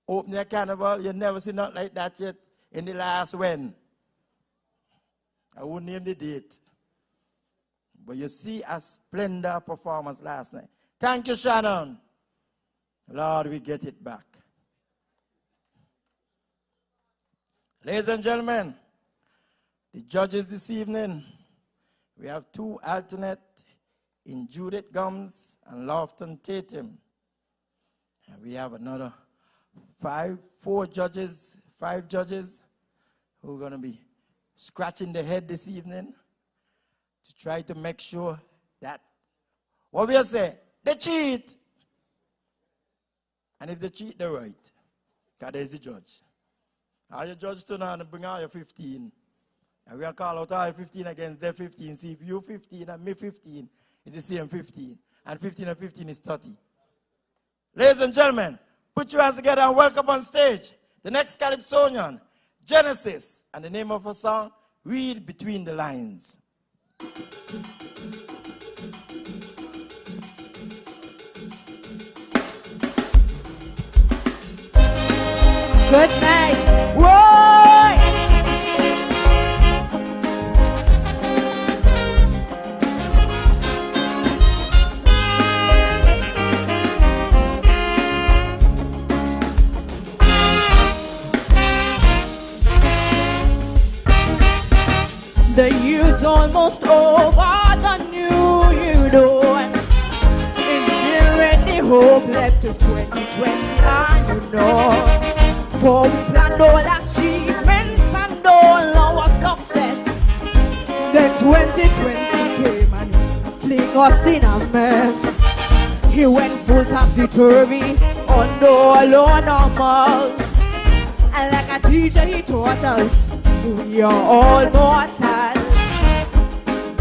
Open your carnival. You never see nothing like that yet in the last when. I wouldn't name the date. But you see a splendor performance last night. Thank you, Sharon. Lord, we get it back. Ladies and gentlemen, the judges this evening, we have two alternate in Judith Gums and Lofton Tatum. And we have another five judges who are going to be scratching their head this evening to try to make sure that what we are saying, they cheat. And if they cheat, they're right. Because there's the judge. All your judge turn on and bring out your 15. And we are call out all 15 against their 15. See if you 15 and me 15 is the same 15. And 15 and 15 is 30. Ladies and gentlemen, put your hands together and welcome on stage the next Calypsonian, Genesis. And the name of her song, Read Between the Lines. Good night. Whoa! The year's almost over, the new year dawns. Is there any hope left? It's 2020 and you know. For we planned all achievements and all our success. Then 2020 came and fling us in a mess. He went full topsy-turvy on all our normals. And like a teacher he taught us, we are all mortal.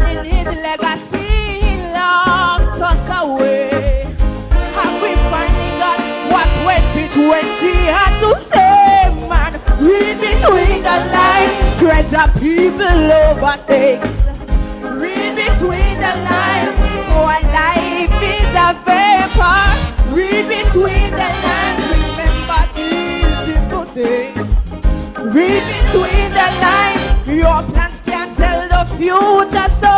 In his legacy he locked us away. Have we finally got what 2020 had to say? Man, read between the lines, treasure people over things. Read between the lines, for life is a vapor. Read between the lines, remember these simple things. Read between the lines, your plans can't tell the future, so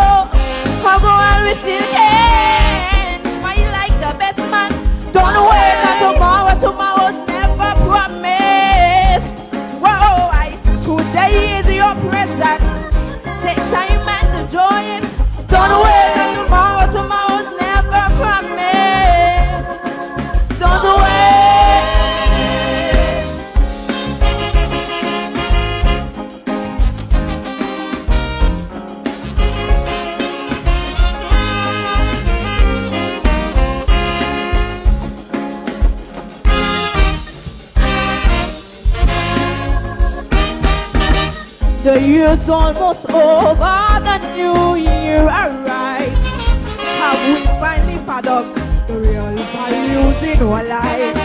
come on, we still can smile like the best man. Don't wait until tomorrow's never promised. Whoa, today is your present. Take time and enjoy it. Don't wait until tomorrow's never promised. Don't wait. The year's almost over, the new year arrives. Have we finally fathomed the real values in our life?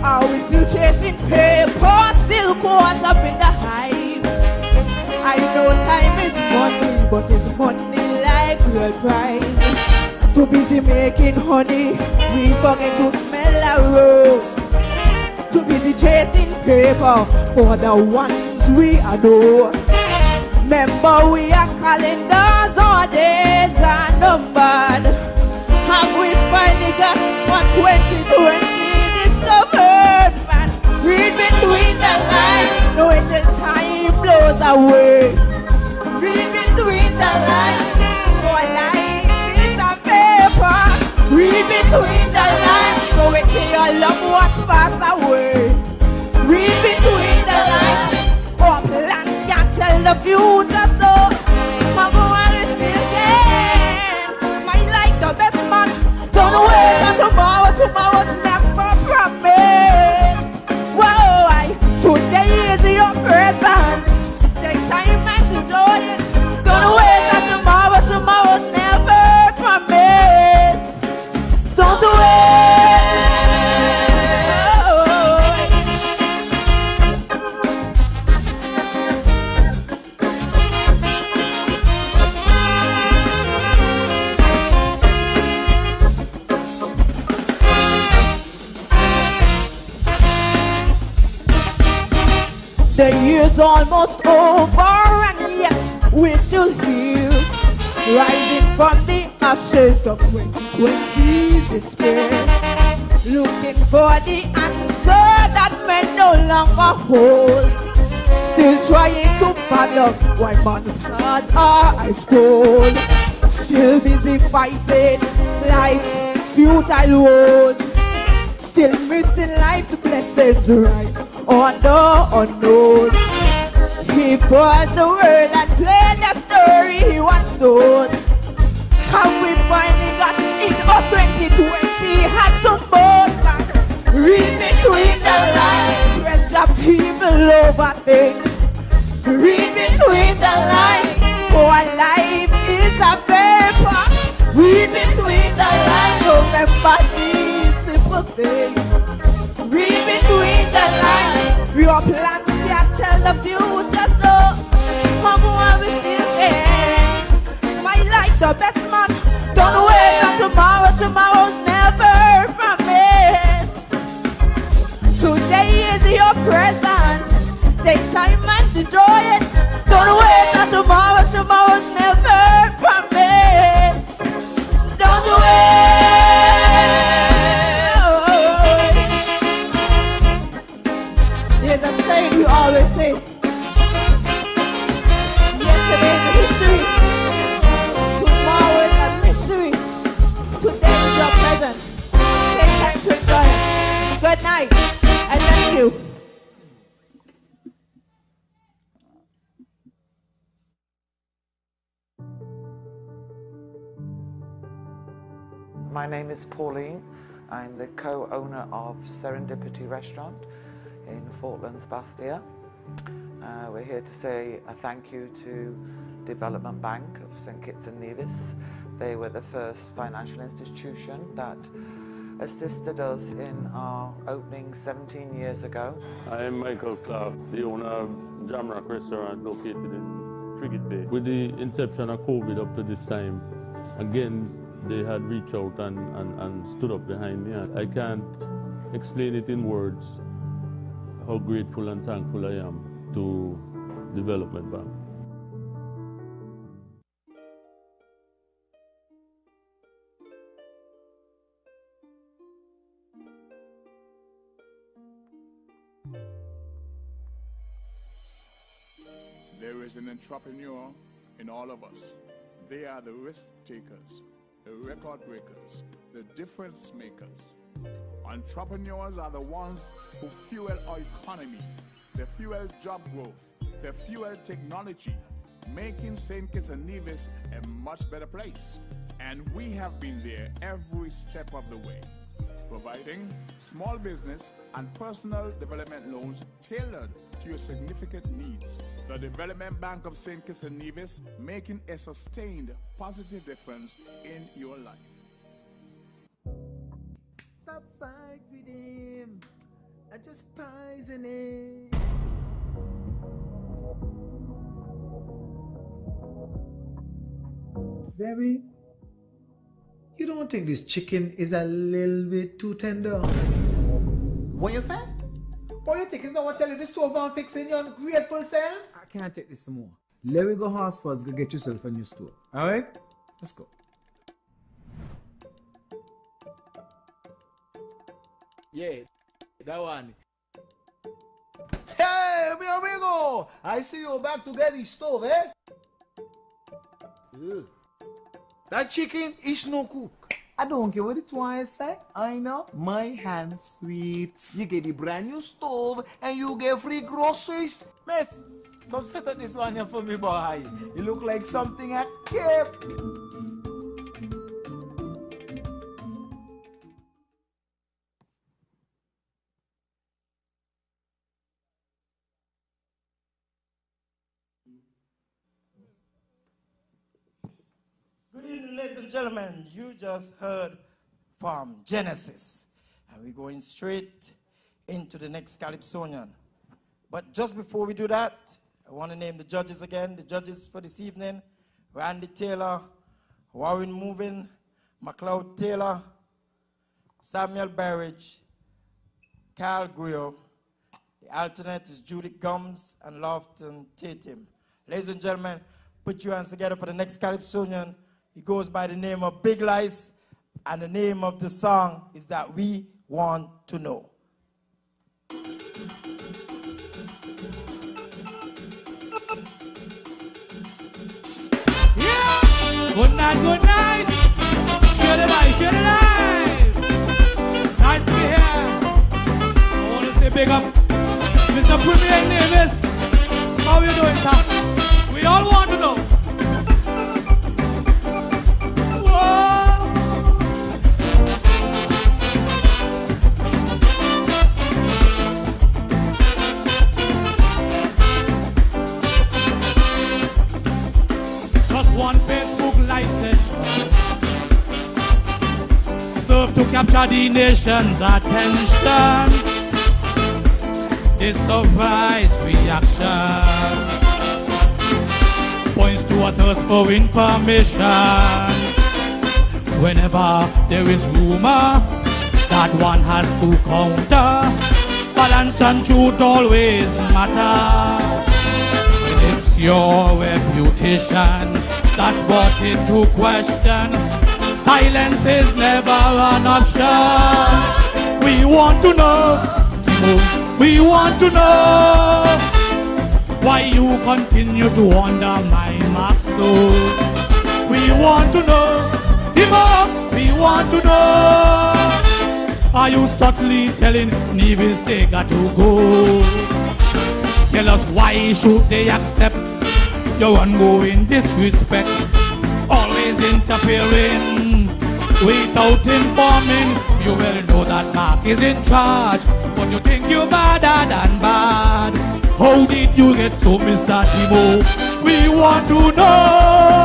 Are we still chasing paper, still caught up in the hype? I know time is money, but it's money like real price. Too busy making honey, we forget to smell a rose. Too busy chasing paper for the ones we adore. Remember we are calendars, our days are numbered. Have we finally got what 2020 discovered, man? Read between the lines, no until time blows away. Read between the lines, for life is a vapor. Read between the lines, no until your loved ones pass away. Read between the lines, our plans can't tell the future, so come on, we still can smile like the best man. Don't wait until tomorrow's never promised. Whoa, today is your present. Take time and enjoy it. Don't wait until tomorrow's never promised. Don't wait. The year's almost over and yes, we're still here, rising from the ashes of 2020's despair, looking for the answer that men no longer hold, still trying to fathom why man's hearts are ice cold, still busy fighting life's futile wars, still missing life's blessings, right? Oh no, unknown. He bought the world and played the story he once told. And we finally got in 2020, had to both back. Read between the lines, pressure people over things. Read between the lines, for life is a paper. Read between the lines, remember these simple things. Read between the lines, your plans can't tell the future, so come on, we still there. My life, the best man, don't wait until tomorrow, tomorrow's never promised. Today is your present, take time and enjoy it. Don't wait until tomorrow, tomorrow's never promised. Don't wait. There's a saying you always say. Yesterday is a history. Tomorrow is a mystery. Today is your present. Take time to enjoy it. Good night. And thank you. My name is Pauline. I'm the co-owner of Serendipity Restaurant in Falklands, Bastia. We're here to say a thank you to Development Bank of 𝐿𝐶𝐸𝐻. They were the first financial institution that assisted us in our opening 17 years ago. I am Michael Clark, the owner of Jamrock Restaurant located in Frigate Bay. With the inception of COVID up to this time, again, they had reached out and stood up behind me. I can't explain it in words how grateful and thankful I am to Development Bank. There is an entrepreneur in all of us. They are the risk takers, the record breakers, the difference makers. Entrepreneurs are the ones who fuel our economy. They fuel job growth. They fuel technology, making 𝐶𝐸𝐻 a much better place. And we have been there every step of the way, providing small business and personal development loans tailored to your significant needs. The Development Bank of 𝐶𝐸𝐻, making a sustained positive difference in your life. Stop fight with him. I just poison him. Baby, you don't think this chicken is a little bit too tender? What you say? What you think is not what tell you this stove and fixing your ungrateful self? I can't take this more. Let me go house first, go get yourself a new stove. Alright? Let's go. Yeah, that one. Hey, mi amigo! I see you back to get the stove, eh? Ugh. That chicken is no cook. I don't care what it was say. I know my hands sweet. You get the brand new stove and you get free groceries. Miss, come set up this one here for me, boy. You look like something I kept. Good evening, ladies and gentlemen. You just heard from Genesis. And we're going straight into the next Calypsonian. But just before we do that, I want to name the judges again. The judges for this evening: Randy Taylor, Warren Movin, McLeod Taylor, Samuel Barridge, Carl Greer. The alternate is Judy Gums and Lofton Tatum. Ladies and gentlemen, put your hands together for the next Calypsonian. He goes by the name of Big Lice, and the name of the song is That We Want to Know. Yeah! Good night, good night! Share the light, share the light! Nice to be here! big up Mr. Premier Navis. How you doing, sir? We all want to know. Just one Facebook live session served to capture the nation's attention. This surprise reaction points to a thirst for information. Whenever there is rumor that one has to counter, balance and truth always matter. When it's your reputation that's brought into question, silence is never an option. We want to know, we want to know why you continue to undermine my soul. We want to know, Timo, we want to know, are you subtly telling Nevis they got to go? Tell us why should they accept your ongoing disrespect? Always interfering without informing. You will know that Mark is in charge, but you think you're badder than bad. How did you get so, Mr. Timo? We want to know.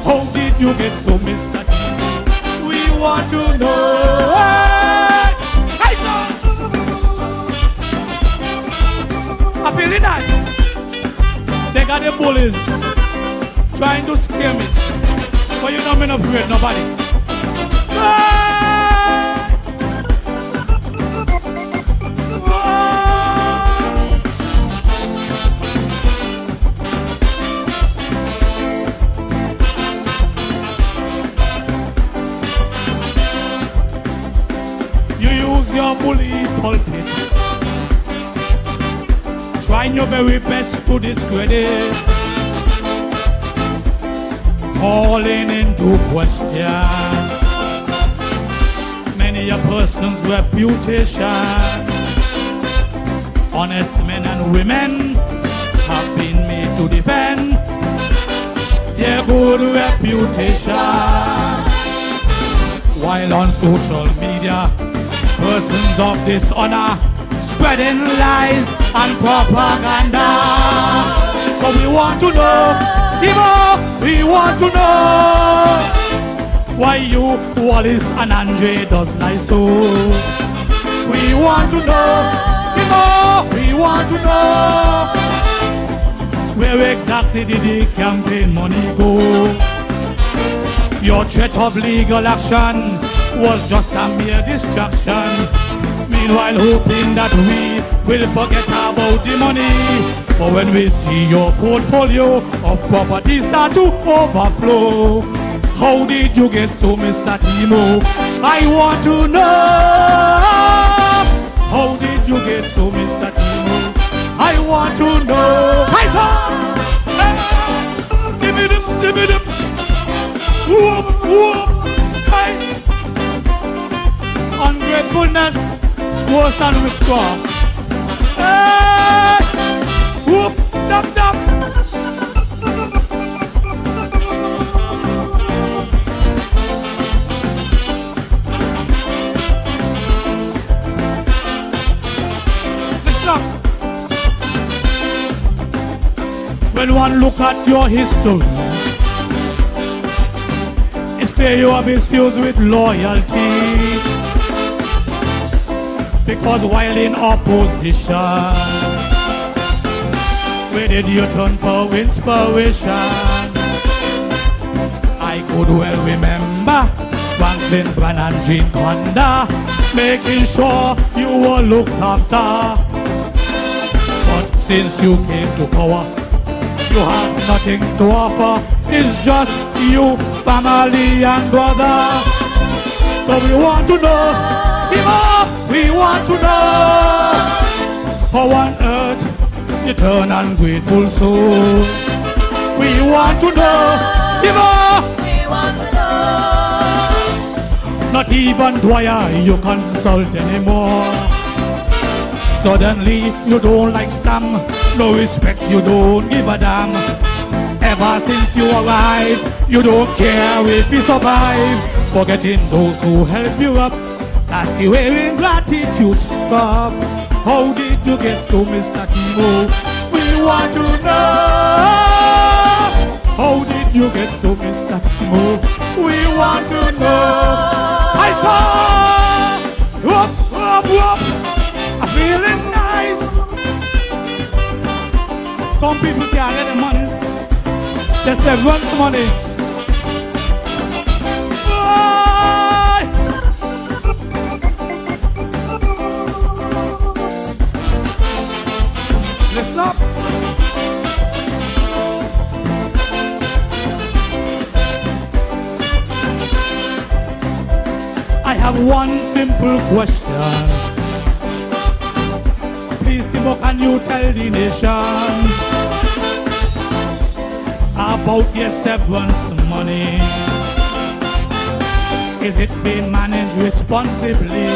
How did you get so, Mr. Timo? We want to know. Hey, sir! I feel it nice. They got the bullies trying to scare me, but you know I'm not afraid nobody. You use your bully pulpit, trying your very best to discredit, calling into question many a person's reputation. Honest men and women have been made to defend their good reputation, while on social media persons of dishonor spreading lies and propaganda. So we want to know, Timo, we want to know why you, Wallace and Andre does lie so. We want to know, Timo, we want to know where exactly did the campaign money go? Your threat of legal action was just a mere distraction, meanwhile hoping that we will forget about the money. But when we see your portfolio of property start to overflow, how did you get so, Mr. Timo? I want to know. How did you get so, Mr. Timo? I want to know. Hi, sir! Give me them, give me them. Whoop, whoop. Hi. Ungratefulness, worse than witchcraft. Hey! Whoop, dap, dap. Listen up. When one look at your history, it's clear you are misused with loyalty. Because while in opposition, where did you turn for inspiration? I could well remember Franklin Brand and Jean Conda making sure you were looked after. But since you came to power, you have nothing to offer. It's just you, family and brother. So we want to know, Timo, we want to know how on earth you turn ungrateful soul. We want to know, Timo, we want to know. Not even Dwyer you consult anymore. Suddenly you don't like Sam, no respect, you don't give a damn. Ever since you arrived, you don't care if you survive. Forgetting those who help you up, that's the way ingratitude stop. How did you get so, Mr. Timo? We want to know. How did you get so, Mr. Timo? We want to know. I saw. Whoop, whoop, whoop. I'm feeling nice. Some people can't get the money. Just everyone's money. Bye. Listen up. I have one simple question. Please, Timo, can you tell the nation about your severance money? Is it being managed responsibly?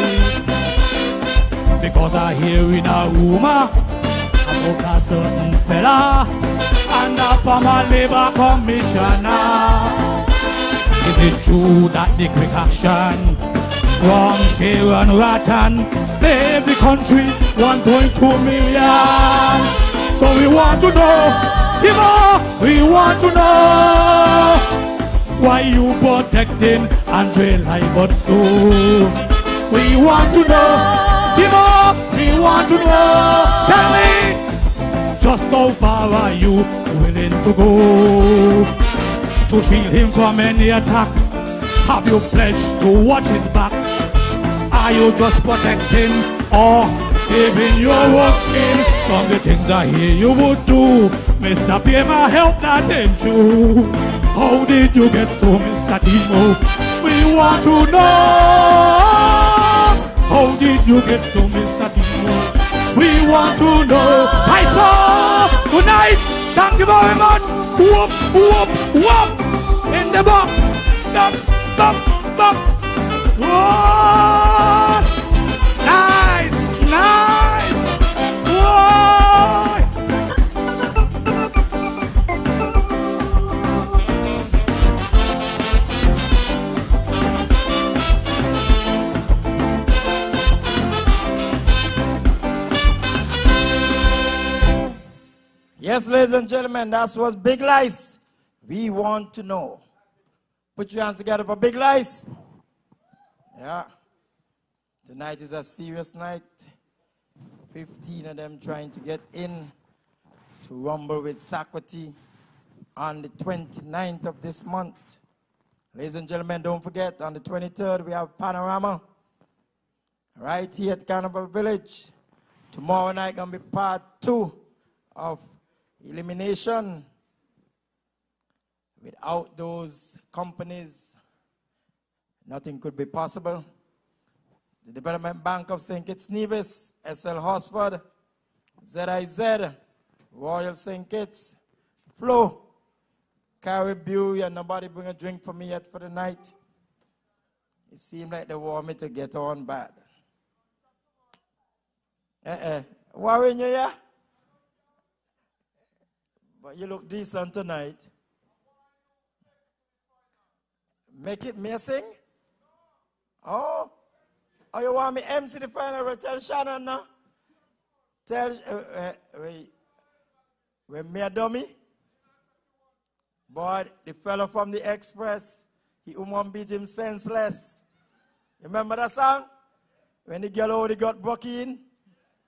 Because I hear in a rumor about a certain fella and a former labor commissioner. Is it true that the quick action from Sharon Rattan saved the country 1.2 million? So we want to know, Timo, we want to know why you protecting Andre Live so. We want to know, Timo, we want to know. Tell me, just how far are you willing to go to shield him from any attack? Have you pledged to watch his back? Are you just protecting or saving your own skin? Some of the things I hear you would do, Mr. Payne, help that ain't true. How did you get so, Mr. Timo? We want to know. How did you get so, Mr. Timo? We want to know. I saw. Good night. Thank you very much. Whoop, whoop, whoop. In the box. Bop, bop, bop. Whoa. Nice, nice. Whoa. Yes, ladies and gentlemen, that was Big Lice. We want to know. Put your hands together for Big Lice. Yeah. Tonight is a serious night. 15 of them trying to get in to rumble with 𝐋𝐞𝐠𝐞𝐬 on the 29th of this month. Ladies and gentlemen, don't forget, on the 23rd, we have Panorama right here at Carnival Village. Tomorrow night going to be part 2 of elimination. Without those companies, nothing could be possible. The Development Bank of 𝐿 SL Horsford, 𝐒𝐮𝐧, Royal St. Kitts, Flo, Caribbean. Nobody bring a drink for me yet for the night. It seemed like they want me to get on bad. Worrying you, yeah? But you look decent tonight. Make it me sing? Oh, you want me MC the final? Tell Sharon now. Tell, when me a dummy. Boy, the fellow from the Express, he almost beat him senseless. You remember that song? When the girl already got buck in,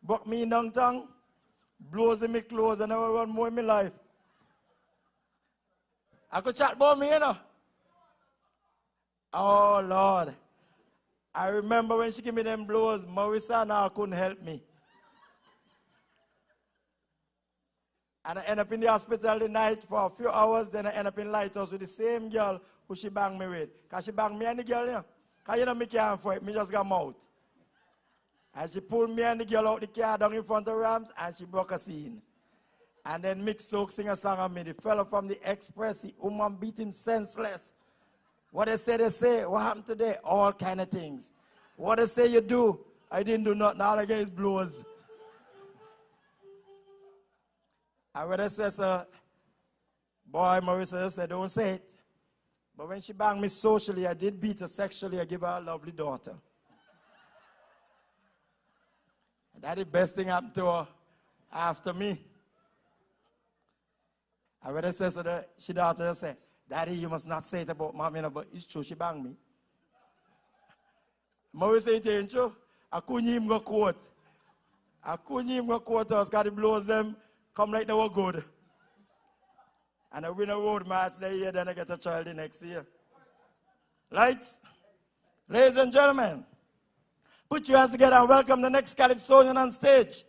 buck me in downtown, blows in my clothes and I will run more in my life. I could chat about me, you know. Oh, Lord. I remember when she gave me them blows, Marissa now couldn't help me. And I end up in the hospital the night for a few hours, then I end up in Lighthouse with the same girl who she banged me with. Because she banged me and the girl, you know. Because you know me can't fight, me just got mouth. And she pulled me and the girl out the car down in front of Rams and she broke a scene. And then 𝐿𝐿 sing a song on me. The fellow from the Express, he beat him senseless. What they say. What happened today? All kind of things. What they say you do, I didn't do nothing. All I get is blows. I would have said, boy, Marissa said, don't say it. But when she banged me socially, I did beat her sexually. I give her a lovely daughter. And that's the best thing happened to her after me. I would have said, so she daughter said, Daddy, you must not say it about mommy, but it's true, she banged me. Marissa, it ain't true. I couldn't even go court. I couldn't even go courthouse because the blows them come like they were good. And I win a road march the year, then I get a child the next year. Lights, ladies and gentlemen, put your hands together and welcome the next Calypsonian on stage.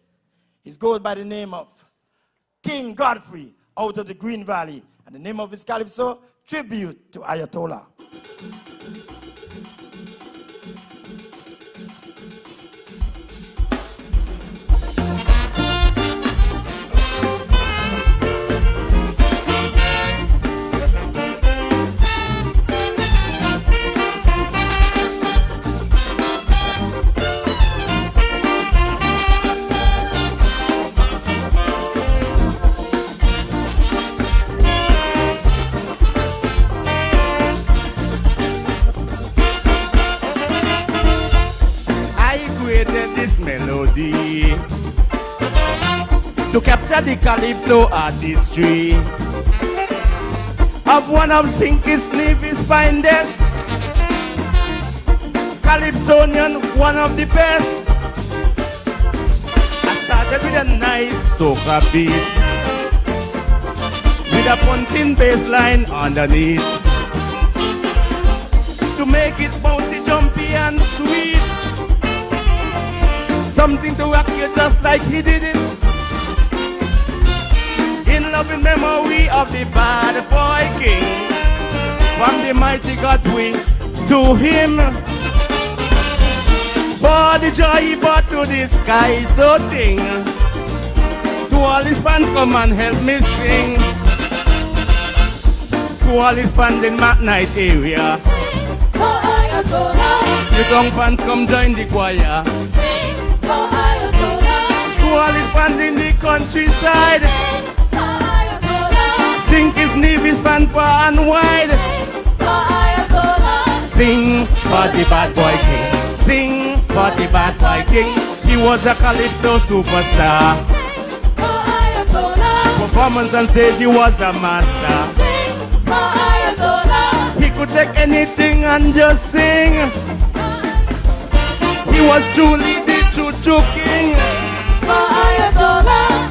He goes by the name of King Godfrey out of the Green Valley. And the name of his Calypso, Tribute to Ayatollah. To capture the Calypso artistry of one of 𝐿𝐴𝐻𝐿𝐻's finest, Calypsonian, one of the best. I started with a nice soca beat, with a punching bass line underneath, to make it bouncy, jumpy and sweet. Something to rock you just like he did it. In loving memory of the bad boy king, from the mighty Godfrey to him, for the joy he brought to the sky, so sing. To all his fans, come and help me sing. To all his fans in McKnight area, the young fans come join the choir. To all his fans in the countryside, sing 𝐿𝐴𝐻𝐿𝐻's fan far and wide. Sing for the bad boy king. Sing for the bad boy king. He was a Calypso superstar. Performance on stage, he was a master. He could take anything and just sing. He was truly the true king.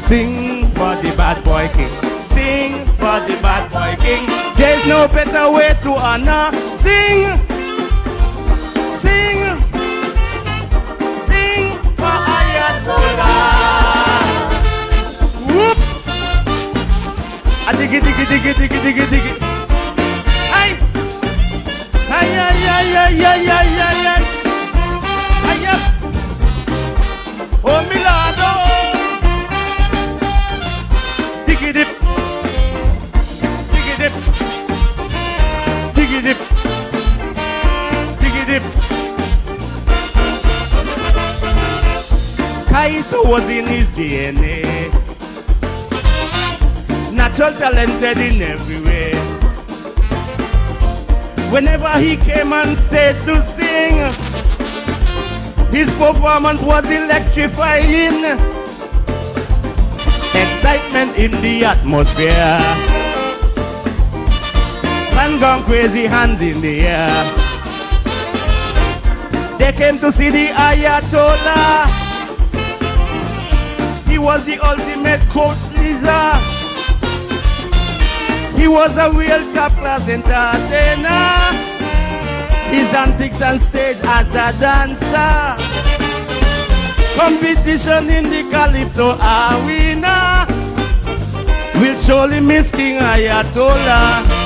Sing for the bad boy king. Sing for the bad boy king. There's no better way to honor. Sing, sing, sing for Ayatollah. Whoop! A diggy diggy diggy diggy diggy diggy. Ay, ay ay ay ay ay ay ay ay. Ay ay. Oh Milano. Diggy dip. Dip, diggy dip, diggy dip. Calypso was in his DNA, natural talented in every way. Whenever he came on stage to sing, his performance was electrifying. Excitement in the atmosphere. Man gone crazy, hands in the air. They came to see the Ayatollah. He was the ultimate coach leader. He was a real top-class entertainer. His antics on stage as a dancer. Competition in the Calypso arena. We'll surely miss King Ayatollah.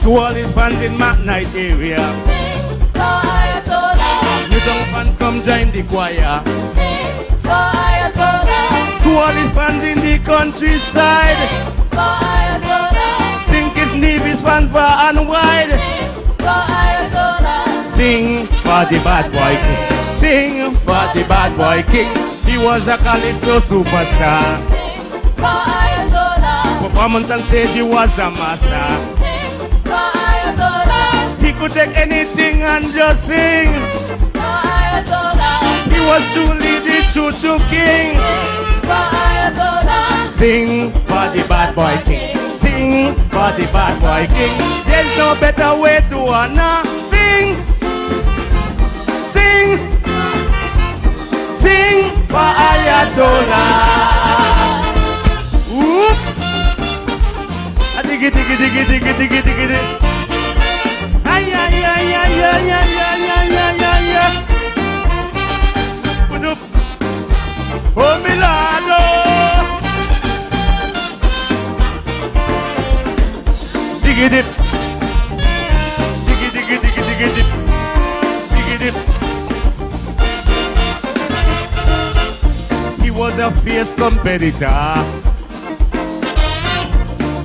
To all his fans in McKnight area, sing for Ayatollah. You young fans come join the choir. Sing for Ayatollah. To all his fans in the countryside, sing for Ayatollah. Sing 𝐿𝐴𝐻𝐿𝐻's fan far and wide. Sing for Ayatollah. Sing for the bad boy king. Sing for the bad boy king. He was a Calypso superstar. Sing for Ayatollah. Performance on stage, he was a master. Sing for Ayatollah. He could take anything and just sing. For Ayatollah. He was truly the choo-choo king. Sing for Ayatollah. Sing for the bad boy king. Sing for the bad boy king. There's no better way to honor. Sing, sing, sing for Ayatollah. Whoop. Diggy, diggy, diggy, diggy, diggy, diggy, diggy. Ay, ay, ay, ay, ay, ay, ay, ay, ay, ay, ay. Put up. Oh, Milano. Diggy dip. Diggy, diggy, diggy, diggy dip. Diggy dip. He was a fierce competitor.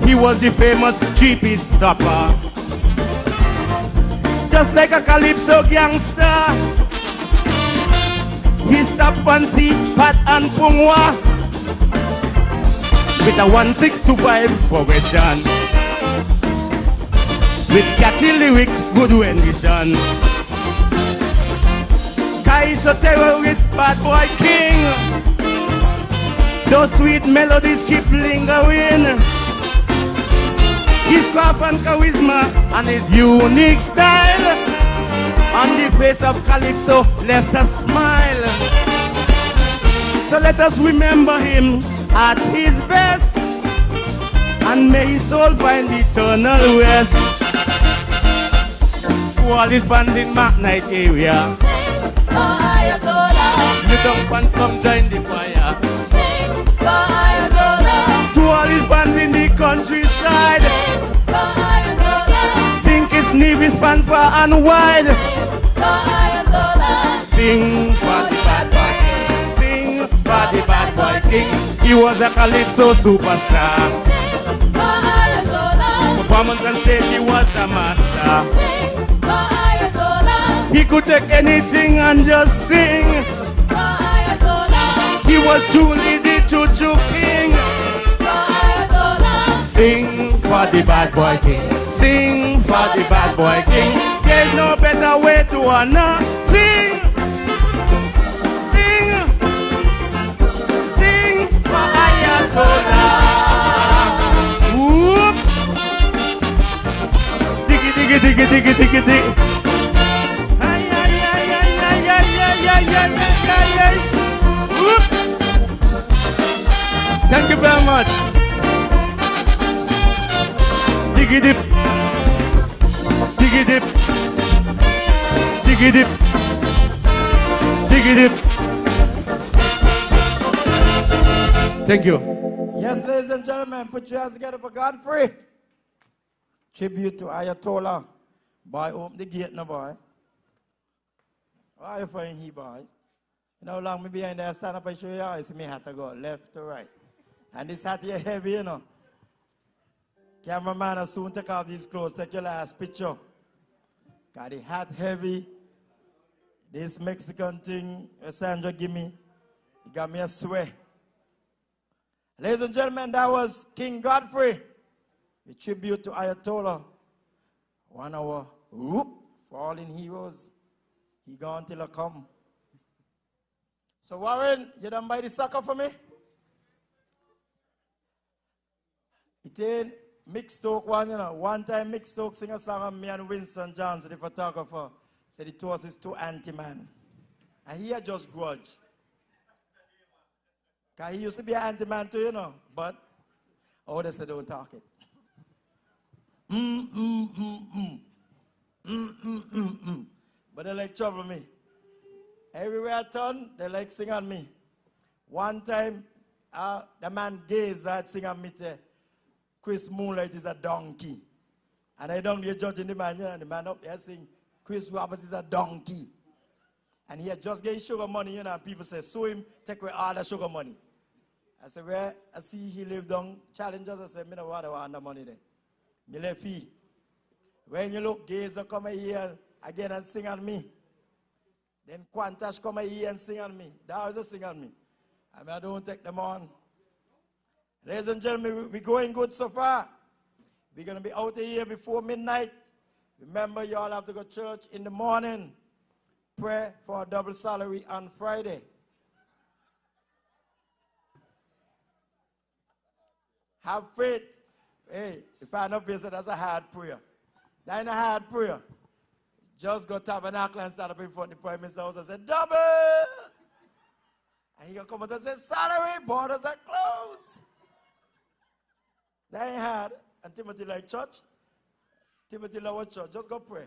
He was the famous cheapest stopper. Just like a Calypso gangster, he stopped fancy Pat and Pungwa with a 1-6-2-5 progression, with catchy lyrics, good rendition. Kai's a terrorist, bad boy king. Those sweet melodies keep lingering. His craft and charisma and his unique style on the face of Calypso left a smile. So let us remember him at his best, and may his soul find eternal rest. To all his fans in McKnight area, Sing for Ayatollah. the young fans come join the choir. Sing for Ayatollah. To all his fans in the countryside, sing his Nevis fans far and wide. Sing for the bad boy king. Sing for the bad boy king. He was a Calypso superstar. Performance on stage, he was a master. He could take anything and just sing. He was truly the choo-choo king. Sing for the bad boy king. Sing for the bad boy king. There's no better way to honor. Sing, sing, sing for Ayatollah. Whoop. Diggy, diggy, diggy, diggy, diggy, diggy. Ay, ay, ay, ay, ay, ay, ay, ay, ay, ay, ay. Whoop. Thank you very much. Diggy dip, diggy dip, diggy dip, diggy dip. Thank you. Yes, ladies and gentlemen, put your hands together for Godfrey. Tribute to Ayatollah. Boy, open the gate now, boy. Why are you find he, boy? You know how long me behind there, stand up and show you how? You see me hat to go left to right. And this hat here heavy, you know. Cameraman will soon take off these clothes, take your last picture. Got the hat heavy. This Mexican thing, Sandra give me, he got me a sweat. Ladies and gentlemen, that was King Godfrey. A tribute to Ayatollah. 1 hour, whoop, fallen heroes. He gone till I come. So Warren, you done buy the sucker for me? It ain't Mick Stoke one, you know. One time Mick Stoke sing a song of me and Winston Johnson, the photographer, said it was his too anti-man. And he had just grudge. Because he used to be an anti-man too, you know. But, oh, they said don't talk it. But they like trouble me. Everywhere I turn, they like sing on me. One time, the man Gaze had sing on me to Chris Moonlight is a donkey. And I don't get judging the man, and the man up there saying, Chris Roberts is a donkey. And he had just gained sugar money, you know, and people say, sue him, take away all the sugar money. I said, well, I see he lived on Challengers. I said, I don't want the money there. Me left he. When you look, Gazer come here again and sing on me. Then Quantash come here and sing on me. That was a sing on me. I mean, I don't take them on. Ladies and gentlemen, we're going good so far. We're going to be out of here before midnight. Remember, you all have to go to church in the morning. Pray for a double salary on Friday. Have faith. Hey, if I know person, that's a hard prayer. That ain't a hard prayer. Just go tabernacle and stand up in front of the Prime Minister's house and say, double! And he gonna come out and say, salary, borders are closed. That ain't hard. And Timothy like church. Timothy love church. Just go pray.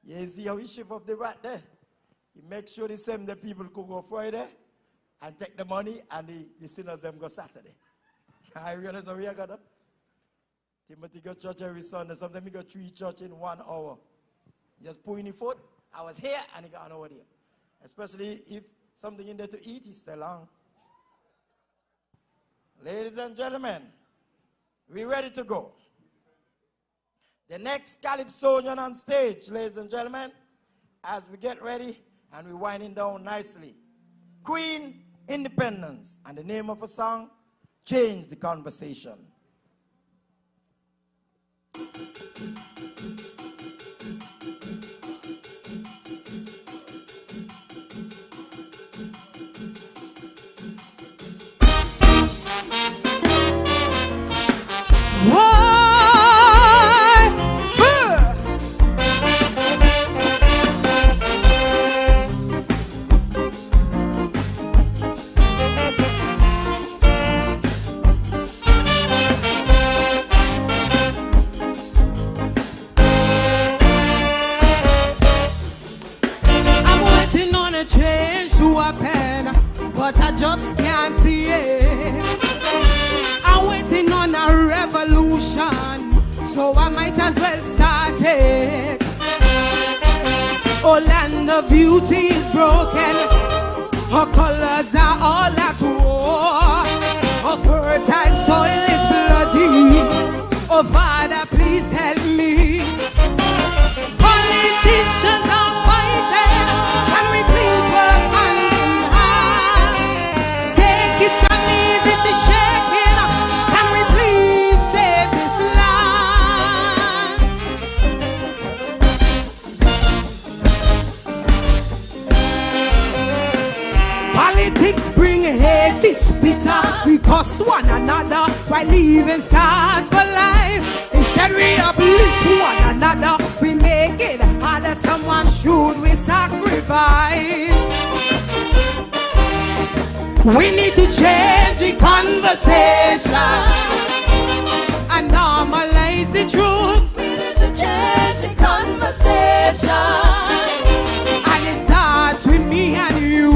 You see how he shift up the rat there? He make sure the same the people could go Friday and take the money and the sinners them go Saturday. I realize how we are gonna. Timothy go church every Sunday. Sometimes he go 3 church in 1 hour. Just put in the foot. I was here and he got over there. Especially if something in there to eat, he's still on. Ladies and gentlemen, we ready to go. The next Calypsonian on stage, ladies and gentlemen, as we get ready and we're winding down nicely. Queen Independence, and the name of a song, Change the Conversation. But I just can't see it. I'm waiting on a revolution, so I might as well start it. Oh, land of beauty is broken. Her colors are all at war. Her fertile soil is bloody. Oh, Father, please help me. Politicians are fighting. Can we please work hand in hand? Say it's a me, this is shaking. Can we please save this land? Politics bring hate, it's bitter. We curse one another by leaving scars for life. Instead we uplift one another. We make it harder, someone should we sacrifice. We need to change the conversation and normalize the truth. We need to change the conversation. And it starts with me and you.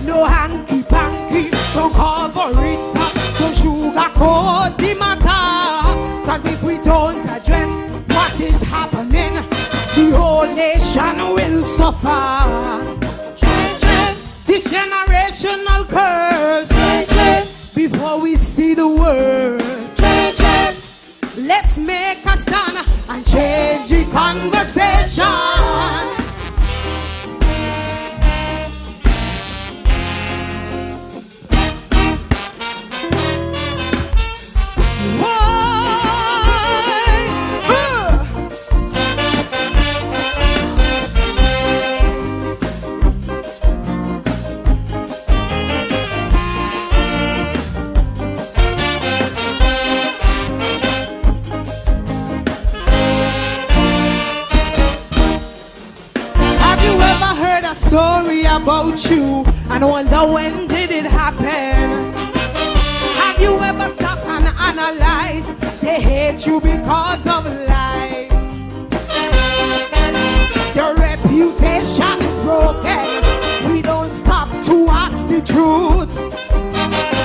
No hanky-panky, don't cover it up, don't sugarcoat the matter. Cause if we don't address what is happening, the whole nation will suffer. This generational curse, before we see the world. Let's make a stand and change the conversation. Story about you and wonder when did it happen? Have you ever stopped and analyzed they hate you because of lies? Your reputation is broken. We don't stop to ask the truth.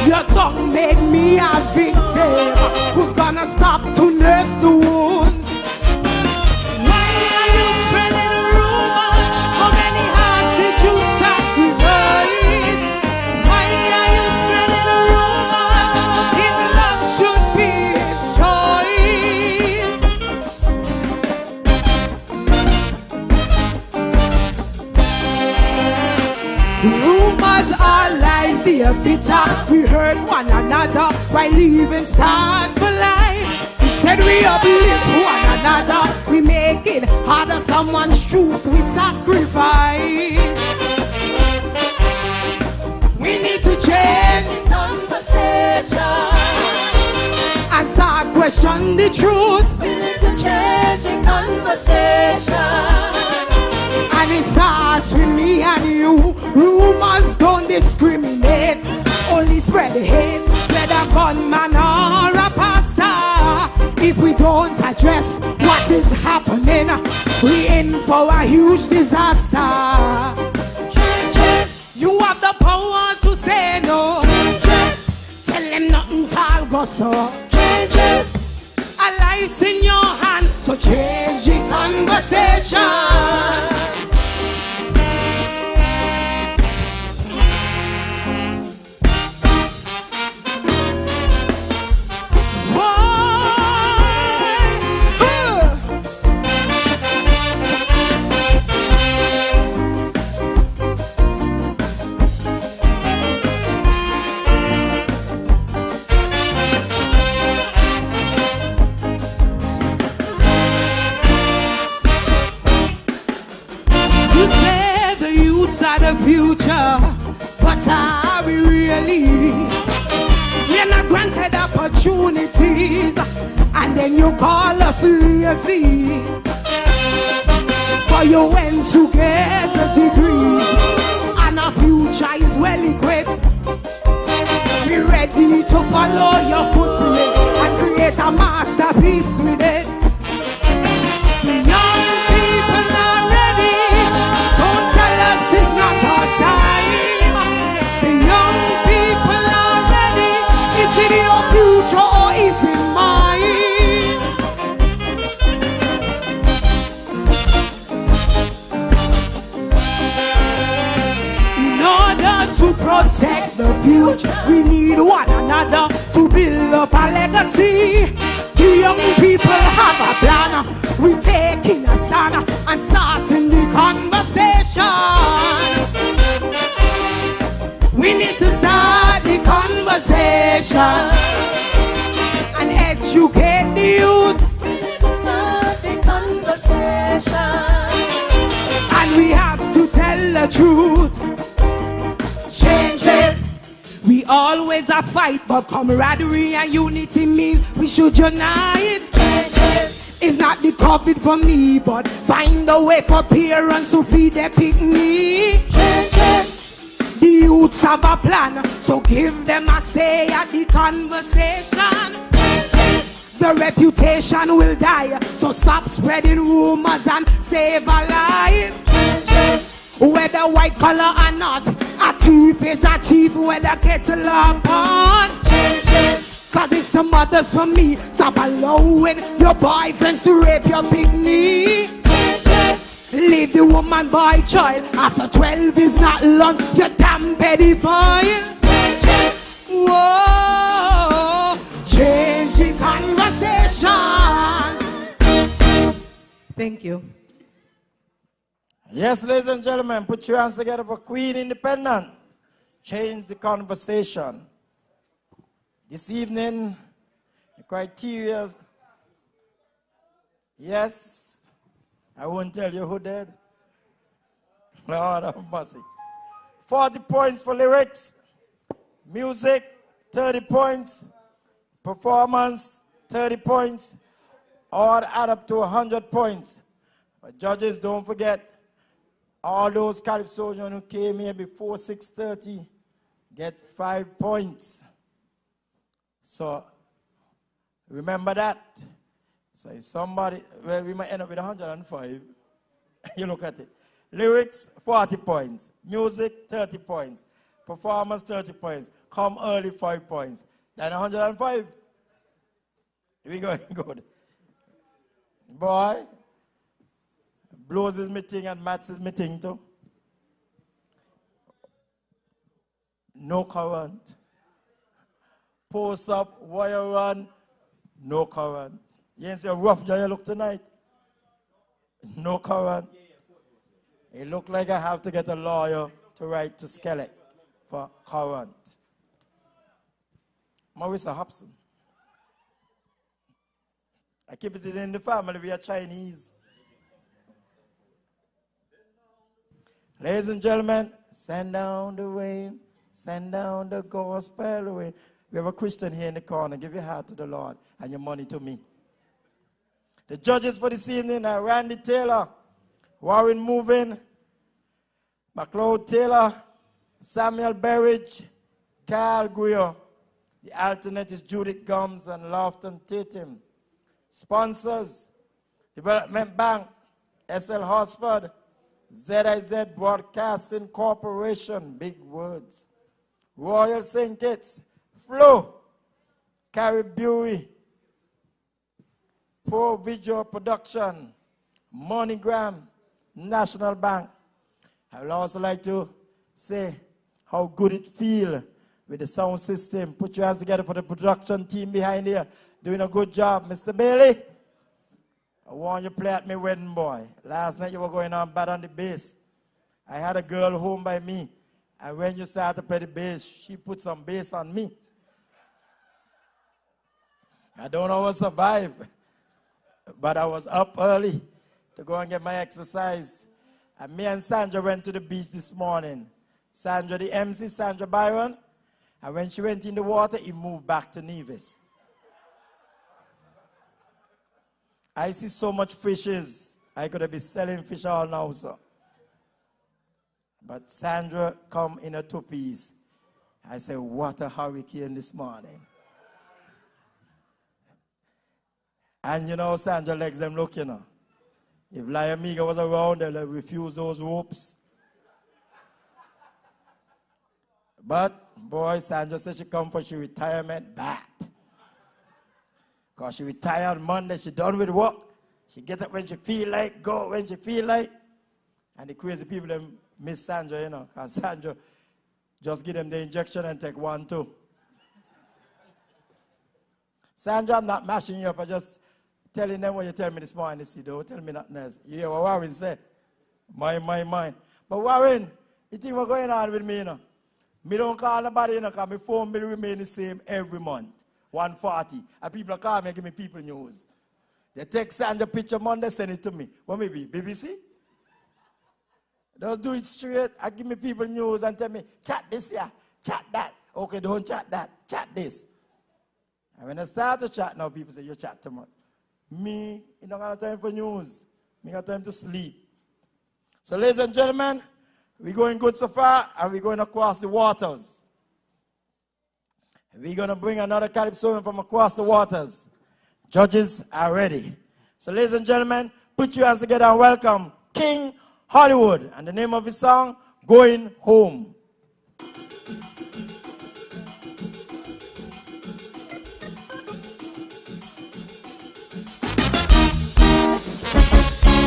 Your tongue made me a victim. Who's gonna stop to nurse the wounds? Rumors are lies, they are bitter. We hurt one another by leaving scars for life. Instead we uplift one another. We make it harder, someone's truth we sacrifice. We need to change the conversation and start question the truth. We need to change the conversation. And it starts with me and you. Rumors don't discriminate, only spread hate, whether a gunman or a pastor. If we don't address what is happening, we in for a huge disaster. You have the power to say no. Tell them nothing, tall go so. A life's in your hand, so change the conversation. The future, but are we really? We're not granted opportunities, and then you call us lazy. But you went to get the degrees, and our future is well equipped. We're ready to follow your footprints and create a masterpiece with it. The young people are ready. Don't tell us it's not our time. The young people are ready. Is it your future or is it mine? In order to protect the future, we need one another to build up a legacy. The young people have a plan. We're taking a stand and starting the conversation. We need to start the conversation and educate the youth. We need to start the conversation. And we have to tell the truth. Change it. We always a fight, but camaraderie and unity means we should unite. It's not the COVID for me, but find a way for parents to feed their picnic. The youths have a plan, so give them a say at the conversation. The reputation will die, so stop spreading rumors and save a life. Whether white collar or not, a thief is a thief, whether kettle or pot. Cause it's the mothers for me. Stop allowing your boyfriends to rape your picnic. Leave the woman, boy, child. After 12 is not long, you're damn pedophile. Whoa, change the conversation. Thank you. Yes, ladies and gentlemen, put your hands together for Queen Independent. Change the conversation. This evening, the criteria, yes, I won't tell you who did. Lord have mercy. 40 points for lyrics, music, 30 points, performance, 30 points, all add up to 100 points. But judges, don't forget, all those Calypso who came here before 6:30 get 5 points. So remember that. So if somebody, well, we might end up with 105. You look at it. Lyrics, 40 points. Music, 30 points. Performance, 30 points. Come early, 5 points. Then 105. We going good. Boy, blues is meeting and maths is meeting too. No current. Post up, wire run, no current. You ain't see a rough guy you look tonight? No current. It look like I have to get a lawyer to write to Skeleton for current. Marissa Hobson. I keep it in the family, we are Chinese. Ladies and gentlemen, send down the rain, send down the gospel rain. We have a Christian here in the corner. Give your heart to the Lord and your money to me. The judges for this evening are Randy Taylor, Warren Moving, McLeod Taylor, Samuel Berridge, Carl Guyer. The alternate is Judith Gums and Lofton Tatum. Sponsors, Development Bank, S.L. Horsford, ZIZ Broadcasting Corporation, big words. Royal St. Kitts, Flo, Caribbean, Pro Video Production, MoneyGram, National Bank. I would also like to say how good it feels with the sound system. Put your hands together for the production team behind here. Doing a good job, Mr. Bailey. I want you to play at my wedding, boy. Last night you were going on bad on the bass. I had a girl home by me, and when you start to play the bass, she put some bass on me. I don't know how to survive, but I was up early to go and get my exercise. And me and Sandra went to the beach this morning. Sandra, the MC, Sandra Byron. And when she went in the water, he moved back to Nevis. I see so much fishes. I could have been selling fish all now, sir. But Sandra come in a two-piece. I said, what a hurricane this morning. And you know, Sandra legs them look, you know. If Liamiga was around, they'll refuse those ropes. But, boy, Sandra said she come for she retirement back. Because she retired Monday, she done with work. She get up when she feel like, go when she feel like. And the crazy people, them miss Sandra, you know. Because Sandra just give them the injection and take 1, 2. Sandra, I'm not mashing you up. I'm just telling them what you tell me this morning. See, don't tell me nothing else. You hear what Warren said? Mine. But Warren, you think what's going on with me, you know? Me don't call nobody, you know, because my phone bill remain the same every month. 140. And people call me and give me people news. They take Sandra picture Monday, send it to me. What maybe? BBC? Don't do it straight. I give me people news and tell me, chat this here, chat that. Okay, don't chat that, chat this. And when I start to chat now, people say, you chat too much. Me, you don't have time for news. Me got time to sleep. So ladies and gentlemen, we're going good so far, and we're going across the waters. We're going to bring another Calypso from across the waters. Judges are ready. So ladies and gentlemen, put your hands together and welcome King Hollywood. And the name of his song, Going Home.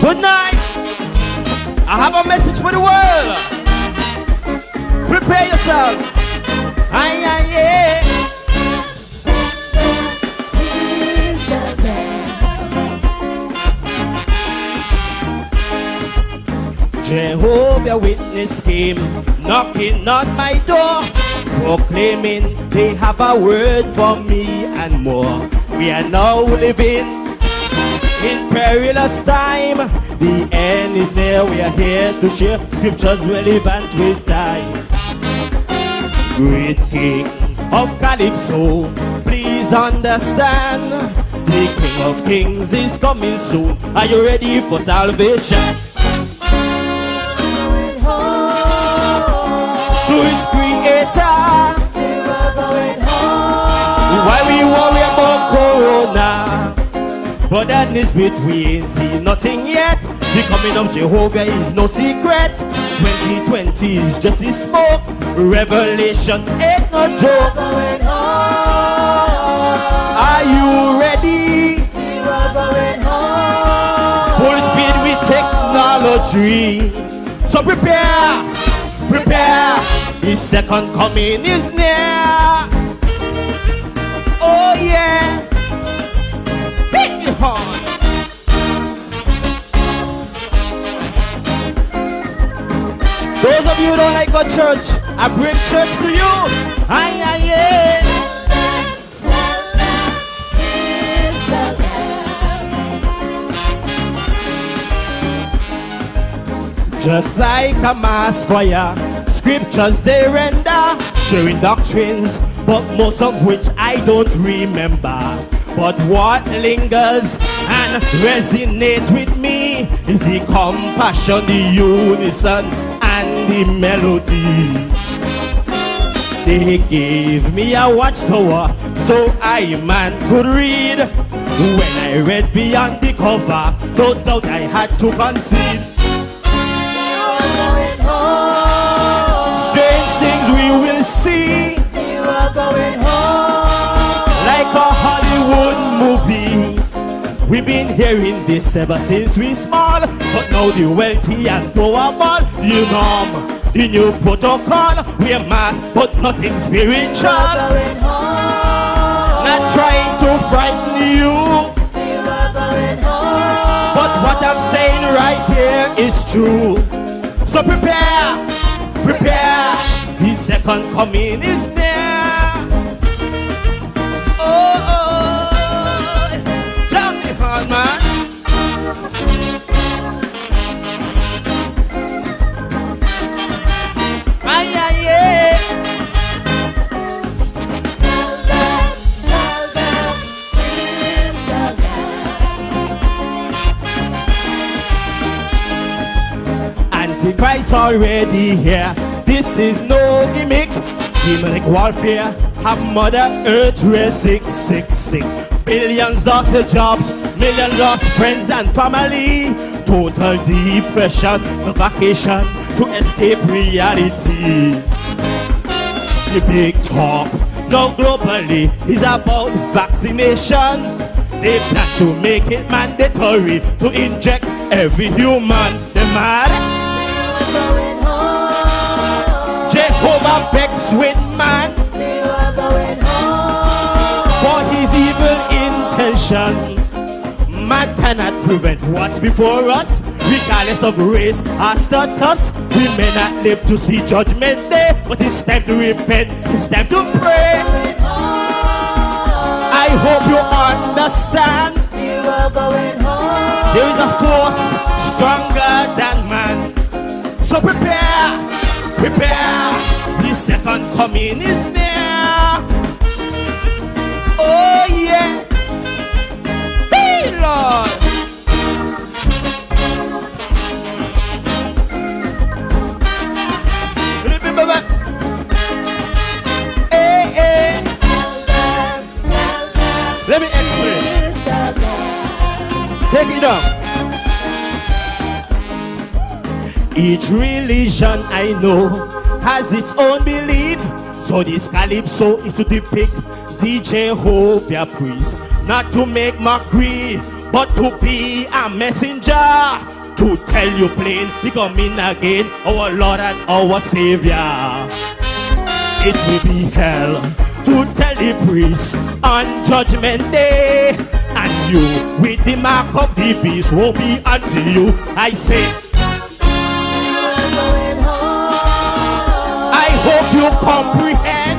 Good night. I have a message for the world. Prepare yourself. Aye, aye, yeah. Jehovah Witness came knocking on my door, proclaiming they have a word for me and more. We are now living in perilous time. The end is near. We are here to share scriptures relevant with time. Great King of Calypso, please understand, the King of Kings is coming soon. Are you ready for salvation? Going home. To its creator. We were going home. Why we worry about Corona? But that is between, see nothing yet. The coming of Jehovah is no secret. 2020 is just a smoke. Revelation ain't no joke. Going home. Are you ready? We were going home. Full speed with technology. So prepare, prepare. His second coming is near. Oh yeah. Hit your horn. Those of you who don't like God church, I bring church to you. Aye, aye, yeah. just like a mass fire. Scriptures they render, sharing doctrines, but most of which I don't remember. But what lingers and resonates with me is the compassion, the unison, and the melody. They gave me a watchtower so I man could read. When I read beyond the cover, no doubt I had to concede. Strange things we will see, like a Hollywood movie. We've been hearing this ever since we small, but now the wealthy and powerful, you know, the new protocol, we're mass, but nothing spiritual. Not trying to frighten you, but what I'm saying right here is true. So prepare, prepare, his second coming is near. Oh, oh, jump the horn, man. Ay, ay, yeah. Christ already here. This is no gimmick. Demonic warfare have Mother Earth race sick. Billions lost their jobs, millions lost friends and family. Total depression, no vacation to escape reality. The big talk now globally is about vaccination. They plan to make it mandatory to inject every human. They're mad. Jehovah vexed with man for his evil intention. Man cannot prevent what's before us, regardless of race or status. We may not live to see judgment day, but it's time to repent, it's time to pray. I hope you understand. There is a force stronger than man. So prepare, prepare, the second coming is near. Oh yeah, hey Lord. Remember that. Hey, hey. Let me explain. Take it down. Each religion I know has its own belief. So this Calypso is to depict the 𝐒𝐫𝐶 priest, not to make mockery, but to be a messenger, to tell you plain, becoming again our Lord and our Savior. It will be hell to tell the priest on Judgment Day, and you with the mark of the beast will be unto you. I say, I hope you comprehend.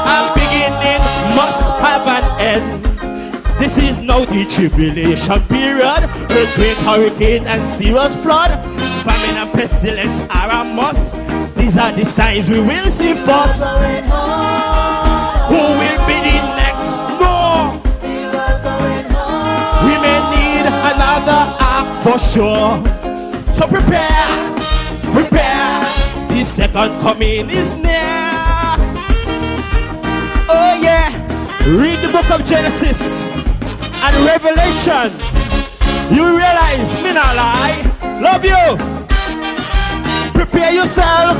A beginning must have an end. This is now the tribulation period. Earthquake, hurricane, and serious flood. Famine and pestilence are a must. These are the signs we will see first. Who will be the next? No. We may need another ark for sure. So prepare, prepare. The second coming is near. Oh yeah. Read the book of Genesis and Revelation. You realize me not lie. Love you. Prepare yourself.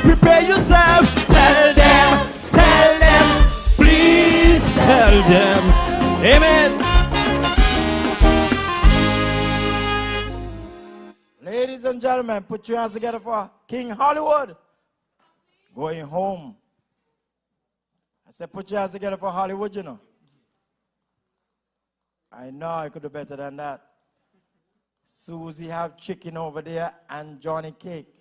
Prepare yourself. Tell them, please tell them. Amen. Ladies and gentlemen, put your hands together for King Hollywood. Going home. I said put your hands together for Hollywood, you know. I know I could do better than that. Susie have chicken over there and Johnny cake.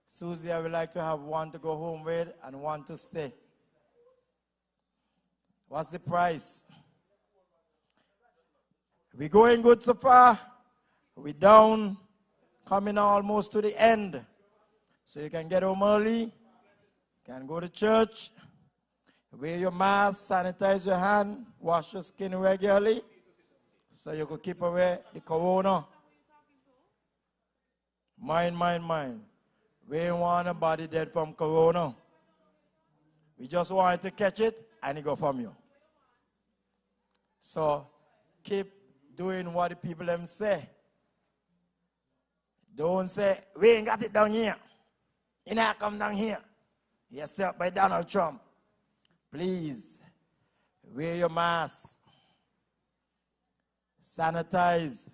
Susie, I would like to have one to go home with and one to stay. What's the price? We going good so far? We're down, coming almost to the end. So you can get home early, can go to church, wear your mask, sanitize your hand, wash your skin regularly, so you can keep away the corona. Mind. We don't want nobody dead from corona. We just want to catch it and it go from you. So keep doing what the people them say. Don't say, we ain't got it down here. You not come down here. You're stopped by Donald Trump. Please, wear your mask. Sanitize.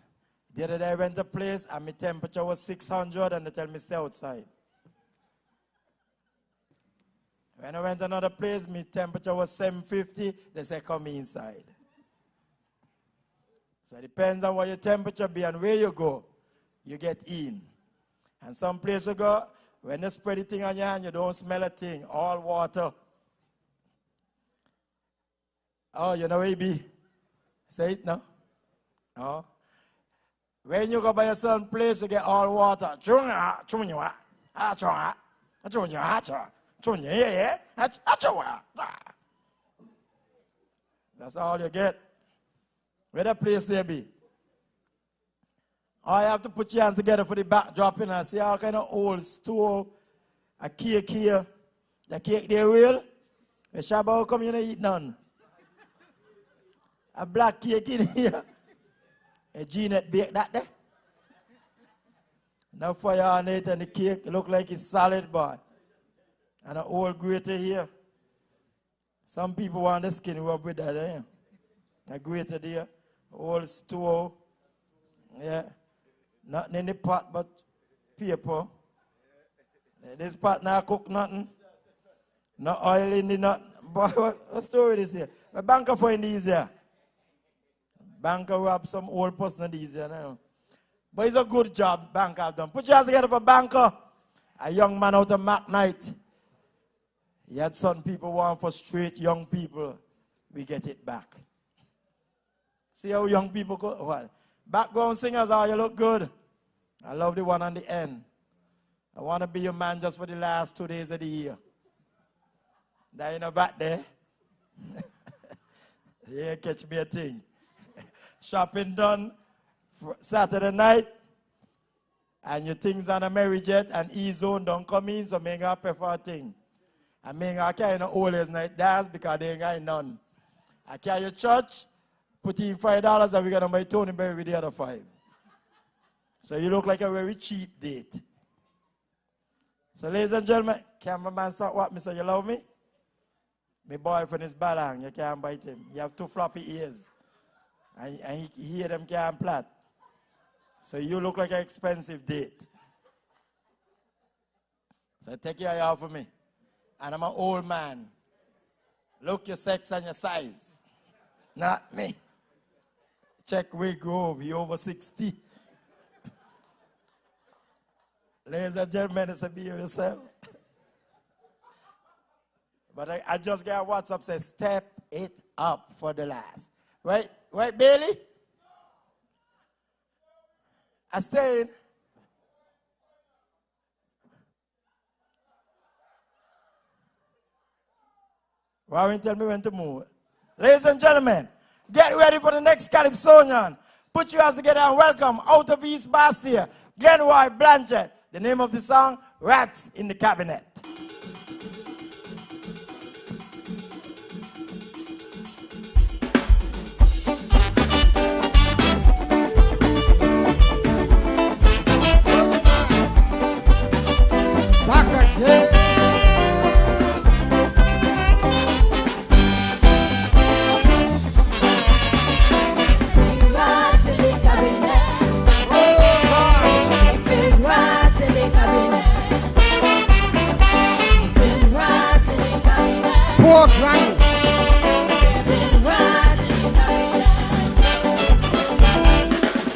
The other day I went to a place and my temperature was 600 and they tell me stay outside. When I went to another place, my temperature was 750, they say come inside. So it depends on what your temperature be and where you go, you get in. And some place you go, when you spread the thing on your hand, you don't smell a thing, all water. Oh, you know where you be? Say it now. Oh. When you go by a certain place, you get all water. That's all you get. Where the place there be? All you have to put your hands together for the backdropping and see all kind of old store, a cake here. The cake there real. The Shabbat come you don't eat none. A black cake in here. A Jeanette bake that there. No fire on it and the cake look like it's solid, boy. And an old grater here. Some people want the skin rub with that, eh? A grater there. Old stove. Yeah. Nothing in the pot but paper. This pot now cook nothing. No oil in the nothing. Boy, what story is here? A banker find these here. Banker rob some old person these here now. But it's a good job banker have done. Put your hands together for banker. A young man out of McKnight. He had some people want for straight young people. We get it back. See how young people go? Well, background singers, you look good. I love the one on the end. I want to be your man just for the last 2 days of the year. That you know back there. Yeah, catch me a thing. Shopping done Saturday night. And your things on a marriage yet and 𝐒𝐫𝐮𝐧𝐝𝐬 don't come in, so me gonna pay for a thing. And me gonna carry no old night dance because they ain't got none. I carry your church, put in $5 and we're gonna buy Tony Berry with the other 5. So you look like a very cheap date. So ladies and gentlemen, cameraman start what me say, you love me? My boyfriend is balang, you can't bite him. You have 2 floppy ears. And he hear them can't plait. So you look like an expensive date. So take your eye out for me. And I'm an old man. Look your sex and your size. Not me. Check Wig Grove, he over 60. Ladies and gentlemen, it's a be yourself. But I just got WhatsApp says, step it up for the last. Right, Bailey? I stayed. Warren tell me when to move. Ladies and gentlemen, get ready for the next Calypsonian. Put your hands together and welcome out of East Bastia, Glenroy Blanchett. The name of the song, Rats in the Cabinet.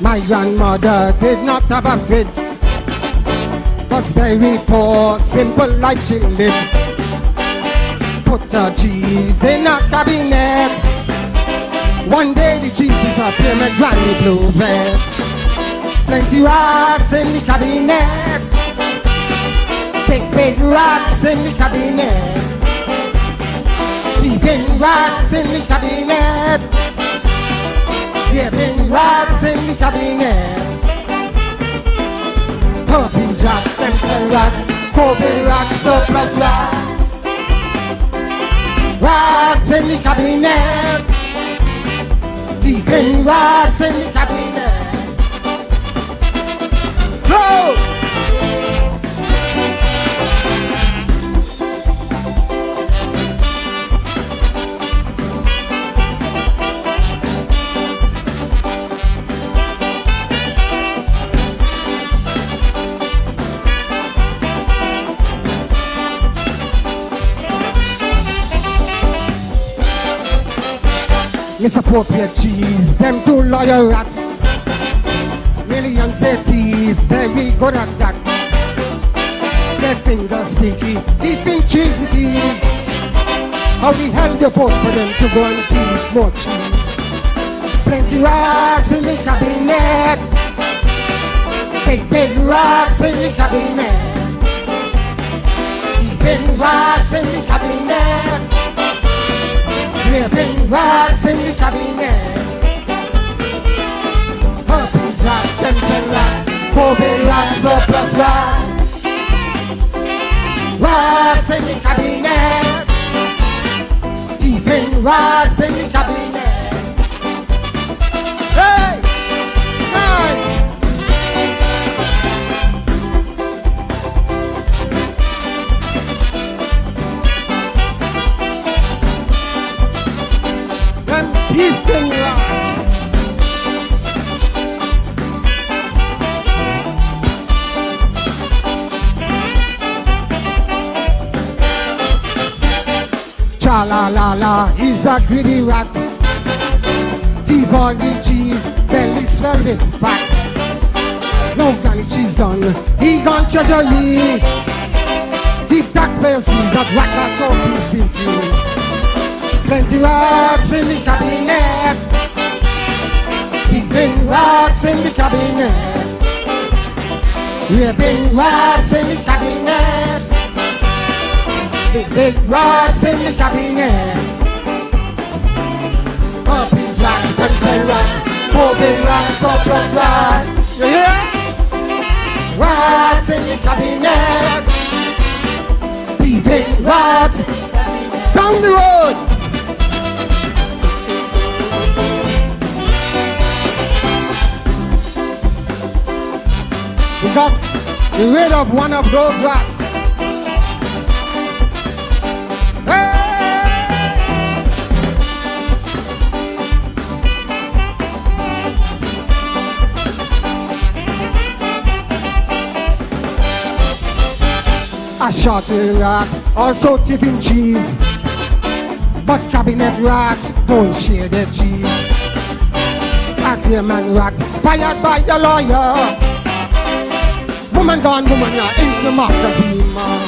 My grandmother did not have a fridge, was very poor, simple like she lived. Put her cheese in a cabinet. One day the cheese disappeared, my granny blew red. Plenty rats in the cabinet. Big rats in the cabinet. Thieving rats in the cabinet. Yeah, big rats in the cabinet. Puppies rats, stem rats, COVID rats, surplus rats. Rats in the cabinet. Thieving rats in the cabinet. Close! Misappropriate cheese, them two loyal rats. Millions say thief, very good at that. Their fingers sticky, deep in cheese with ease. How the hell you vote for them to go and thief more cheese? Plenty rats in the cabinet. Big rats in the cabinet. Thieving rats in the cabinet. Big rats in the cabinet. Puppies rats, stem rats, COVID rats, surplus rats. Rats in the cabinet. Thieving rats in the cabinet. Hey! Nice! Thieving rats. Cha-la-la-la, he's a greedy rat. Thief all the cheese, belly swell with fat. No granny cheese done, he gone treasury. Thief taxpayers fees at Rakato PCT. Plenty rats in the cabinet. Thieving rats in the cabinet. Raping rats in the cabinet. Big rats in the cabinet. Puppies rats, stem rats, COVID rats, surplus rats. You hear? Rats in the cabinet. Thieving rats down the road. We got rid of one of those rats. Hey! A shorty rat, also thieving cheese. But cabinet rats don't share their cheese. A clearman rat, fired by the lawyer. Woman gone, woman, you're in the magazine, man.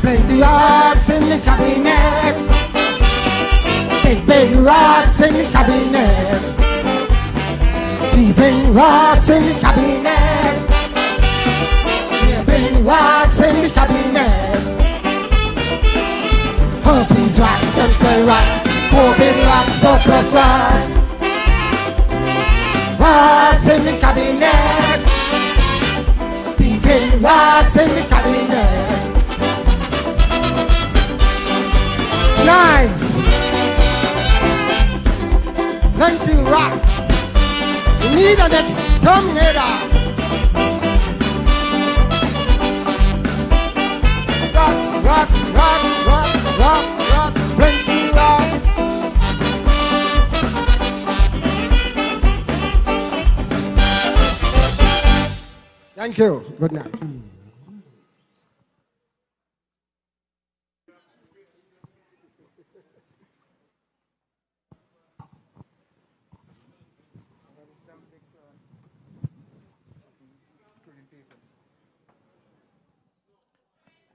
Plenty rats in the cabinet. Big rats in the cabinet. Thieving rats in the cabinet. Big rats in the cabinet. Puppies rats, stem rats, COVID rats, surplus rats. Rats in the cabinet. Thieving rats in the cabinet. Nice. Plenty rats. We need an exterminator. Rats, plenty rats. Thank you. Good night.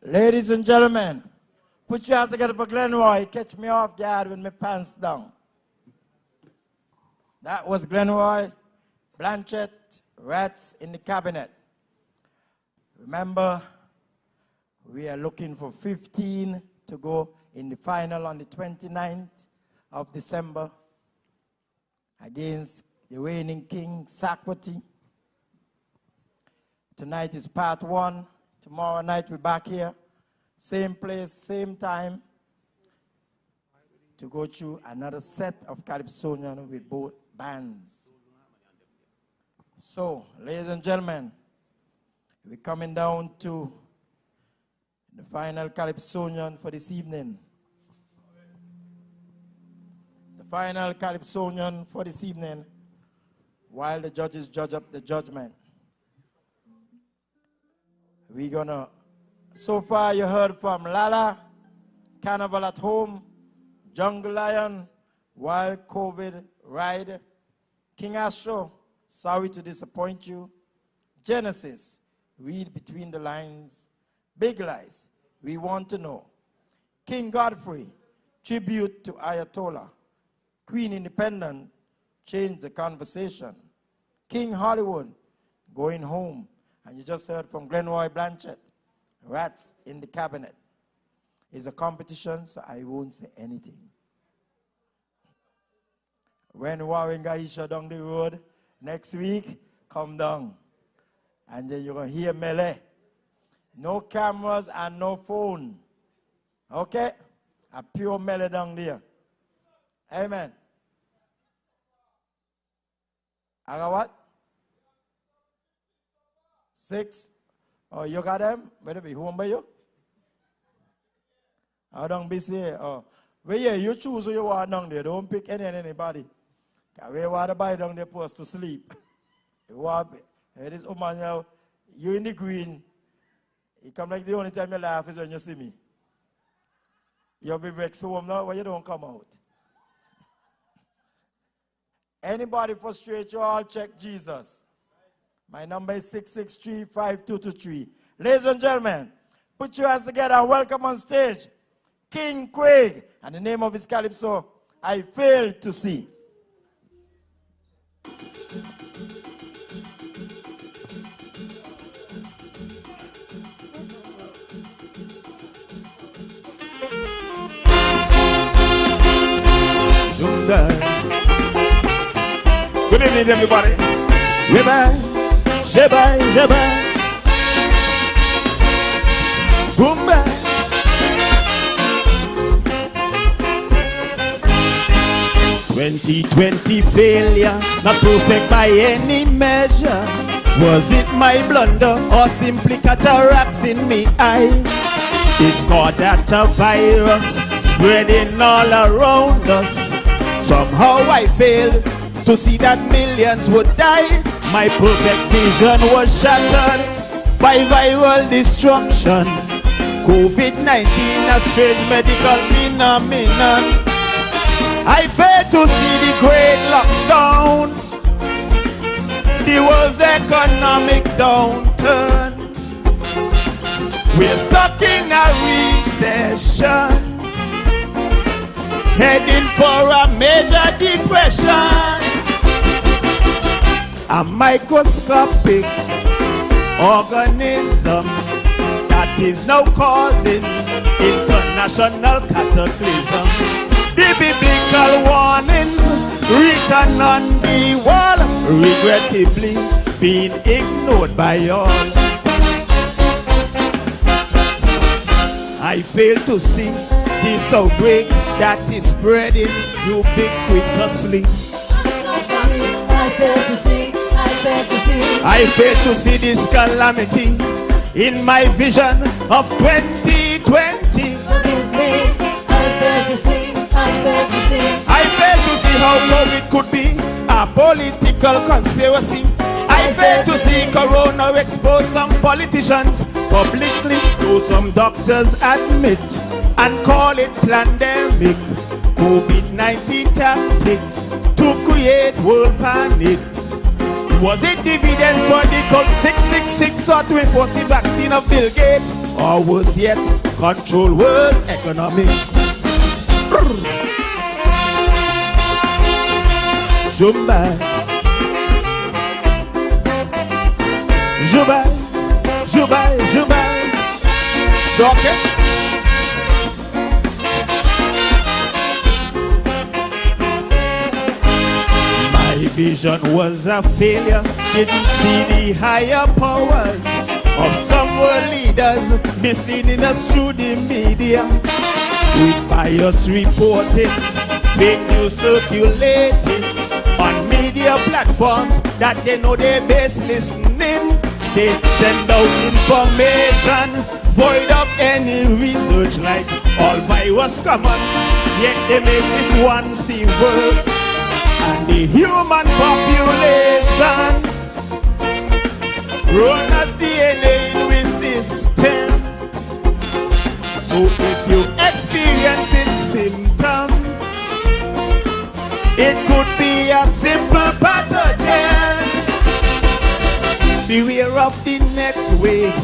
Ladies and gentlemen, put your hands together for Glenroy. Catch me off guard with my pants down. That was Glenroy Blanchett rats in the cabinet. Remember, we are looking for 15 to go in the final on the 29th of December against the reigning king, 𝐿𝐶𝐸. Tonight is part 1. Tomorrow night we're back here. Same place, same time, to go through another set of Calypsonian with both bands. So, ladies and gentlemen, we're coming down to the final Calypsonian for this evening. The final Calypsonian for this evening, while the judges judge up the judgment. We're gonna, so far you heard from Lala, Carnival at Home, Jungle Lion, Wild COVID Ride, King Astro, Sorry to Disappoint You, Genesis, Read Between the Lines, Big Lice, We Want to Know, King Godfrey, Tribute to Ayatollah, Queen Independent, Change the Conversation, King Hollywood, Going Home, and you just heard from Glenroy Blanchett, Rats in the Cabinet. It's a competition, so I won't say anything. When Warren Gaisha down the road next week, come down. And then you're going to hear melee. No cameras and no phone. Okay? A pure melee down there. Amen. I got what? 6. Oh, you got them? Better be home by you. I don't be say, oh. Well, yeah, you choose who you want down there. Don't pick anybody. We want to buy down there post to sleep. You want, this woman, you in the green. You come like the only time you laugh is when you see me. You'll be vexed home now when you don't come out. Anybody frustrate you, all check Jesus. My number is 663-5223. Ladies and gentlemen, put your hands together and welcome on stage King 𝐿𝐶𝐸, and the name of his Calypso, I Fail to See. Good evening, everybody. Jeba. Boomba. 2020 failure, not perfect by any measure. Was it my blunder or simply cataracts in me eye? Is God that a virus spreading all around us? Somehow I failed to see that millions would die. My perfect vision was shattered by viral destruction. COVID-19, a strange medical phenomenon. I failed to see the great lockdown, the world's economic downturn. We're stuck in a recession, heading for a major depression. A microscopic organism that is now causing international cataclysm. The biblical warnings written on the wall, regrettably being ignored by all. I fail to see this outbreak that is spreading ubiquitously. I fail to see this calamity in my vision of 2020. I fail to see how COVID could be a political conspiracy. I fail to see Corona expose some politicians publicly, though some doctors admit and call it pandemic. COVID-19 tactics to create world panic. Was it dividends for the cult 666 or to enforce the vaccine of Bill Gates? Or was yet control world economic? Jumba. Juba, Juba, Juba. Okay. My vision was a failure. Didn't see the higher powers of some world leaders misleading us through the media with bias reporting, fake news circulating on media platforms that they know they're best listening. They send out information void of any research, like all virus common, yet they make this one seem worse. And the human population run as DNA in the system. So if you experiencing symptoms, it could be a simple pathogen. Beware of the next wave.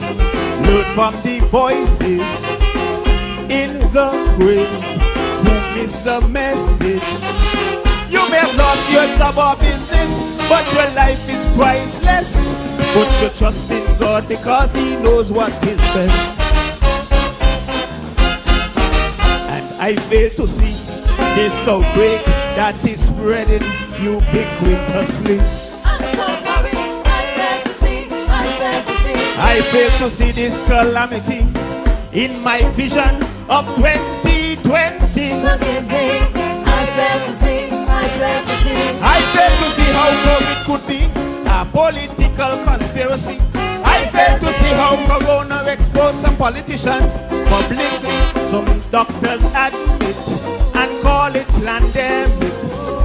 Learn from the voices in the grave who miss the message. You may have lost your job or business, but your life is priceless. Put your trust in God because He knows what is best. And I fail to see this outbreak that is spreading ubiquitously. I'm so sorry, I fail to see, I fail to see. I fail to see this calamity in my vision of 2020. Forgive me, I fail to see, I fail to see. I fail to see how COVID could be a political conspiracy. I fail to see how Corona exposed some politicians publicly. Some doctors admit and call it pandemic.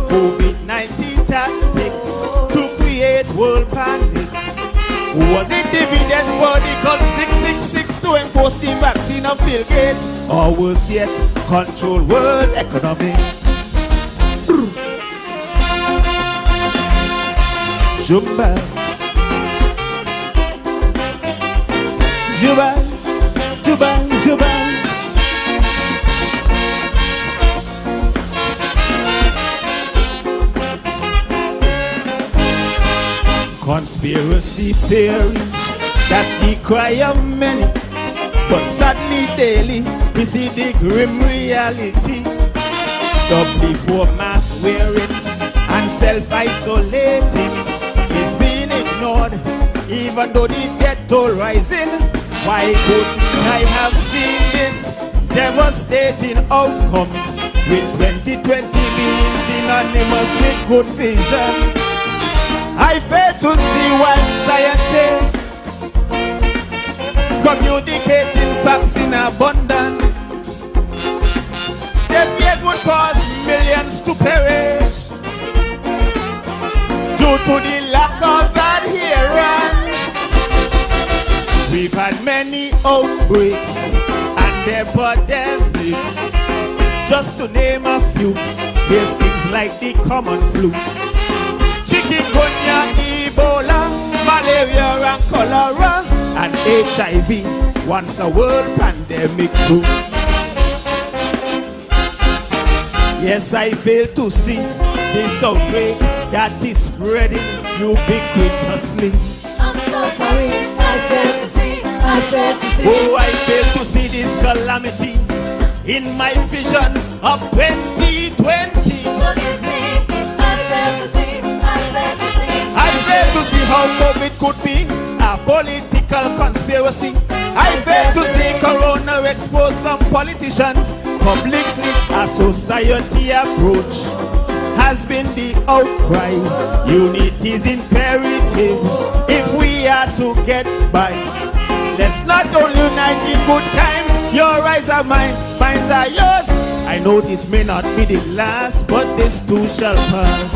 COVID-19 tactics to create world panic. Was it dividend for the cult 666 to enforce the vaccine of Bill Gates? Or worse yet, control world economy? Jumba, Juba, Juba, Juba. Conspiracy theory, that's the cry of many. But sadly daily, we see the grim reality. W4 mask wearing and self-isolating is being ignored, even though the death toll rising. Why couldn't I have seen this devastating outcome with 2020 being synonymous with good vision? I fail to see why scientists communicating facts in abundance. Their fears would cause millions to perish due to the lack of adherence. We've had many outbreaks and epidemics. Just to name a few, there's things like the common flu, chikungunya, Ebola, malaria and cholera, and HIV, once a world pandemic too. Yes, I fail to see this outbreak that is spreading ubiquitously. I'm so sorry, I fail to see, I fail to see. Oh, I fail to see this calamity in my vision of 2020. Forgive me, I fail to see, I fail to see. I fail to see how COVID could be a political conspiracy. I fail to see Corona expose some politicians publicly. A society approach has been the outcry. Unity is imperative if we are to get by. Let's not only unite in good times. Your eyes are mine, mine are yours. I know this may not be the last, but this too shall pass.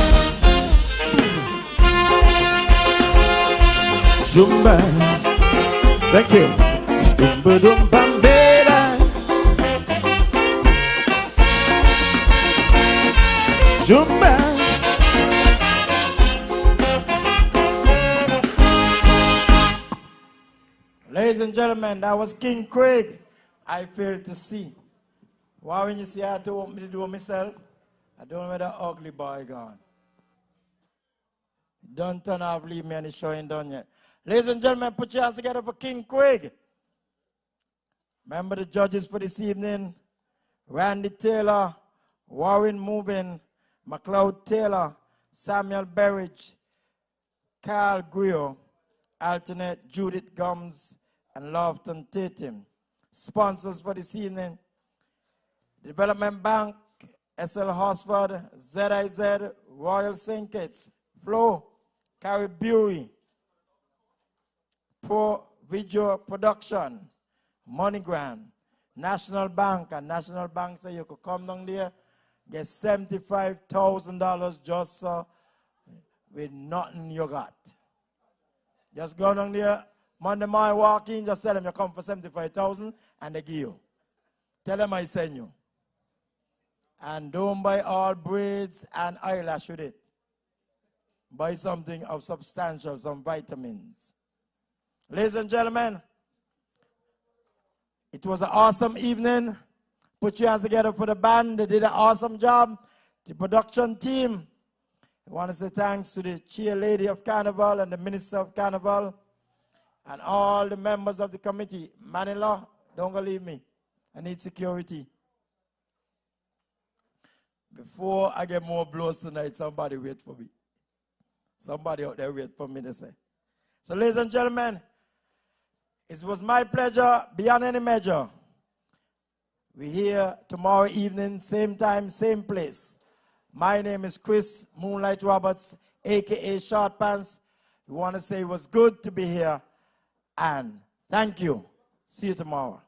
Jumba, thank you. Jumba dumba bera. Jumba. Ladies and gentlemen, that was King Craig. I fail to see. Why when you see I had to open the door myself? I don't know where that ugly boy gone. Don't turn off, leave me, and the show ain't done yet. Ladies and gentlemen, put your hands together for King Quig. Remember the judges for this evening: Randy Taylor, Warren Movin, McLeod Taylor, Samuel Berridge, Carl Griot, alternate Judith Gums, and Lofton Tatum. Sponsors for this evening: Development Bank, SL Horsford, ZIZ, Royal St. Kitts, Flo, Caribbean, Pro Video Production, MoneyGram, National Bank, and National Bank say you could come down there, get $75,000 just with nothing you got. Just go down there, Monday morning walk in, just tell them you come for $75,000 and they give you. Tell them I send you. And don't buy all braids and eyelash with it. Buy something of substantial, some vitamins. Ladies and gentlemen, it was an awesome evening. Put your hands together for the band. They did an awesome job. The production team. I want to say thanks to the chair lady of Carnival and the minister of Carnival and all the members of the committee. Man-in-law, don't go leave me. I need security. Before I get more blows tonight, somebody wait for me. Somebody out there wait for me to say. So ladies and gentlemen, it was my pleasure beyond any measure. We're here tomorrow evening, same time, same place. My name is Chris Moonlight Roberts, a.k.a. Short Pants. We want to say it was good to be here, and thank you. See you tomorrow.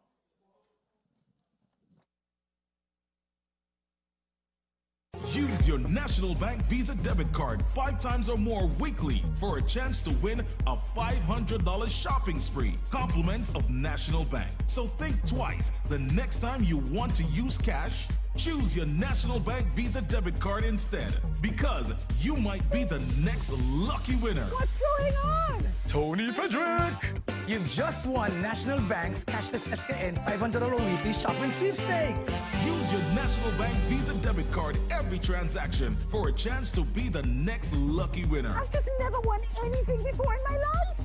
Use your National Bank Visa debit card 5 times or more weekly for a chance to win a $500 shopping spree. Compliments of National Bank. So think twice the next time you want to use cash. Choose your National Bank Visa debit card instead, because you might be the next lucky winner. What's going on? Tony Frederick! You've just won National Bank's cashless SKN $500 weekly shopping sweepstakes. Use your National Bank Visa debit card every transaction for a chance to be the next lucky winner. I've just never won anything before in my life.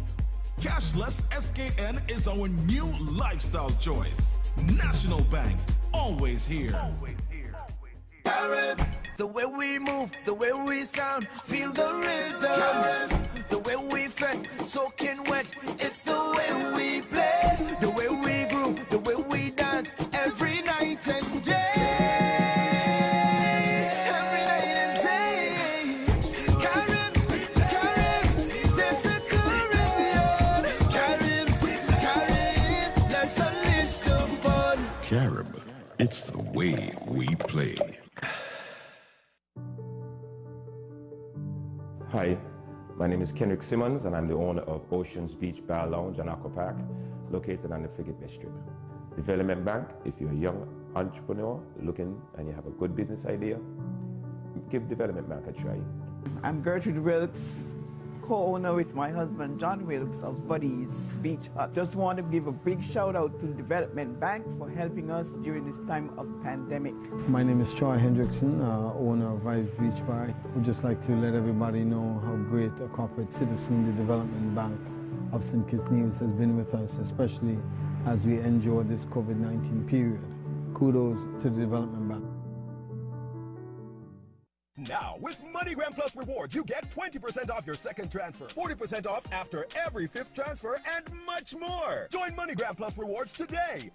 Cashless SKN is our new lifestyle choice. National Bank, always here. Carib, the way we move, the way we sound, feel the rhythm. The way we fed, soaking wet, it's the way we play. The way we groove, the way we dance, every night and day. Every night and day. Carib, there's the Caribbean. Carib, let's unleash the fun. Carib, it's the way we play. Hi, my name is 𝐿𝐶𝐞𝐿𝐬, and I'm the owner of Oceans Beach Bar Lounge and Aqua Park, located on the Frigate Bay Strip. Development Bank, if you're a young entrepreneur looking and you have a good business idea, give Development Bank a try. I'm Gertrude Wilkes, co-owner with my husband John Wilkes of Buddy's Beach Hut. Just want to give a big shout out to the Development Bank for helping us during this time of pandemic. My name is Troy Hendrickson, owner of Vibes Beach Bar. We'd just like to let everybody know how great a corporate citizen the Development Bank of St. Kitts has been with us, especially as we endure this COVID-19 period. Kudos to the Development Bank. Now, with MoneyGram Plus Rewards, you get 20% off your second transfer, 40% off after every 5th transfer, and much more. Join MoneyGram Plus Rewards today.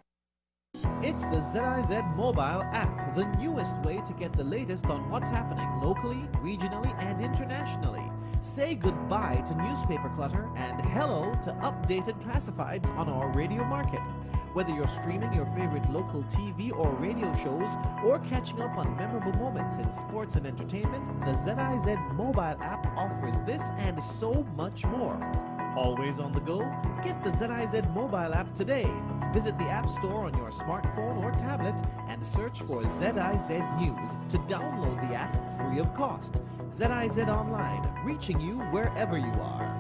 It's the 𝐒𝐮𝐧𝐝 mobile app, the newest way to get the latest on what's happening locally, regionally, and internationally. Say goodbye to newspaper clutter and hello to updated classifieds on our radio market. Whether you're streaming your favorite local TV or radio shows or catching up on memorable moments in sports and entertainment, the 𝐒𝐮𝐧𝐝 mobile app offers this and so much more. Always on the go? Get the 𝐒𝐮𝐧𝐝 mobile app today. Visit the App Store on your smartphone or tablet and search for 𝐒𝐮𝐧 News to download the app free of cost. 𝐒𝐮𝐧 Online, reaching you wherever you are.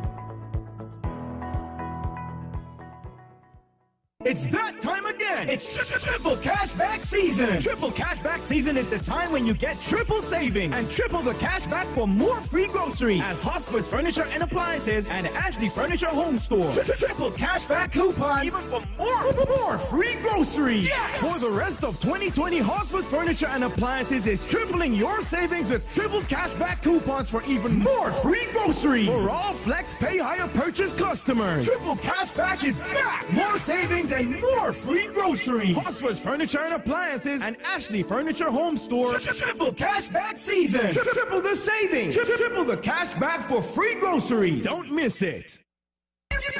It's that time again. It's triple cashback season. Triple cashback season is the time when you get triple savings and triple the cashback for more free groceries at Hosford's Furniture and Appliances and Ashley Furniture Home Store. Triple cashback coupons, even for more free groceries. Yes! For the rest of 2020, Hosford's Furniture and Appliances is tripling your savings with triple cashback coupons for even more free groceries for all Flex Pay Higher purchase customers. Triple cashback is back. More savings and more free groceries. Hosford's Furniture and Appliances and Ashley Furniture Home Store. Triple cashback season. Triple the savings. Triple the cashback for free groceries. Don't miss it.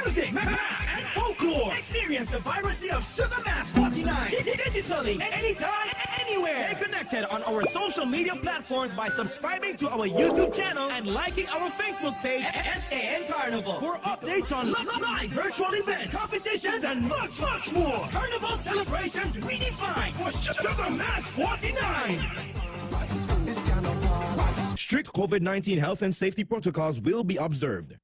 Music, math, and folklore. Experience the vibrancy of Sugar Mass 49 digitally, anytime, anywhere. Stay connected on our social media platforms by subscribing to our YouTube channel and liking our Facebook page, SAN Carnival, for updates on live virtual events, competitions, and much more. Carnival celebrations redefined for Sugar Mass 49. Strict COVID-19 health and safety protocols will be observed.